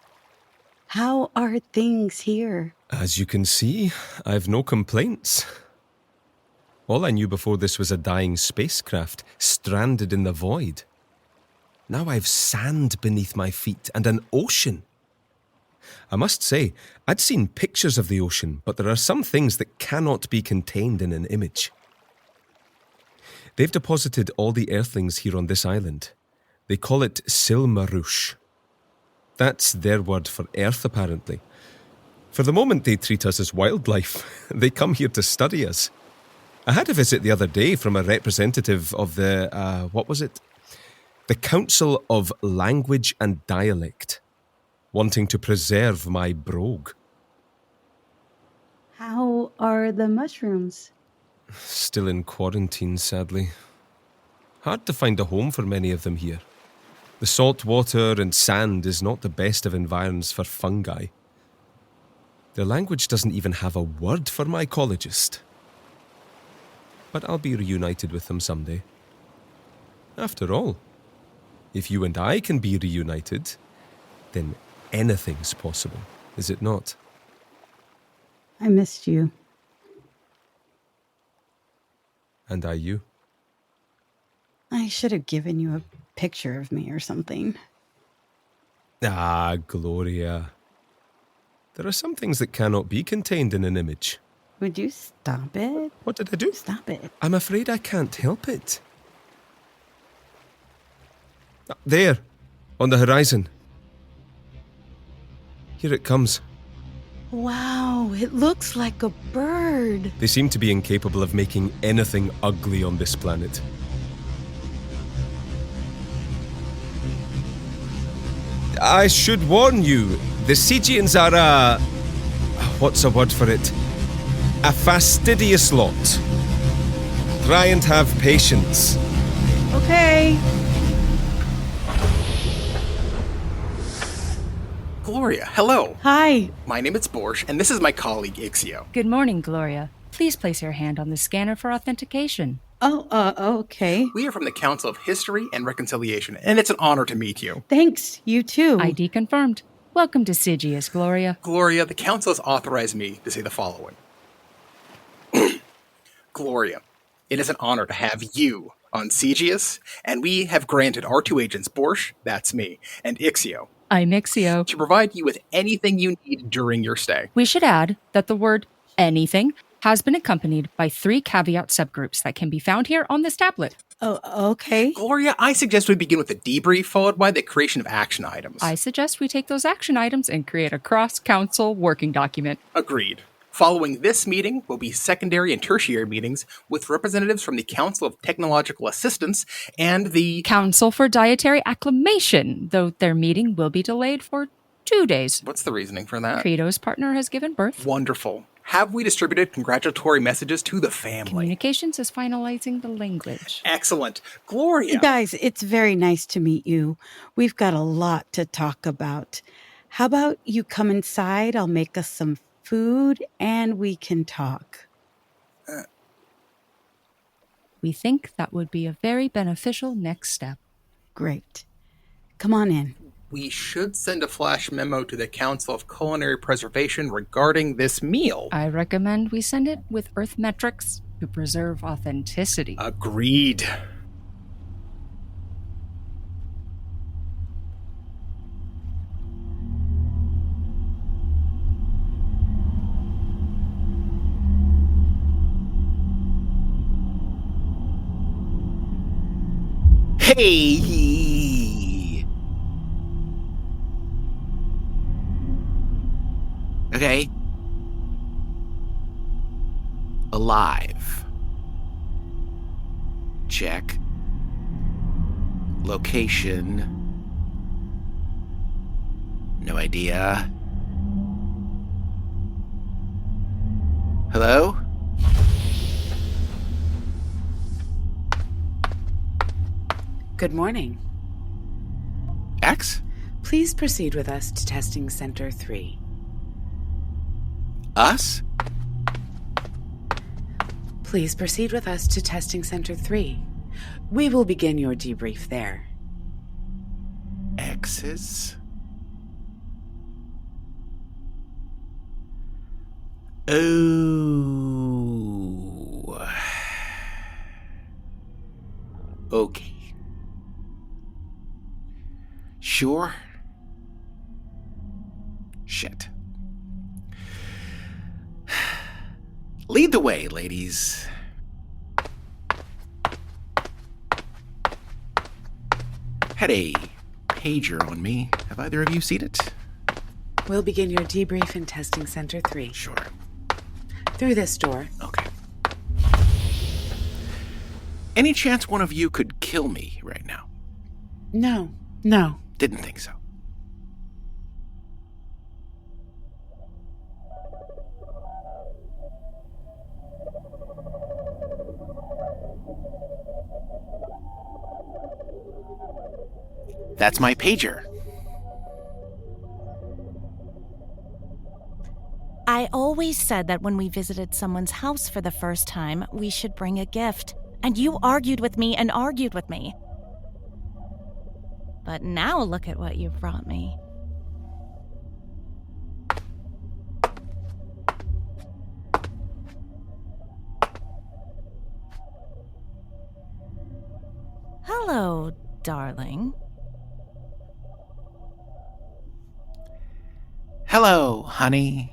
How are things here? As you can see, I've no complaints. All I knew before this was a dying spacecraft, stranded in the void. Now I've sand beneath my feet and an ocean. I must say, I'd seen pictures of the ocean, but there are some things that cannot be contained in an image. They've deposited all the earthlings here on this island. They call it Silmarush. That's their word for earth, apparently. For the moment, they treat us as wildlife. They come here to study us. I had a visit the other day from a representative of the, The Council of Language and Dialect, wanting to preserve my brogue. How are the mushrooms? Still in quarantine, sadly. Hard to find a home for many of them here. The salt water and sand is not the best of environs for fungi. Their language doesn't even have a word for mycologist. But I'll be reunited with them someday. After all, if you and I can be reunited, then anything's possible, is it not? I missed you. And I you. I should have given you a picture of me or something. Ah, Gloria. There are some things that cannot be contained in an image. Would you stop it? What did I do? Stop it. I'm afraid I can't help it. There, on the horizon. Here it comes. Wow, it looks like a bird. They seem to be incapable of making anything ugly on this planet. I should warn you, the Siouxians are what's a word for it? A fastidious lot. Try and have patience. Okay. Gloria, hello. Hi. My name is Borsh, and this is my colleague, Ixio. Good morning, Gloria. Please place your hand on the scanner for authentication. Okay. We are from the Council of History and Reconciliation, and it's an honor to meet you. Thanks, you too. ID confirmed. Welcome to Siouxsie, Gloria. Gloria, the Council has authorized me to say the following. Gloria, it is an honor to have you on Siouxsie, and we have granted our two agents, Borsh, that's me, and Ixio, I'm Ixio, to provide you with anything you need during your stay. We should add that the word anything has been accompanied by 3 caveat subgroups that can be found here on this tablet. Oh, okay. Gloria, I suggest we begin with the debrief, followed by the creation of action items. I suggest we take those action items and create a cross-council working document. Agreed. Following this meeting will be secondary and tertiary meetings with representatives from the Council of Technological Assistance and the Council for Dietary Acclimation, though their meeting will be delayed for 2 days. What's the reasoning for that? Credo's partner has given birth. Wonderful. Have we distributed congratulatory messages to the family? Communications is finalizing the language. Excellent. Gloria! Guys, it's very nice to meet you. We've got a lot to talk about. How about you come inside? I'll make us some food and we can talk. We think that would be a very beneficial next step. Great. Come on in. We should send a flash memo to the Council of Culinary Preservation regarding this meal. I recommend we send it with Earth metrics to preserve authenticity. Agreed. Hey! Okay. Alive. Check. Location. No idea. Hello? Good morning. X? Please proceed with us to Testing Center 3. Us? Please proceed with us to Testing Center 3. We will begin your debrief there. X's? Oh. Okay. Sure. Shit. Lead the way, ladies. Had a pager on me. Have either of you seen it? We'll begin your debrief in Testing Center 3. Sure. Through this door. Okay. Any chance one of you could kill me right now? No. Didn't think so. That's my pager. I always said that when we visited someone's house for the first time, we should bring a gift. And you argued with me and argued with me. But now look at what you've brought me. Hello, darling. Hello, honey.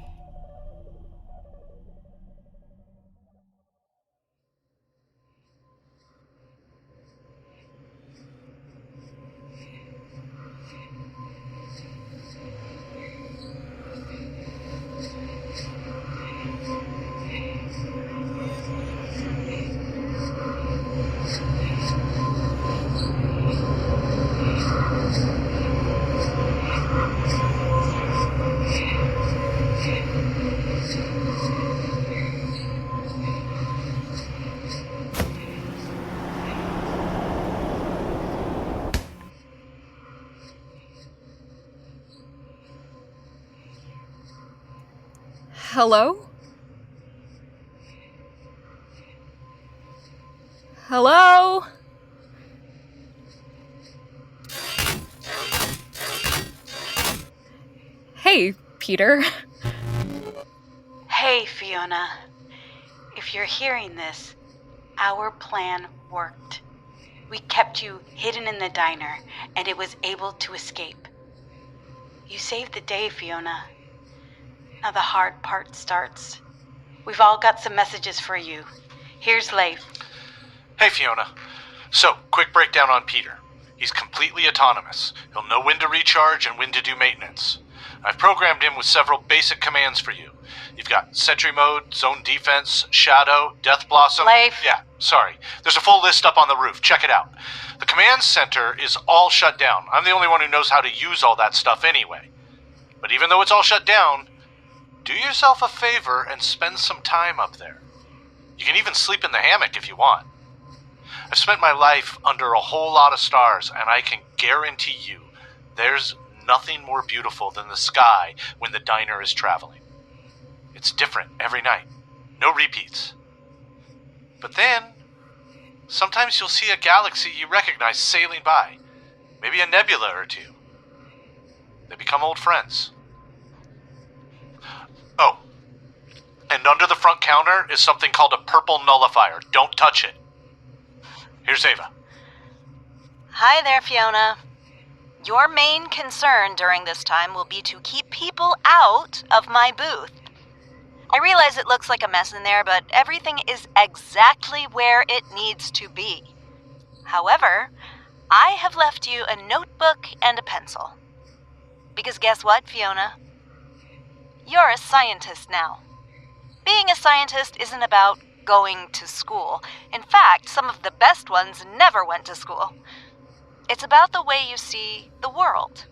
Hello? Hello? Hey, Peter. Hey, Fiona. If you're hearing this, our plan worked. We kept you hidden in the diner, and it was able to escape. You saved the day, Fiona. Now the hard part starts. We've all got some messages for you. Here's Leif. Hey, Fiona. So, quick breakdown on Peter. He's completely autonomous. He'll know when to recharge and when to do maintenance. I've programmed him with several basic commands for you. You've got sentry mode, zone defense, shadow, death blossom. Leif. Yeah, sorry. There's a full list up on the roof. Check it out. The command center is all shut down. I'm the only one who knows how to use all that stuff anyway. But even though it's all shut down, do yourself a favor and spend some time up there. You can even sleep in the hammock if you want. I've spent my life under a whole lot of stars, and I can guarantee you there's nothing more beautiful than the sky when the diner is traveling. It's different every night. No repeats. But then, sometimes you'll see a galaxy you recognize sailing by. Maybe a nebula or two. They become old friends. Oh, and under the front counter is something called a purple nullifier. Don't touch it. Here's Ava. Hi there, Fiona. Your main concern during this time will be to keep people out of my booth. I realize it looks like a mess in there, but everything is exactly where it needs to be. However, I have left you a notebook and a pencil. Because guess what, Fiona? You're a scientist now. Being a scientist isn't about going to school. In fact, some of the best ones never went to school. It's about the way you see the world.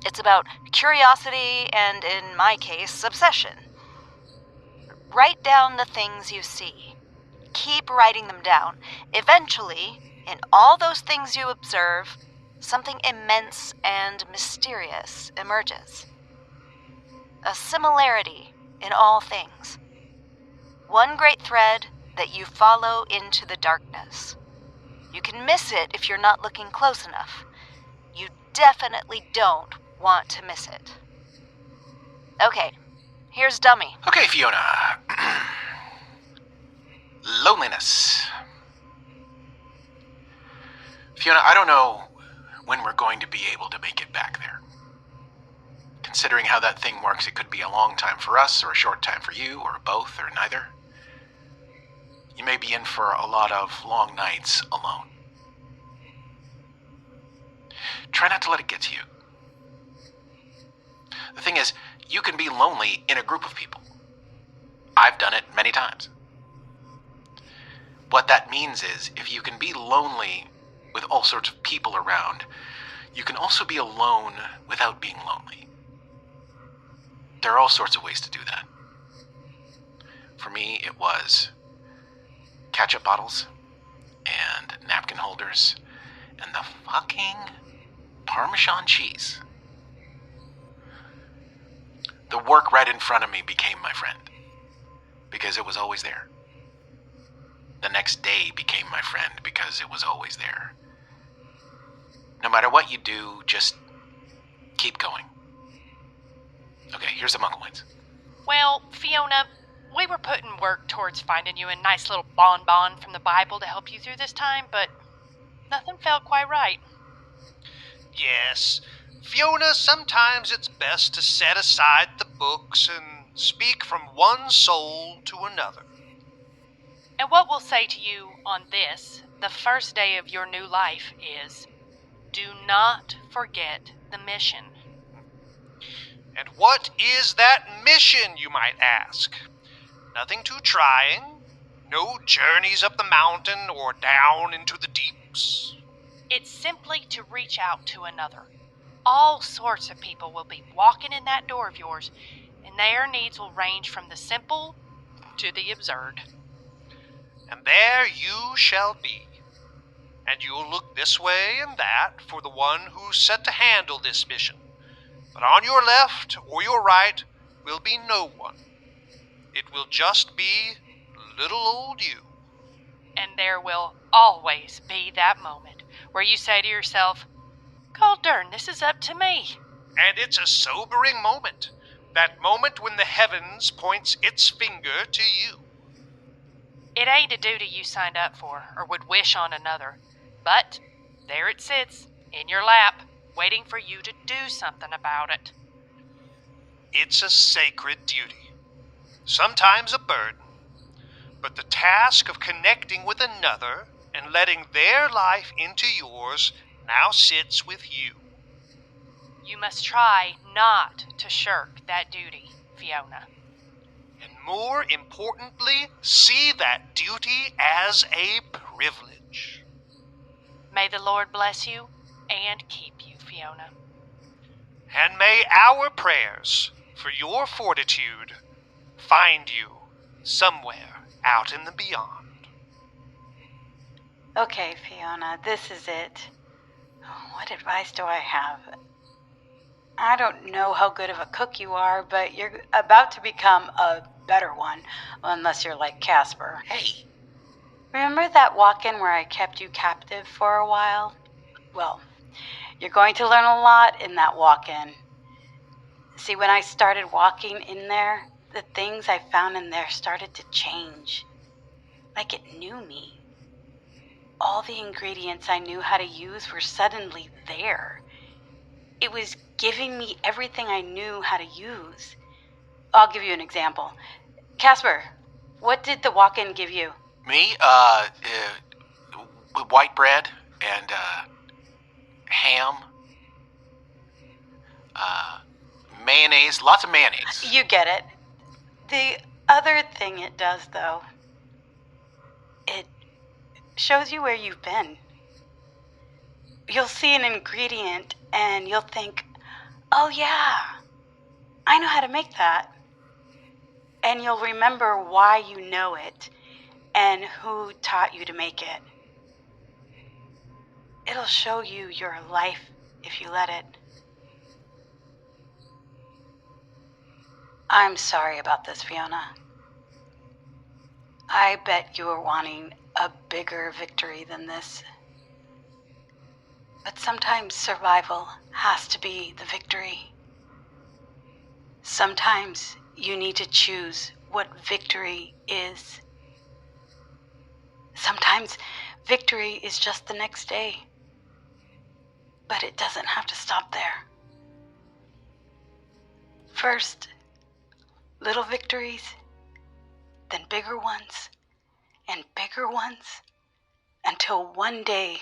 It's about curiosity and, in my case, obsession. Write down the things you see. Keep writing them down. Eventually, in all those things you observe, something immense and mysterious emerges. A similarity in all things. One great thread that you follow into the darkness. You can miss it if you're not looking close enough. You definitely don't want to miss it. Okay, here's Dummy. Okay, Fiona. Loneliness. Fiona, I don't know when we're going to be able to make it back there. Considering how that thing works, it could be a long time for us, or a short time for you, or both, or neither. You may be in for a lot of long nights alone. Try not to let it get to you. The thing is, you can be lonely in a group of people. I've done it many times. What that means is, if you can be lonely with all sorts of people around, you can also be alone without being lonely. There are all sorts of ways to do that. For me, it was ketchup bottles and napkin holders and the fucking Parmesan cheese. The work right in front of me became my friend because it was always there. The next day became my friend because it was always there. No matter what you do, just keep going. Okay, here's the Mucklewains. Well, Fiona, we were putting work towards finding you a nice little bonbon from the Bible to help you through this time, but nothing felt quite right. Yes, Fiona, sometimes it's best to set aside the books and speak from one soul to another. And what we'll say to you on this, the first day of your new life, is do not forget the mission. And what is that mission, you might ask? Nothing too trying. No journeys up the mountain or down into the deeps. It's simply to reach out to another. All sorts of people will be walking in that door of yours, and their needs will range from the simple to the absurd. And there you shall be. And you'll look this way and that for the one who's set to handle this mission. But on your left or your right will be no one. It will just be little old you. And there will always be that moment where you say to yourself, "God darn, this is up to me." And it's a sobering moment. That moment when the heavens points its finger to you. It ain't a duty you signed up for or would wish on another. But there it sits, in your lap, waiting for you to do something about it. It's a sacred duty. Sometimes a burden. But the task of connecting with another and letting their life into yours now sits with you. You must try not to shirk that duty, Fiona. And more importantly, see that duty as a privilege. May the Lord bless you and keep you, Fiona. And may our prayers for your fortitude find you somewhere out in the beyond. Okay, Fiona, this is it. What advice do I have? I don't know how good of a cook you are, but you're about to become a better one, unless you're like Caspar. Hey. Remember that walk-in where I kept you captive for a while? Well, you're going to learn a lot in that walk-in. See, when I started walking in there, the things I found in there started to change. Like it knew me. All the ingredients I knew how to use were suddenly there. It was giving me everything I knew how to use. I'll give you an example. Caspar, what did the walk-in give you? Me? White bread and, ham. Mayonnaise. Lots of mayonnaise. You get it. The other thing it does, though, it shows you where you've been. You'll see an ingredient and you'll think, oh yeah, I know how to make that. And you'll remember why you know it and who taught you to make it. It'll show you your life if you let it. I'm sorry about this, Fiona. I bet you were wanting a bigger victory than this. But sometimes survival has to be the victory. Sometimes you need to choose what victory is. Sometimes victory is just the next day. But it doesn't have to stop there. First, little victories, then bigger ones, and bigger ones, until one day,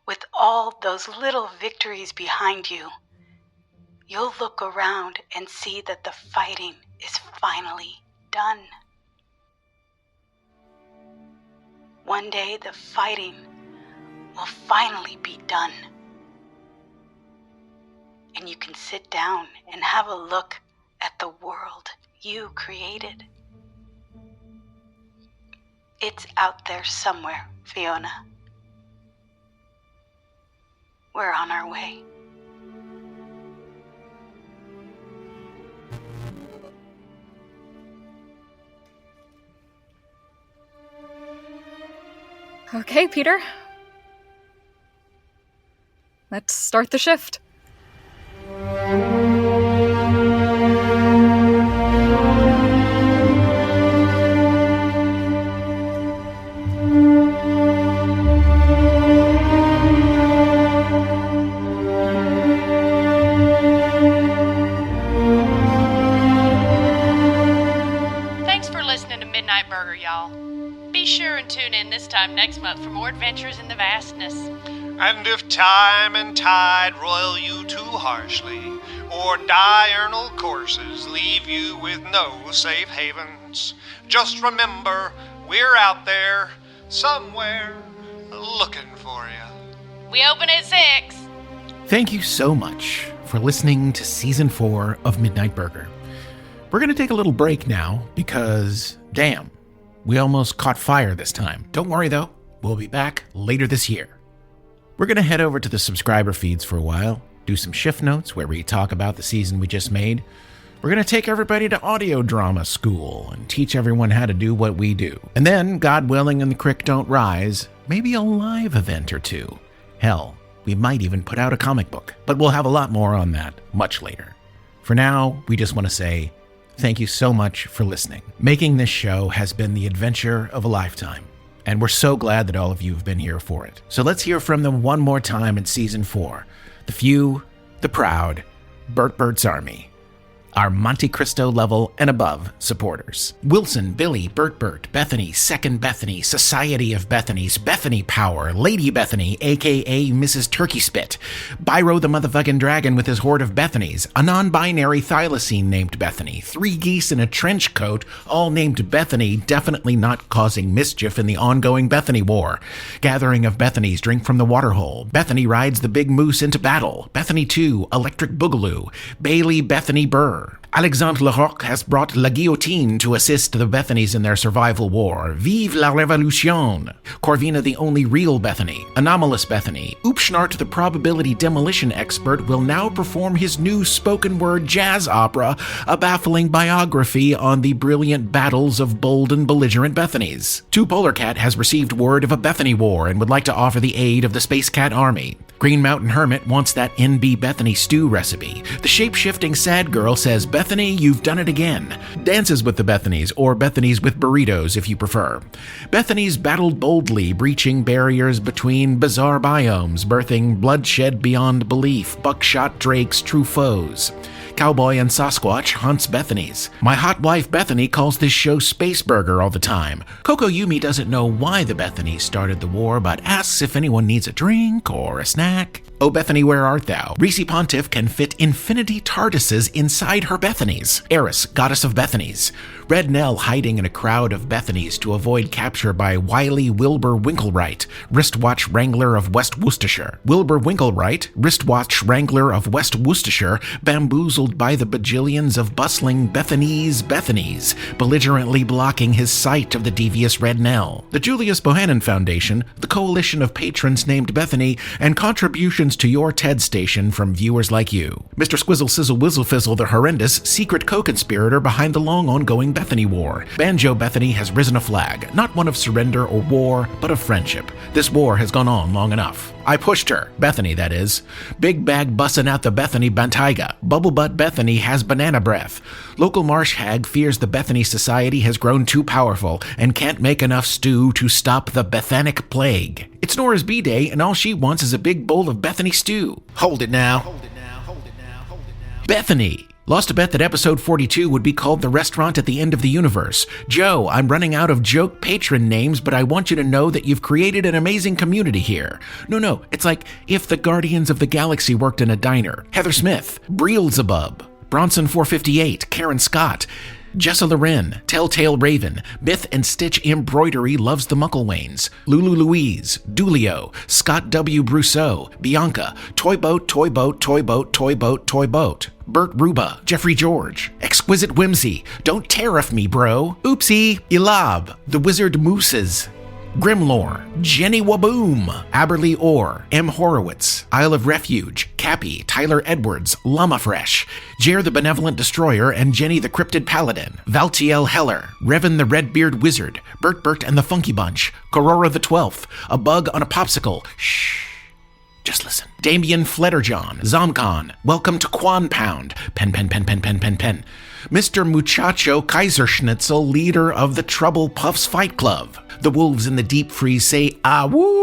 with all those little victories behind you, you'll look around and see that the fighting is finally done. One day the fighting will finally be done. And you can sit down and have a look at the world you created. It's out there somewhere, Fiona. We're on our way. Okay, Peter. Let's start the shift. Thanks for listening to Midnight Burger, y'all. Be sure and tune in this time next month for more adventures in the vastness. And if time and tide roil you too harshly, or diurnal courses leave you with no safe havens, just remember, we're out there, somewhere, looking for you. We open at 6. Thank you so much for listening to Season 4 of Midnight Burger. We're going to take a little break now because, damn, we almost caught fire this time. Don't worry, though. We'll be back later this year. We're going to head over to the subscriber feeds for a while, do some shift notes where we talk about the season we just made. We're going to take everybody to audio drama school and teach everyone how to do what we do. And then, God willing and the creek don't rise, maybe a live event or two. Hell, we might even put out a comic book. But we'll have a lot more on that much later. For now, we just want to say thank you so much for listening. Making this show has been the adventure of a lifetime. And we're so glad that all of you have been here for it. So let's hear from them one more time in Season 4. The few, the proud, Bert's Army. Our Monte Cristo level and above supporters. Wilson, Billy, Bert, Bethany, Second Bethany, Society of Bethanies, Bethany Power, Lady Bethany, a.k.a. Mrs. Turkey Spit, Byro the motherfucking dragon with his horde of Bethanies, a non-binary thylacine named Bethany, 3 geese in a trench coat, all named Bethany, definitely not causing mischief in the ongoing Bethany War. Gathering of Bethanies drink from the waterhole. Bethany rides the big moose into battle. Bethany 2, Electric Boogaloo. Bailey Bethany Burr. Alexandre Leroc has brought La Guillotine to assist the Bethanies in their survival war. Vive la Révolution! Corvina the only real Bethany. Anomalous Bethany. Oopschnart the probability demolition expert will now perform his new spoken word jazz opera, a baffling biography on the brilliant battles of bold and belligerent Bethanies. Two Polar Cat has received word of a Bethany war and would like to offer the aid of the Space Cat Army. Green Mountain Hermit wants that NB Bethany stew recipe. The shape-shifting sad girl says, Bethany, you've done it again. Dances with the Bethanies, or Bethanies with burritos if you prefer. Bethanies battled boldly, breaching barriers between bizarre biomes, birthing bloodshed beyond belief, buckshot drakes, true foes. Cowboy and Sasquatch hunts Bethanies. My hot wife Bethany calls this show Space Burger all the time. Coco Yumi doesn't know why the Bethanies started the war, but asks if anyone needs a drink or a snack. Oh Bethany, where art thou? Reese Pontiff can fit infinity TARDISes inside her Bethanies. Eris, goddess of Bethanies. Red Nell hiding in a crowd of Bethanies to avoid capture by wily Wilbur Winklewright, wristwatch wrangler of West Worcestershire. Wilbur Winklewright, wristwatch wrangler of West Worcestershire, bamboozled by the bajillions of bustling Bethanies, belligerently blocking his sight of the devious Red Nell. The Julius Bohannon Foundation, the coalition of patrons named Bethany, and contributions donations to your TED station from viewers like you. Mr. Squizzle Sizzle Whizzle Fizzle, the horrendous secret co-conspirator behind the long ongoing Bethany War. Banjo Bethany has risen a flag, not one of surrender or war, but of friendship. This war has gone on long enough. I pushed her, Bethany that is. Big bag bussin' out the Bethany Bantaiga. Bubble butt Bethany has banana breath. Local marsh hag fears the Bethany Society has grown too powerful and can't make enough stew to stop the Bethanic plague. It's Nora's B-Day and all she wants is a big bowl of Bethany stew. Hold it now. Bethany. Lost a bet that episode 42 would be called The Restaurant at the End of the Universe. Joe, I'm running out of joke patron names, but I want you to know that you've created an amazing community here. No, it's like if the Guardians of the Galaxy worked in a diner. Heather Smith, Breelzebub, Bronson 458, Karen Scott, Jessa Loren, Telltale Raven, Myth and Stitch Embroidery loves the Mucklewains, Lulu Louise, Dulio, Scott W. Brousseau, Bianca, Toy Boat, Bert Ruba, Jeffrey George, Exquisite Whimsy, Don't Tariff Me, Bro, Oopsie, Elab, The Wizard Mooses, Grimlore, Jenny Waboom, Aberley Orr, M. Horowitz, Isle of Refuge, Cappy, Tyler Edwards, Llama Fresh, Jer the Benevolent Destroyer and Jenny the Cryptid Paladin, Valtiel Heller, Revan the Redbeard Wizard, Bert and the Funky Bunch, Corora the 12th, A Bug on a Popsicle, Shh. Just listen. Damien Flederjohn, Zomcon, Welcome to Quan Pound, Pen. Mr. Muchacho Kaiserschnitzel, leader of the Trouble Puffs Fight Club. The wolves in the deep freeze say, ah woo.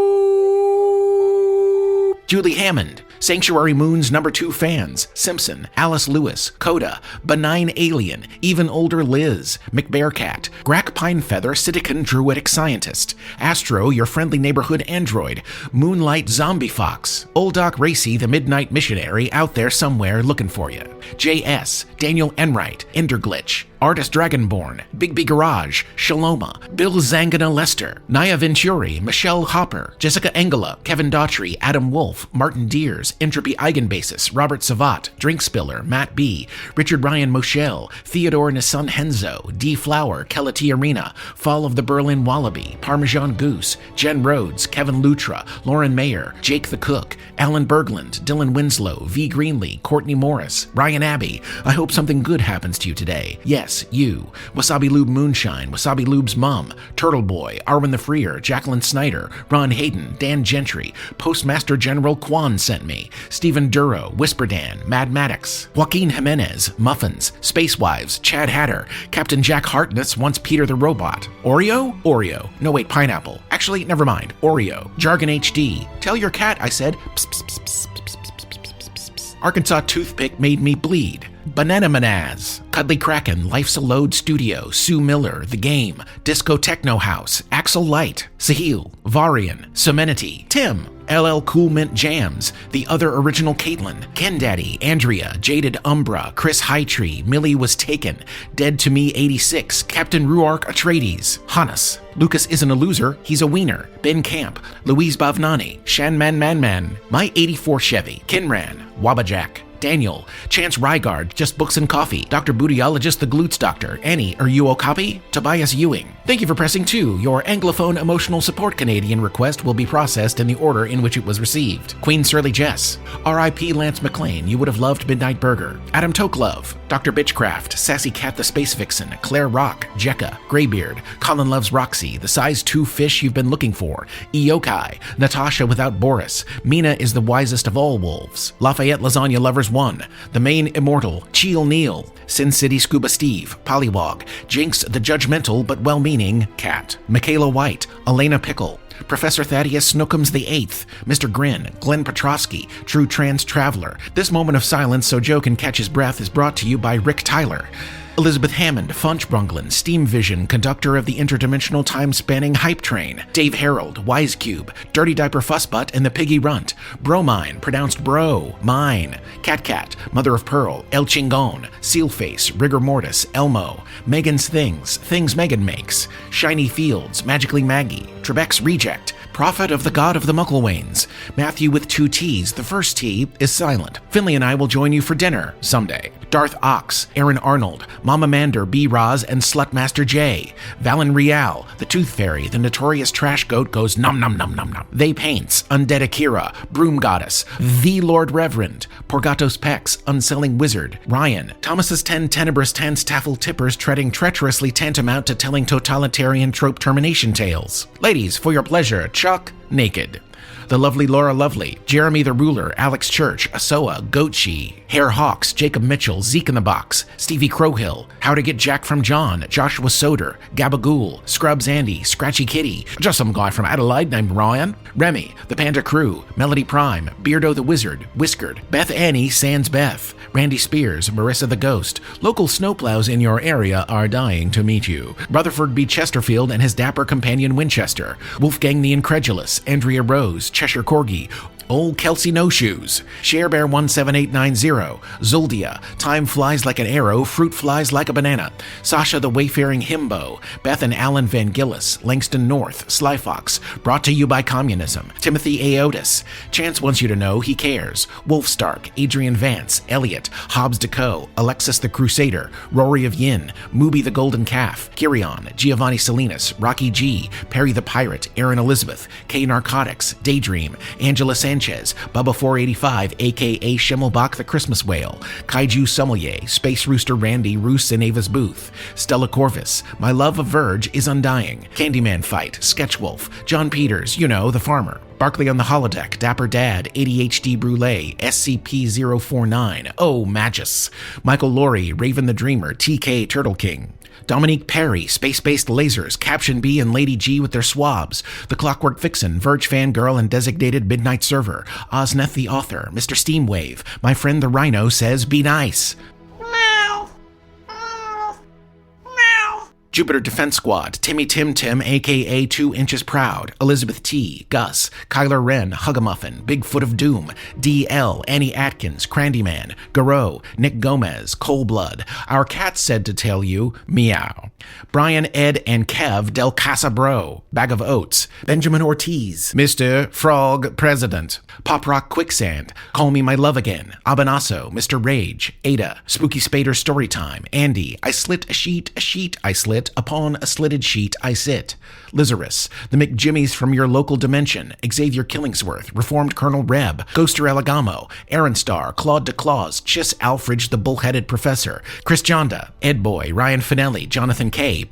Julie Hammond, Sanctuary Moon's #2 fans, Simpson, Alice Lewis, Coda, Benign Alien, Even Older Liz, McBearcat, Grack Pinefeather, Citizen Druidic Scientist, Astro, Your Friendly Neighborhood Android, Moonlight Zombie Fox, Old Doc Racy, the Midnight Missionary, out there somewhere looking for you, JS, Daniel Enright, Enderglitch, Artist Dragonborn, Bigby Garage, Shaloma, Bill Zangana Lester, Naya Venturi, Michelle Hopper, Jessica Engela, Kevin Daughtry, Adam Wolf, Martin Deers, Entropy Eigenbasis, Robert Savat, Drink Spiller, Matt B, Richard Ryan Moschel, Theodore Nissan Henzo, D Flower, Kelati Arena, Fall of the Berlin Wallaby, Parmesan Goose, Jen Rhodes, Kevin Lutra, Lauren Mayer, Jake the Cook, Alan Bergland, Dylan Winslow, V Greenlee, Courtney Morris, Ryan Abbey. I hope something good happens to you today. Yes, you. Wasabi Lube Moonshine, Wasabi Lube's mom, Turtle Boy, Arwen the Freer, Jacqueline Snyder, Ron Hayden, Dan Gentry, Postmaster General Kwan sent me, Stephen Duro, Whisper Dan, Mad Maddox, Joaquin Jimenez, Muffins, Space Wives, Chad Hatter, Captain Jack Hartness wants Peter the Robot, Oreo? No wait, Pineapple. Actually, never mind, Oreo, Jargon HD, Tell your cat, I said, pss, pss, pss, pss, pss, pss, pss, pss, pss. Arkansas Toothpick made me bleed. Banana Manaz, Cuddly Kraken, Life's a Load Studio, Sue Miller, The Game, Disco Techno House, Axel Light, Sahil, Varian, Semenity, Tim, LL Cool Mint Jams, The Other Original Caitlin, Ken Daddy, Andrea, Jaded Umbra, Chris Hightree, Millie Was Taken, Dead to Me 86, Captain Ruark Atreides, Hannes, Lucas Isn't a Loser, He's a Wiener, Ben Camp, Louise Bavnani, Shan Man, My 84 Chevy, Kinran, Wabajack, Daniel, Chance Rygard, Just Books and Coffee, Dr. Bootyologist, The Glutes Doctor, Annie, are you copy? Tobias Ewing. Thank you for pressing 2. Your Anglophone Emotional Support Canadian request will be processed in the order in which it was received. Queen Surly Jess, R.I.P. Lance McLean, you would have loved Midnight Burger, Adam Tokelove, Dr. Bitchcraft, Sassy Cat the Space Vixen, Claire Rock, Jekka, Greybeard, Colin Loves Roxy, the size 2 fish you've been looking for, Iokai, Natasha without Boris, Mina is the wisest of all wolves, Lafayette Lasagna Lovers 1, The Main Immortal, Cheel Neal, Sin City Scuba Steve, Pollywog, Jinx the Judgmental but well-meaning Cat, Michaela White, Elena Pickle, Professor Thaddeus Snookums VIII, Mr. Grin, Glenn Petrosky, True Trans Traveler. This moment of silence so Joe can catch his breath is brought to you by Rick Tyler. Elizabeth Hammond, Funchbrunglin, Steam Vision, conductor of the interdimensional time-spanning Hype Train, Dave Harold, Wisecube, Dirty Diaper Fussbutt, and the Piggy Runt, Bromine, pronounced Bro, Mine, Cat, Mother of Pearl, El Chingon, Sealface, Rigor Mortis, Elmo, Megan's Things Megan Makes, Shiny Fields, Magically Maggie, Trebek's Reject, Prophet of the God of the Mucklewains, Matthew with 2 T's, the first T is silent. Finlay and I will join you for dinner someday. Darth Ox, Aaron Arnold, Mama Mander, B. Roz, and Slutmaster J. Valen Rial, the Tooth Fairy, the notorious trash goat goes nom nom nom nom nom. They Paints, Undead Akira, Broom Goddess, The Lord Reverend, Porgatos Pex, Unselling Wizard, Ryan, Thomas's 10 Tenebrous 10 Staffel Tippers treading treacherously tantamount to telling totalitarian trope termination tales. Ladies, for your pleasure, Chuck, Naked. The lovely Laura Lovely, Jeremy the Ruler, Alex Church, Asoa, Goatshi, Hare Hawks, Jacob Mitchell, Zeke in the Box, Stevie Crowhill, How to Get Jack from John, Joshua Soder, Gabagool, Scrubs Andy, Scratchy Kitty, just some guy from Adelaide named Ryan, Remy, The Panda Crew, Melody Prime, Beardo the Wizard, Whiskered, Beth Annie, Sans Beth, Randy Spears, Marissa the Ghost. Local snowplows in your area are dying to meet you. Rutherford B. Chesterfield and his dapper companion Winchester, Wolfgang the Incredulous, Andrea Rose, Cheshire Corgi, Old Kelsey No Shoes, Sharebear 17890, Zuldia, Time Flies Like an Arrow, Fruit Flies Like a Banana, Sasha the Wayfaring Himbo, Beth and Alan Van Gillis, Langston North, Slyfox, brought to you by Communism, Timothy Aotis, Chance wants you to know he cares, Wolf Stark, Adrian Vance, Elliot, Hobbs DeCo, Alexis the Crusader, Rory of Yin, Mooby the Golden Calf, Kirion, Giovanni Salinas, Rocky G, Perry the Pirate, Aaron Elizabeth, K Narcotics, Daydream, Angela Sanchez, Bubba 485, aka Schimmelbach the Christmas Whale, Kaiju Sommelier, Space Rooster Randy Roos in Ava's Booth, Stella Corvus, My Love of Verge is Undying, Candyman Fight, Sketchwolf, John Peters, you know, the farmer, Barkley on the Holodeck, Dapper Dad, ADHD Brûlée, SCP-049, Oh Magus, Michael Laurie, Raven the Dreamer, TK Turtle King, Dominique Perry, Space-Based Lasers, Caption B and Lady G with their swabs, The Clockwork Vixen, Verge Fangirl and Designated Midnight Server, Osneth the Author, Mr. Steamwave, My Friend the Rhino says be nice. Jupiter Defense Squad, Timmy Tim Tim, aka 2 Inches Proud, Elizabeth T, Gus, Kyler Wren, Hugamuffin, Bigfoot of Doom, DL, Annie Atkins, Crandyman, Garreau, Nick Gomez, Coldblood, Our Cat Said to Tell You, Meow, Brian, Ed, and Kev Del Casa Bro, Bag of Oats, Benjamin Ortiz, Mr. Frog President, Pop Rock Quicksand, Call Me My Love Again, Abanasso, Mr. Rage, Ada, Spooky Spader Storytime, Andy, I slit a sheet, I slit, upon a slitted sheet I sit, Lizarus, the McJimmies from your local dimension, Xavier Killingsworth, Reformed Colonel Reb, Ghoster Elegamo, Aaron Star, Claude DeClaws, Chis Alfridge the Bullheaded Professor, Chris Jonda, Ed Boy, Ryan Finelli, Jonathan K,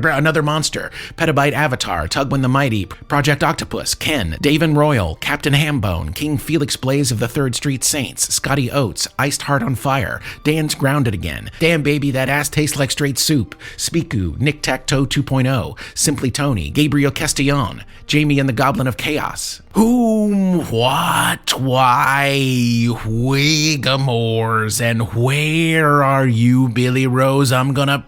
Another Monster, Petabyte Avatar, Tugwin the Mighty, Project Octopus, Ken, Davin Royal, Captain Hambone, King Felix Blaze of the 3rd Street Saints, Scotty Oates, Iced Heart on Fire, Dan's Grounded Again, Damn Baby That Ass Tastes Like Straight Soup, Spiku, Nick Tacto 2.0, Simply Tony, Gabriel Castellon, Jamie and the Goblin of Chaos. Whom, what, why, Wigamores, and where are you, Billy Rose?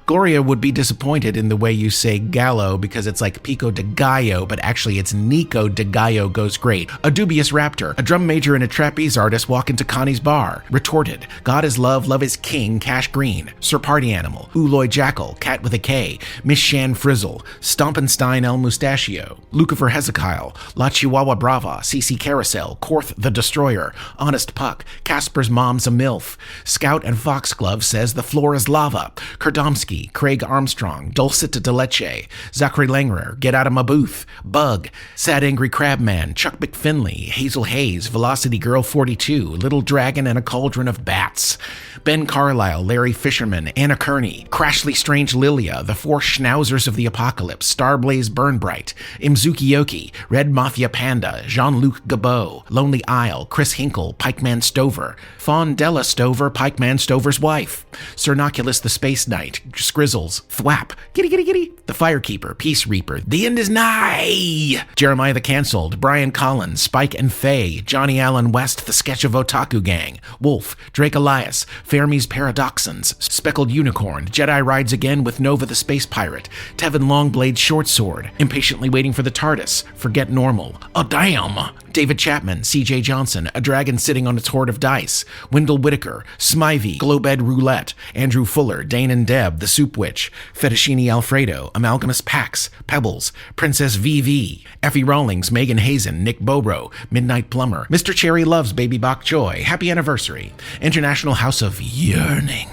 Gloria would be disappointed in the way you say Gallo because it's like Pico de Gallo, but actually it's Nico de Gallo goes great. A dubious raptor, a drum major and a trapeze artist walk into Connie's bar. Retorted, God is love, love is king, Cash Green. Sir Party Animal, Uloy Jackal, Cat with a K, Miss Shan Frizzle, Stompenstein El Mustachio, Lucifer Hezekiah, La Chihuahua Brava, CC Carousel, Korth the Destroyer, Honest Puck, Casper's Mom's a MILF, Scout and Foxglove says the floor is lava, Kurdomsky, Craig Armstrong, Dulcet de Leche, Zachary Langrer, Get Out of My Booth, Bug, Sad Angry Crabman, Chuck McFinley, Hazel Hayes, Velocity Girl 42, Little Dragon and a Cauldron of Bats, Ben Carlisle, Larry Fisherman, Anna Kearney, Crashly Strange Lilia, The Four Schnauzers of the Apocalypse, Starblaze Burnbright, Imzuki Yoki, Red Mafia Panda, Jean-Luc Gabot, Lonely Isle, Chris Hinkle, Pikeman Stover, Fawn Della Stover, Pikeman Stover's wife, Cernoculus the Space Knight, Skrizzles, Thwap, Giddy Giddy Giddy, The Firekeeper, Peace Reaper, The End is Nigh, Jeremiah the Cancelled, Brian Collins, Spike and Faye, Johnny Allen West, The Sketch of Otaku Gang, Wolf, Drake Elias, Fermi's Paradoxons, Speckled Unicorn, Jedi rides again with Nova the Space Pirate, Tevin Longblade's Short Sword, impatiently waiting for the TARDIS, Forget Normal, Oh Damn, David Chapman, C.J. Johnson, A Dragon Sitting on Its Hoard of Dice, Wendell Whitaker, Smivey, Glowbed Roulette, Andrew Fuller, Dane and Deb, The Soup Witch, Fettuccine Alfredo, Amalgamous Pax, Pebbles, Princess VV, Effie Rawlings, Megan Hazen, Nick Bobro, Midnight Plumber, Mr. Cherry Loves Baby Bok Joy, Happy Anniversary, International House of Yearning,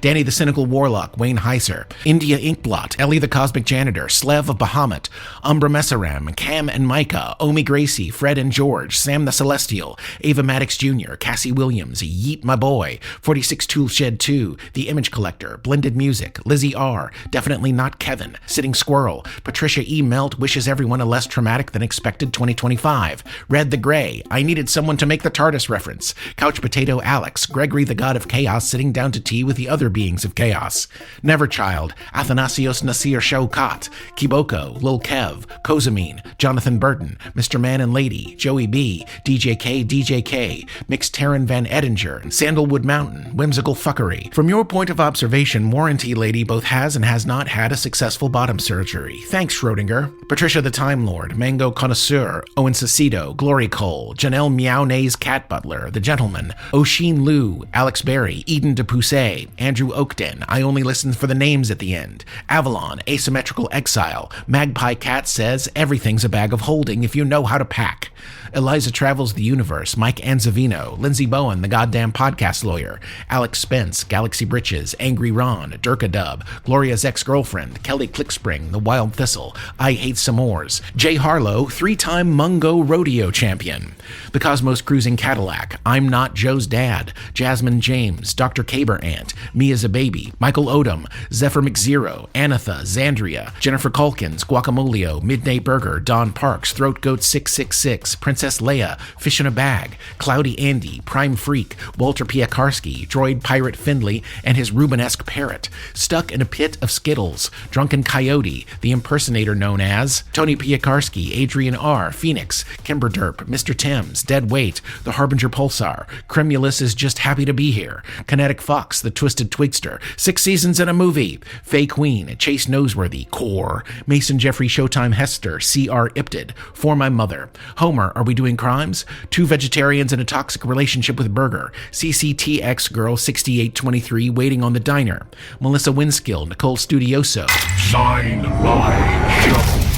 Danny the Cynical Warlock, Wayne Heiser, India Inkblot, Ellie the Cosmic Janitor, Slev of Bahamut, Umbra Messaram, Cam and Micah, Omi Gracie, Fred and George, Sam the Celestial, Ava Maddox Jr., Cassie Williams, Yeet My Boy, 46 Toolshed 2, The Image Collector, Blended Music, Lizzie R., Definitely Not Kevin, Sitting Squirrel, Patricia E. Melt wishes everyone a less traumatic than expected 2025, Red the Gray, I needed someone to make the TARDIS reference, Couch Potato Alex, Gregory the God of Chaos sitting down to tea with the other beings of chaos, Neverchild, Athanasios Nasir Shaukat, Kiboko, Lil Kev, Kozamine, Jonathan Burton, Mr. Man and Lady, Joey B, DJK, Mixed Taryn Van Edinger, Sandalwood Mountain, Whimsical Fuckery. From your point of observation, Warranty Lady both has and has not had a successful bottom surgery. Thanks, Schrodinger. Patricia the Time Lord, Mango Connoisseur, Owen Sacido, Glory Cole, Janelle Meownay's Cat Butler, The Gentleman, Oshin Liu, Alex Berry, Eden de Poussey, Andrew Oakden, I only listen for the names at the end, Avalon, Asymmetrical Exile, Magpie Cat says everything's a bag of holding if you know how to pack, Eliza Travels the Universe, Mike Anzavino, Lindsay Bowen, the goddamn podcast lawyer, Alex Spence, Galaxy Britches, Angry Ron, Durka Dub, Gloria's ex-girlfriend, Kelly Clickspring, The Wild Thistle, I Hate S'mores, Jay Harlow, 3-time Mungo Rodeo champion, The Cosmos Cruising Cadillac, I'm Not Joe's Dad, Jasmine James, Dr. Caber Ant, Mia's a Baby, Michael Odom, Zephyr McZero, Anatha, Zandria, Jennifer Calkins, Guacamolio, Midday Burger, Don Parks, Throat Goat 666, Princess Leia, Fish in a Bag, Cloudy Andy, Prime Freak, Walter Piakarski, Droid Pirate Finlay and his Rubenesque parrot, Stuck in a Pit of Skittles, Drunken Coyote, the impersonator known as Tony Piakarski, Adrian R., Phoenix, Kimber Derp, Mr. Thames, Dead Weight, The Harbinger Pulsar, Cremulus is just happy to be here, Kinetic Fox, The Twisted Twigster, 6 seasons in a movie, Faye Queen, Chase Noseworthy, Core, Mason Jeffrey Showtime Hester, C.R. Ipted, For My Mother, Homer, Are We Doing Crimes? 2 vegetarians in a toxic relationship with Burger, CCTX Girl 6823 waiting on the diner, Melissa Winskill, Nicole Studioso, Signed by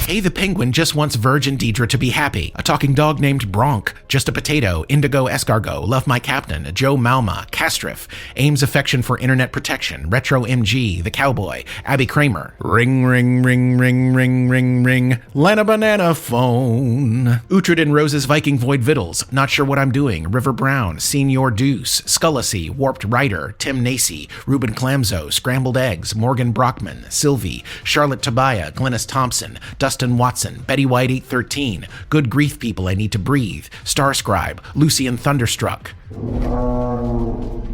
Hey the Penguin just wants Virgin Deidre to be happy. A talking dog named Bronk. Just a Potato. Indigo Escargot. Love My Captain. Joe Malma. Castriff. Ames Affection for Internet Protection. Retro MG. The Cowboy. Abby Kramer. Ring, ring, ring, ring, ring, ring, ring. Lana Banana Phone. Uhtred and Rose's Viking Void Vittles. Not Sure What I'm Doing. River Brown. Senior Deuce. Scullacy. Warped Rider. Tim Nacy. Ruben Clamzo. Scrambled Eggs. Morgan Brockman. Sylvie. Charlotte Tobiah. Glennis Thompson. Dustin Watson, Betty White 813, Good Grief People I Need to Breathe, Starscribe, Lucian Thunderstruck.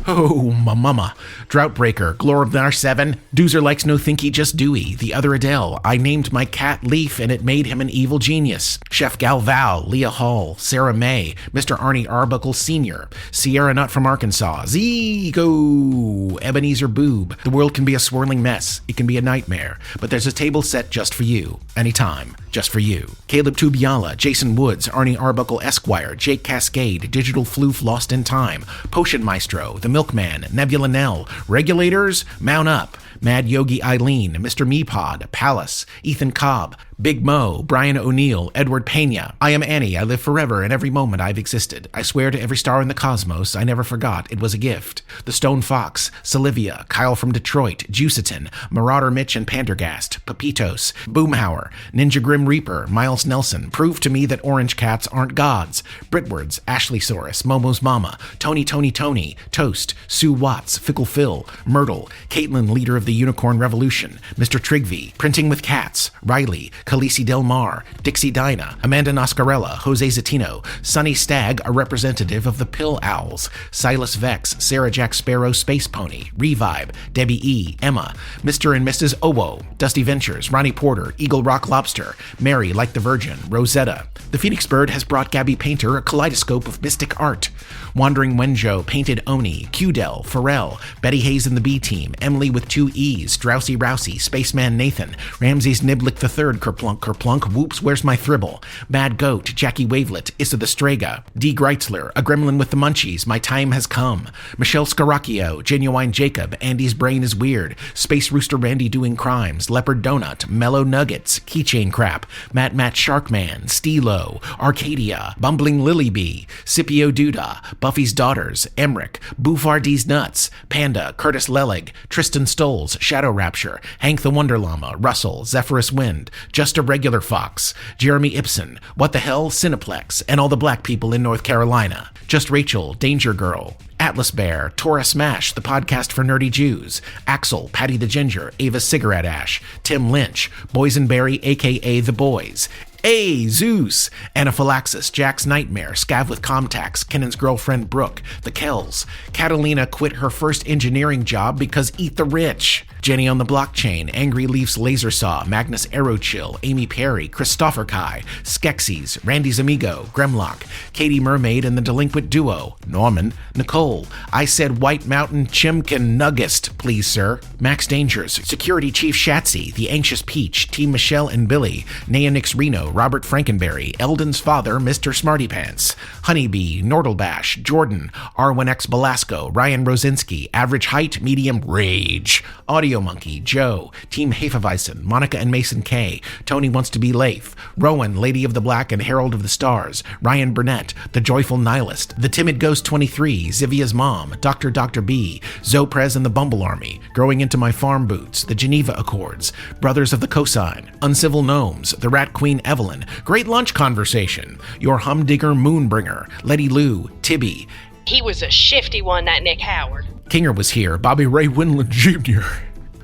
Oh, my mama. Droughtbreaker, Glorabnar 7, Doozer Likes No Thinky Just Dewey, The Other Adele, I Named My Cat Leaf and It Made Him an Evil Genius, Chef Gal Val, Leah Hall, Sarah May, Mr. Arnie Arbuckle Sr., Sierra Nut from Arkansas, Zigo, Ebenezer Boob. The world can be a swirling mess. It can be a nightmare, but there's a table set just for you. Anytime, just for you. Caleb Tubiala, Jason Woods, Arnie Arbuckle Esquire, Jake Cascade, Digital Floof Lost in Time, Potion Maestro, The Milkman, Nebula Nell, Regulators, Mount Up, Mad Yogi Eileen, Mr. Meepod, Palace, Ethan Cobb, Big Mo, Brian O'Neill, Edward Pena. I am Annie. I live forever in every moment I've existed. I swear to every star in the cosmos, I never forgot it was a gift. The Stone Fox, Salivia, Kyle from Detroit, Juiciton, Marauder Mitch and Pandergast, Papitos, Boomhauer, Ninja Grim Reaper, Miles Nelson, Prove to Me That Orange Cats Aren't Gods, Britwards, Ashley Saurus, Momo's Mama, Tony, Toast, Sue Watts, Fickle Phil, Myrtle, Caitlin, Leader of the Unicorn Revolution, Mr. Trigby, Printing with Cats, Riley, Khaleesi Del Mar, Dixie Dinah, Amanda Noscarella, Jose Zatino, Sonny Stagg, a representative of the Pill Owls, Silas Vex, Sarah Jack Sparrow, Space Pony, Revibe, Debbie E., Emma, Mr. and Mrs. Owo, Dusty Ventures, Ronnie Porter, Eagle Rock Lobster, Mary Like the Virgin, Rosetta. The Phoenix Bird has brought Gabby Painter a kaleidoscope of mystic art. Wandering Wenjo, Painted Oni, Qdell, Pharrell, Betty Hayes and the B-Team, Emily with 2 E's, Drowsy Rousey, Spaceman Nathan, Ramses Niblick III, Kerplunk, Whoops, Where's My Thribble, Mad Goat, Jackie Wavelet, Issa the Strega, D. Greitzler, A Gremlin with the Munchies, My Time Has Come, Michelle Scaracchio, Genuine Jacob, Andy's Brain is Weird, Space Rooster Randy Doing Crimes, Leopard Donut, Mellow Nuggets, Keychain Crap, Matt Sharkman, Stilo, Arcadia, Bumbling Lily Bee, Scipio Duda, Buffy's Daughters, Emmerich, Bouffardi's Nuts, Panda, Curtis Lelig, Tristan Stoles, Shadow Rapture, Hank the Wonder Llama, Russell, Zephyrus Wind, Just a Regular Fox, Jeremy Ibsen, What the Hell, Cineplex, and all the black people in North Carolina. Just Rachel, Danger Girl, Atlas Bear, Tora Smash, the podcast for nerdy Jews, Axel, Patty the Ginger, Ava Cigarette Ash, Tim Lynch, Boysenberry, aka The Boys, A. Zeus, Anaphylaxis, Jack's Nightmare, Scav with Comtax, Kennan's Girlfriend Brooke, The Kells, Catalina quit her first engineering job because eat the rich, Jenny on the Blockchain, Angry Leafs Laser Saw, Magnus Aerochill, Amy Perry, Christopher Kai, Skeksis, Randy's Amigo, Gremlock, Katie Mermaid and the Delinquent Duo, Norman, Nicole, I Said White Mountain Chimkin Nuggest, please sir, Max Dangers, Security Chief Shatsy, The Anxious Peach, Team Michelle and Billy, Neonix Reno, Robert Frankenberry, Eldon's father, Mr. Smarty Pants, Honeybee, Nordlebash, Jordan, R1X Belasco, Ryan Rosinski, Average Height, Medium Rage, Audio Monkey, Joe, Team Hefeweizen, Monica and Mason K, Tony Wants to Be Leif, Rowan, Lady of the Black and Herald of the Stars, Ryan Burnett, The Joyful Nihilist, The Timid Ghost 23, Zivia's Mom, Dr. B, Zoprez and the Bumble Army, Growing Into My Farm Boots, The Geneva Accords, Brothers of the Cosine, Uncivil Gnomes, The Rat Queen Evelyn, Great Lunch Conversation, Your Humdinger Moonbringer, Letty Lou, Tibby. He was a shifty one, that Nick Howard. Kinger was here, Bobby Ray Winland Jr.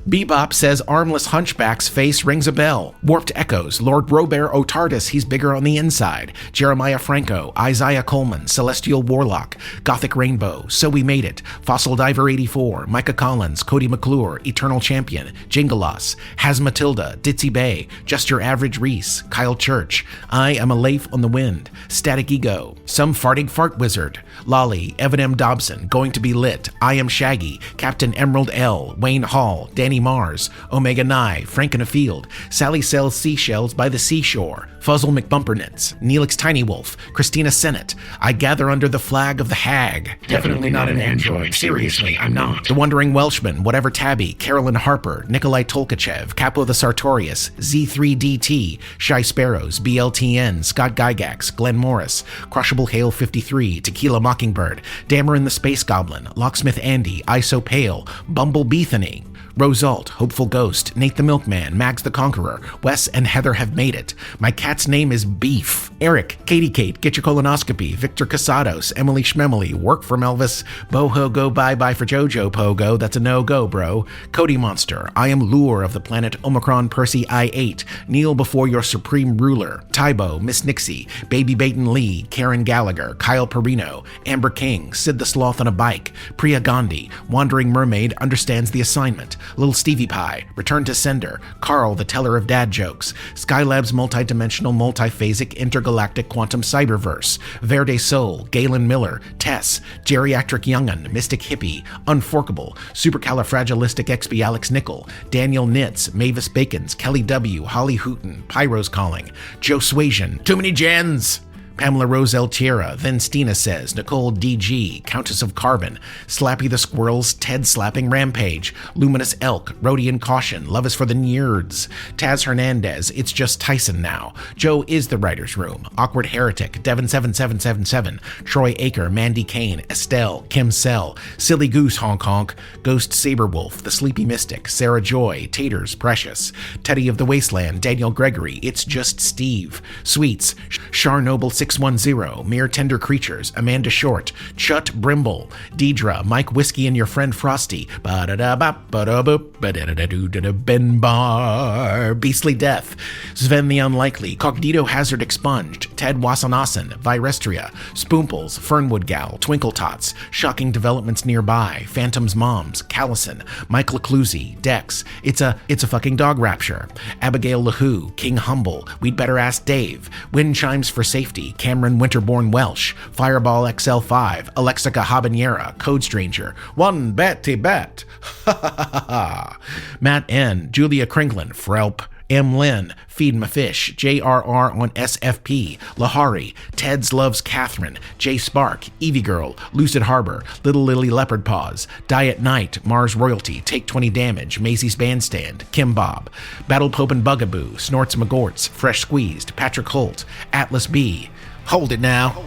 Bebop says Armless Hunchback's face rings a bell. Warped Echoes, Lord Robert Otardis, he's bigger on the inside. Jeremiah Franco, Isaiah Coleman, Celestial Warlock, Gothic Rainbow, So We Made It, Fossil Diver 84, Micah Collins, Cody McClure, Eternal Champion, Jingalos, Has Matilda, Ditzy Bay, Just Your Average Reese, Kyle Church, I Am a Leif on the Wind, Static Ego, Some Farting Fart Wizard, Lolly, Evan M. Dobson, Going to Be Lit, I Am Shaggy, Captain Emerald L, Wayne Hall, Danny Mars, Omega Nye, Frank in a Field, Sally Sells Seashells by the Seashore, Fuzzle McBumpernitz, Neelix Tiny Wolf, Christina Sennett, I Gather Under the Flag of the Hag. Definitely not an android. Seriously, I'm not. The Wandering Welshman, Whatever Tabby, Carolyn Harper, Nikolai Tolkachev, Capo the Sartorius, Z3DT, Shy Sparrows, BLTN, Scott Gygax, Glenn Morris, Crushable Hale 53, Tequila Mockingbird, Dameron the Space Goblin, Locksmith Andy, ISO Pale, Bumble Bethany, Rosalt, Hopeful Ghost, Nate the Milkman, Mags the Conqueror, Wes and Heather have made it. My cat's name is Beef. Eric, Katie Kate, Get Your Colonoscopy, Victor Casados, Emily Schmemily, Work from Elvis, Boho Go Bye Bye for Jojo Pogo, that's a no-go, bro. Cody Monster, I Am Lure of the Planet Omicron Percy I-8, Kneel Before Your Supreme Ruler, Tybo, Miss Nixie, Baby Baton Lee, Karen Gallagher, Kyle Perino, Amber King, Sid the Sloth on a Bike, Priya Gandhi, Wandering Mermaid Understands the Assignment, Little Stevie Pie, Return to Sender, Carl the Teller of Dad Jokes, Skylab's Multidimensional Multiphasic Intergalactic Quantum Cyberverse, Verde Soul, Galen Miller, Tess, Geriatric Young'un, Mystic Hippie, Unforkable, Supercalifragilisticexpialix Nickel, Daniel Nitz, Mavis Bacons, Kelly W., Holly Hooten, Pyro's Calling, Joe Swasian, Too Many Gens! Pamela Roselle Tierra, Then Stina Says, Nicole DG, Countess of Carbon, Slappy the Squirrels, Ted Slapping Rampage, Luminous Elk, Rhodian Caution, Love is for the Nerds, Taz Hernandez, It's Just Tyson Now, Joe is the Writer's Room, Awkward Heretic, Devin7777, Troy Aker, Mandy Kane, Estelle, Kim Sell, Silly Goose Honk Honk, Ghost Saberwolf, The Sleepy Mystic, Sarah Joy, Taters Precious, Teddy of the Wasteland, Daniel Gregory, It's Just Steve, Sweets, Char Noble 6 610, Mere Tender Creatures, Amanda Short, Chut Brimble, Deidre, Mike Whiskey and your friend Frosty, Benbar, Beastly Death, Sven the Unlikely, Cognito Hazard Expunged, Ted Wasanasan, Virestria, Spoomples, Fernwood Gal, Twinkle Tots, Shocking Developments Nearby, Phantom's Moms, Callison, Mike Leclusi, Dex, It's a Fucking Dog Rapture, Abigail LaHoo, King Humble, We'd Better Ask Dave, Wind Chimes for Safety, Cameron Winterborn Welsh, Fireball XL5, Alexica Habanera, Code Stranger, One Betty Bet, Matt N, Julia Kringlin, Frelp, M. Lynn, Feed My Fish, JRR on SFP, Lahari, Ted's Loves Catherine, J. Spark, Evie Girl, Lucid Harbor, Little Lily Leopard Paws, Diet Night, Mars Royalty, Take 20 Damage, Maisie's Bandstand, Kim Bob, Battle Pope and Bugaboo, Snorts McGorts, Fresh Squeezed, Patrick Holt, Atlas B. Hold it now.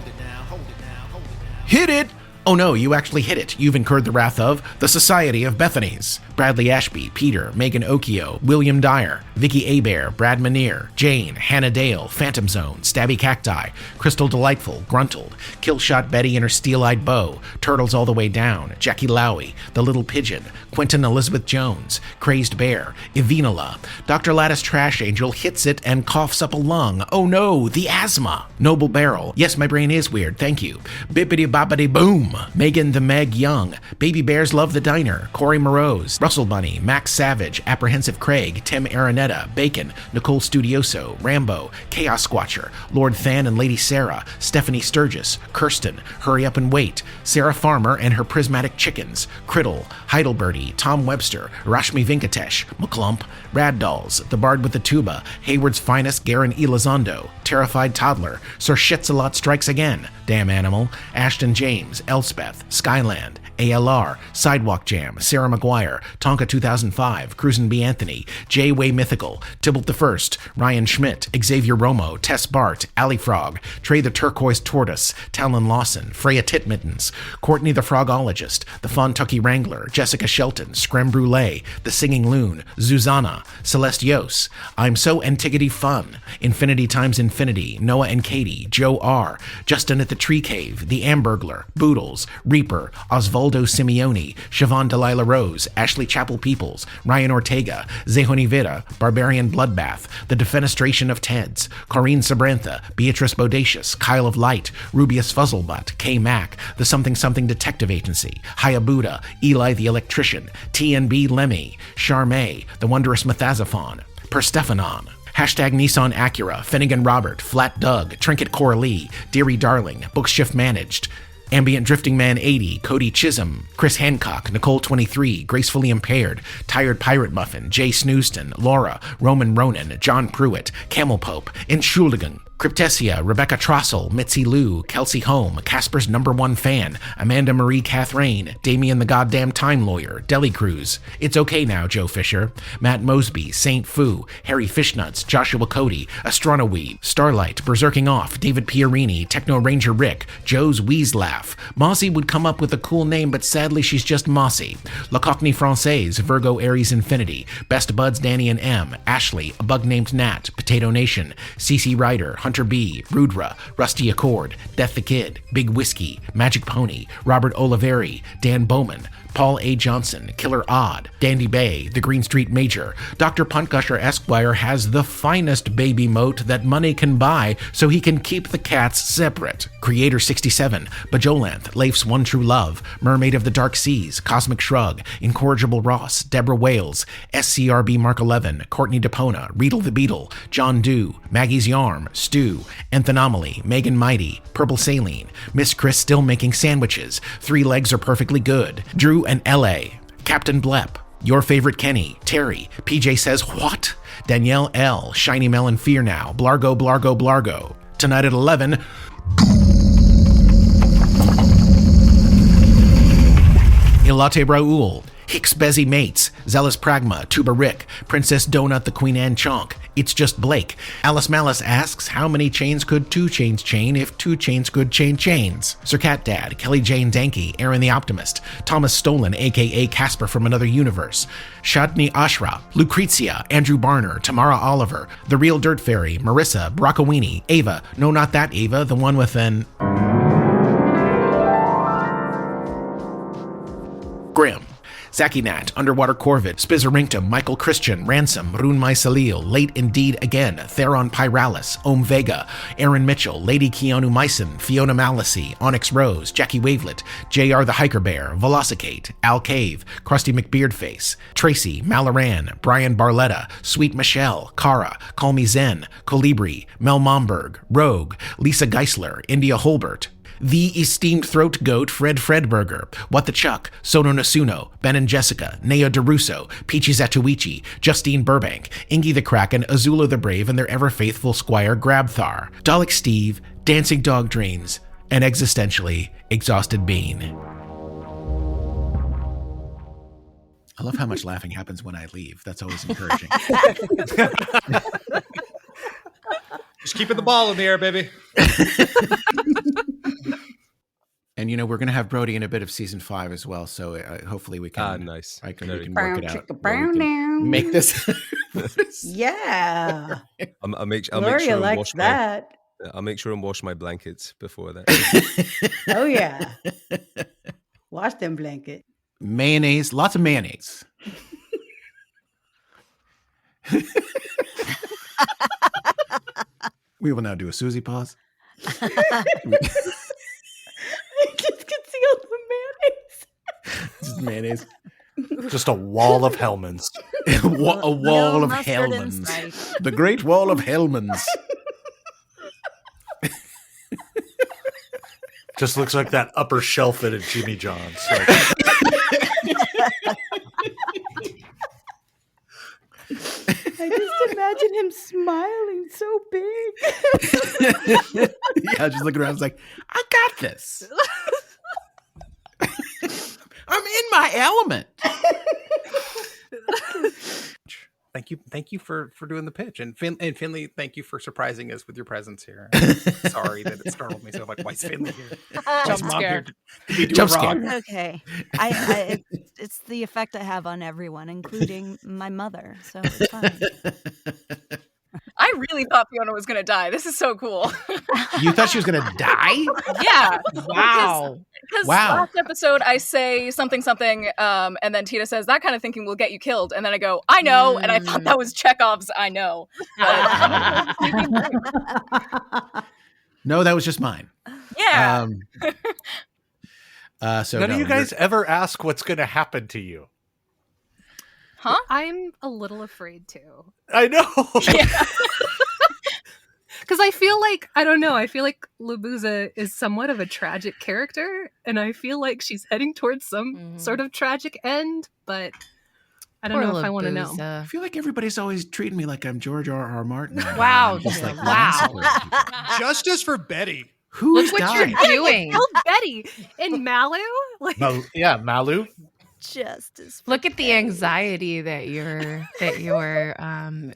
Hit it! Oh no, you actually hit it. You've incurred the wrath of the Society of Bethanies. Bradley Ashby, Peter, Megan Okio, William Dyer, Vicky Abear, Brad Manier, Jane, Hannah Dale, Phantom Zone, Stabby Cacti, Crystal Delightful, Gruntled, Killshot Betty and her Steel-Eyed Bow, Turtles All the Way Down, Jackie Lowy, The Little Pigeon, Quintin Elizabeth Jones, Crazed Bear, Evinala, Dr. Lattice Trash Angel hits it and coughs up a lung. Oh no, the asthma. Noble Barrel, yes, my brain is weird, thank you. Bippity boppity boom. Megan the Meg Young, Baby Bears Love the Diner, Corey Morose, Russell Bunny, Max Savage, Apprehensive Craig, Tim Aranetta, Bacon, Nicole Studioso, Rambo, Chaos Squatcher, Lord Than and Lady Sarah, Stephanie Sturgis, Kirsten, Hurry Up and Wait, Sarah Farmer and her Prismatic Chickens, Criddle, Heidelberty, Tom Webster, Rashmi Venkatesh, McClump, Rad Dolls, The Bard with the Tuba, Hayward's Finest, Garen Elizondo, Terrified Toddler, Sir Shitsalot Strikes Again, Damn Animal, Ashton James, Elspeth, Skyland, ALR, Sidewalk Jam, Sarah McGuire, Tonka 2005, Cruisin' B. Anthony, J. Way Mythical, Tybalt the First, Ryan Schmidt, Xavier Romo, Tess Bart, Alley Frog, Trey the Turquoise Tortoise, Talon Lawson, Freya Titmittens, Courtney the Frogologist, The Fontucky Wrangler, Jessica Shelton, Screm Brulee, The Singing Loon, Zuzana, Celeste Yos, I'm So Antigone Fun, Infinity Times Infinity, Noah and Katie, Joe R., Justin at the Tree Cave, The Ambergler, Boodles, Reaper, Osvaldo Simeone, Siobhan Delilah Rose, Ashley Chapel Peoples, Ryan Ortega, Zehoni Vida, Barbarian Bloodbath, The Defenestration of Teds, Corrine Sabrantha, Beatrice Bodacious, Kyle of Light, Rubius Fuzzlebutt, K. Mac, The Something Something Detective Agency, Hayabuda, Eli the Electrician, TNB Lemmy, Charmé, The Wondrous Methazophon, Perstephanon, Hashtag Nissan Acura, Finnegan Robert, Flat Doug, Trinket Coralie, Deary Darling, Bookshift Managed, Ambient Drifting Man 80, Cody Chisholm, Chris Hancock, Nicole 23, Gracefully Impaired, Tired Pirate Muffin, Jay Snooston, Laura, Roman Ronan, John Pruitt, Camel Pope, Inschuligan, Cryptesia, Rebecca Trossel, Mitzi Lou, Kelsey Home, Casper's #1 fan, Amanda Marie Catherine, Damien the Goddamn Time Lawyer, Deli Cruz, It's Okay Now, Joe Fisher, Matt Mosby, Saint Fu, Harry Fishnuts, Joshua Cody, Astronoweed, Starlight, Berserking Off, David Pierini, Techno Ranger Rick, Joe's Wheeze Laugh. Mossy would come up with a cool name, but sadly she's just Mossy. La Cockney Française, Virgo Aries Infinity, Best Buds Danny and M, Ashley, A Bug Named Nat, Potato Nation, CC Ryder, Hunter B, Rudra, Rusty Accord, Death the Kid, Big Whiskey, Magic Pony, Robert Oliveri, Dan Bowman, Paul A. Johnson, Killer Odd, Dandy Bay, The Green Street Major. Dr. Punt Gusher Esquire has the finest baby moat that money can buy so he can keep the cats separate. Creator 67, Bajolanth, Leif's One True Love, Mermaid of the Dark Seas, Cosmic Shrug, Incorrigible Ross, Deborah Wales, SCRB Mark 11, Courtney Depona, Riedel the Beetle, John Dew, Maggie's Yarm, Stu, Nth Anomaly, Megan Mighty, Purple Saline, Miss Chris Still Making Sandwiches, Three Legs Are Perfectly Good, Drew and L.A., Captain Blep, Your Favorite Kenny, Terry, PJ Says What? Danielle L., Shiny Melon Fear Now, Blargo, Blargo, Blargo. Tonight at 11, Ilate Raoul, Hicks Bezzy Mates, Zealous Pragma, Tuba Rick, Princess Donut the Queen Anne Chonk, It's Just Blake. Alice Malice asks, how many chains could 2 chains chain if 2 chains could chain chains? Sir Cat Dad, Kelly Jane Danke, Aaron the Optimist, Thomas Stolen, aka Caspar from Another Universe, Shadni Ashra, Lucrezia, Andrew Barner, Tamara Oliver, The Real Dirt Fairy, Marissa, Broccowini, Ava, no, not that Ava, the one with an... Grim. Zaki Nat, Underwater Corvid, Spizzerinctum, Michael Christian, Ransom, Rune My Salil, Late Indeed Again, Theron Pyralis, Om Vega, Aaron Mitchell, Lady Keanu Myson, Fiona Malicy, Onyx Rose, Jackie Wavelet, JR the Hiker Bear, Velocicate, Al Cave, Krusty McBeardface, Tracy, Malaran, Brian Barletta, Sweet Michelle, Kara, Call Me Zen, Colibri, Mel Momberg, Rogue, Lisa Geisler, India Holbert, The Esteemed Throat Goat, Fred Fredberger, What the Chuck, Sono Nasuno, Ben and Jessica, Nea DeRusso, Peachy Zatuichi, Justine Burbank, Ingy the Kraken, Azula the Brave, and their ever-faithful Squire Grabthar, Dalek Steve, Dancing Dog Dreams, and existentially Exhausted Bean. I love how much laughing happens when I leave. That's always encouraging. Just keeping the ball in the air, baby. And, you know, we're going to have Brodie in a bit of season 5 as well. So hopefully we can, nice. we can work it out. Brown Make this. Yeah. I'll make Gloria sure and likes wash that. I'll make sure and wash my blankets before that. Oh, yeah. Wash them blanket. Mayonnaise. Lots of mayonnaise. We will now do a Siouxsie pause. I just can see all the mayonnaise. Just mayonnaise. Just a wall of Hellmans. A wall No of mustard in Hellmans. sight. The Great Wall of Hellmans. Just looks like that upper shelf at Jimmy John's. Like, I just imagine him smiling so big. Yeah, just looking around, it's like, I got this. I'm in my element. Thank you for doing the pitch, and Finlay, thank you for surprising us with your presence here. Sorry that it startled me so. Like, why's Finlay here? Why's Mom here to be doing wrong? Okay. It's the effect I have on everyone, including my mother. So it's fine. I really thought Fiona was going to die. This is so cool. You thought she was going to die? Yeah. Wow. Because Wow. last episode I say something, and then Teta says, that kind of thinking will get you killed. And then I go, I know. And I thought that was Chekhov's I know. No, that was just mine. Yeah. So none of you guys ever ask what's going to happen to you. Huh? I'm a little afraid to. I know. Because I feel like, I don't know, I feel like Libuza is somewhat of a tragic character, and I feel like she's heading towards some sort of tragic end, but I don't know if I want to know. I feel like everybody's always treating me like I'm George R.R. Martin. Wow. Just like, Wow. Justice for Betty. Who Look is what dying? you're doing. Tell Betty in Malu. Like, Malu. Justice. Look at the anxiety that you're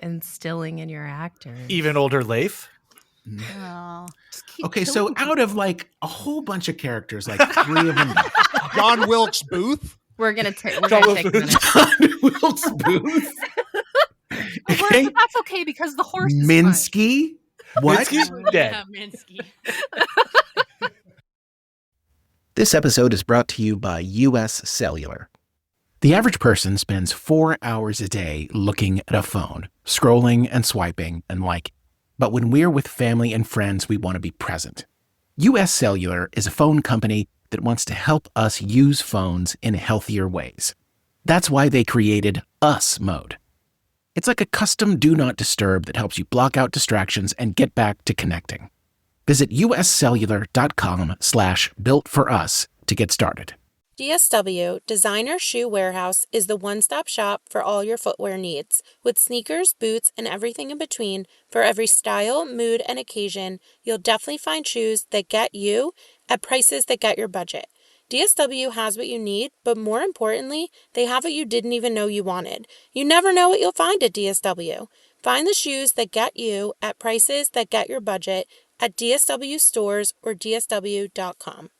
instilling in your actors. Even older Leif. Oh. Okay, so out of like a whole bunch of characters, like 3 of them, John Wilkes Booth. We're gonna take a minute. John Wilkes Booth. Okay. but that's okay because the horse is Minsky. What? Minsky's dead. Minsky. This episode is brought to you by US Cellular. The average person spends 4 hours a day looking at a phone, scrolling and swiping and liking. But when we're with family and friends, we want to be present. US Cellular is a phone company that wants to help us use phones in healthier ways. That's why they created Us Mode. It's like a custom Do Not Disturb that helps you block out distractions and get back to connecting. Visit uscellular.com/builtforus to get started. DSW, Designer Shoe Warehouse, is the one-stop shop for all your footwear needs. With sneakers, boots, and everything in between, for every style, mood, and occasion, you'll definitely find shoes that get you at prices that get your budget. DSW has what you need, but more importantly, they have what you didn't even know you wanted. You never know what you'll find at DSW. Find the shoes that get you at prices that get your budget at DSW stores or DSW.com.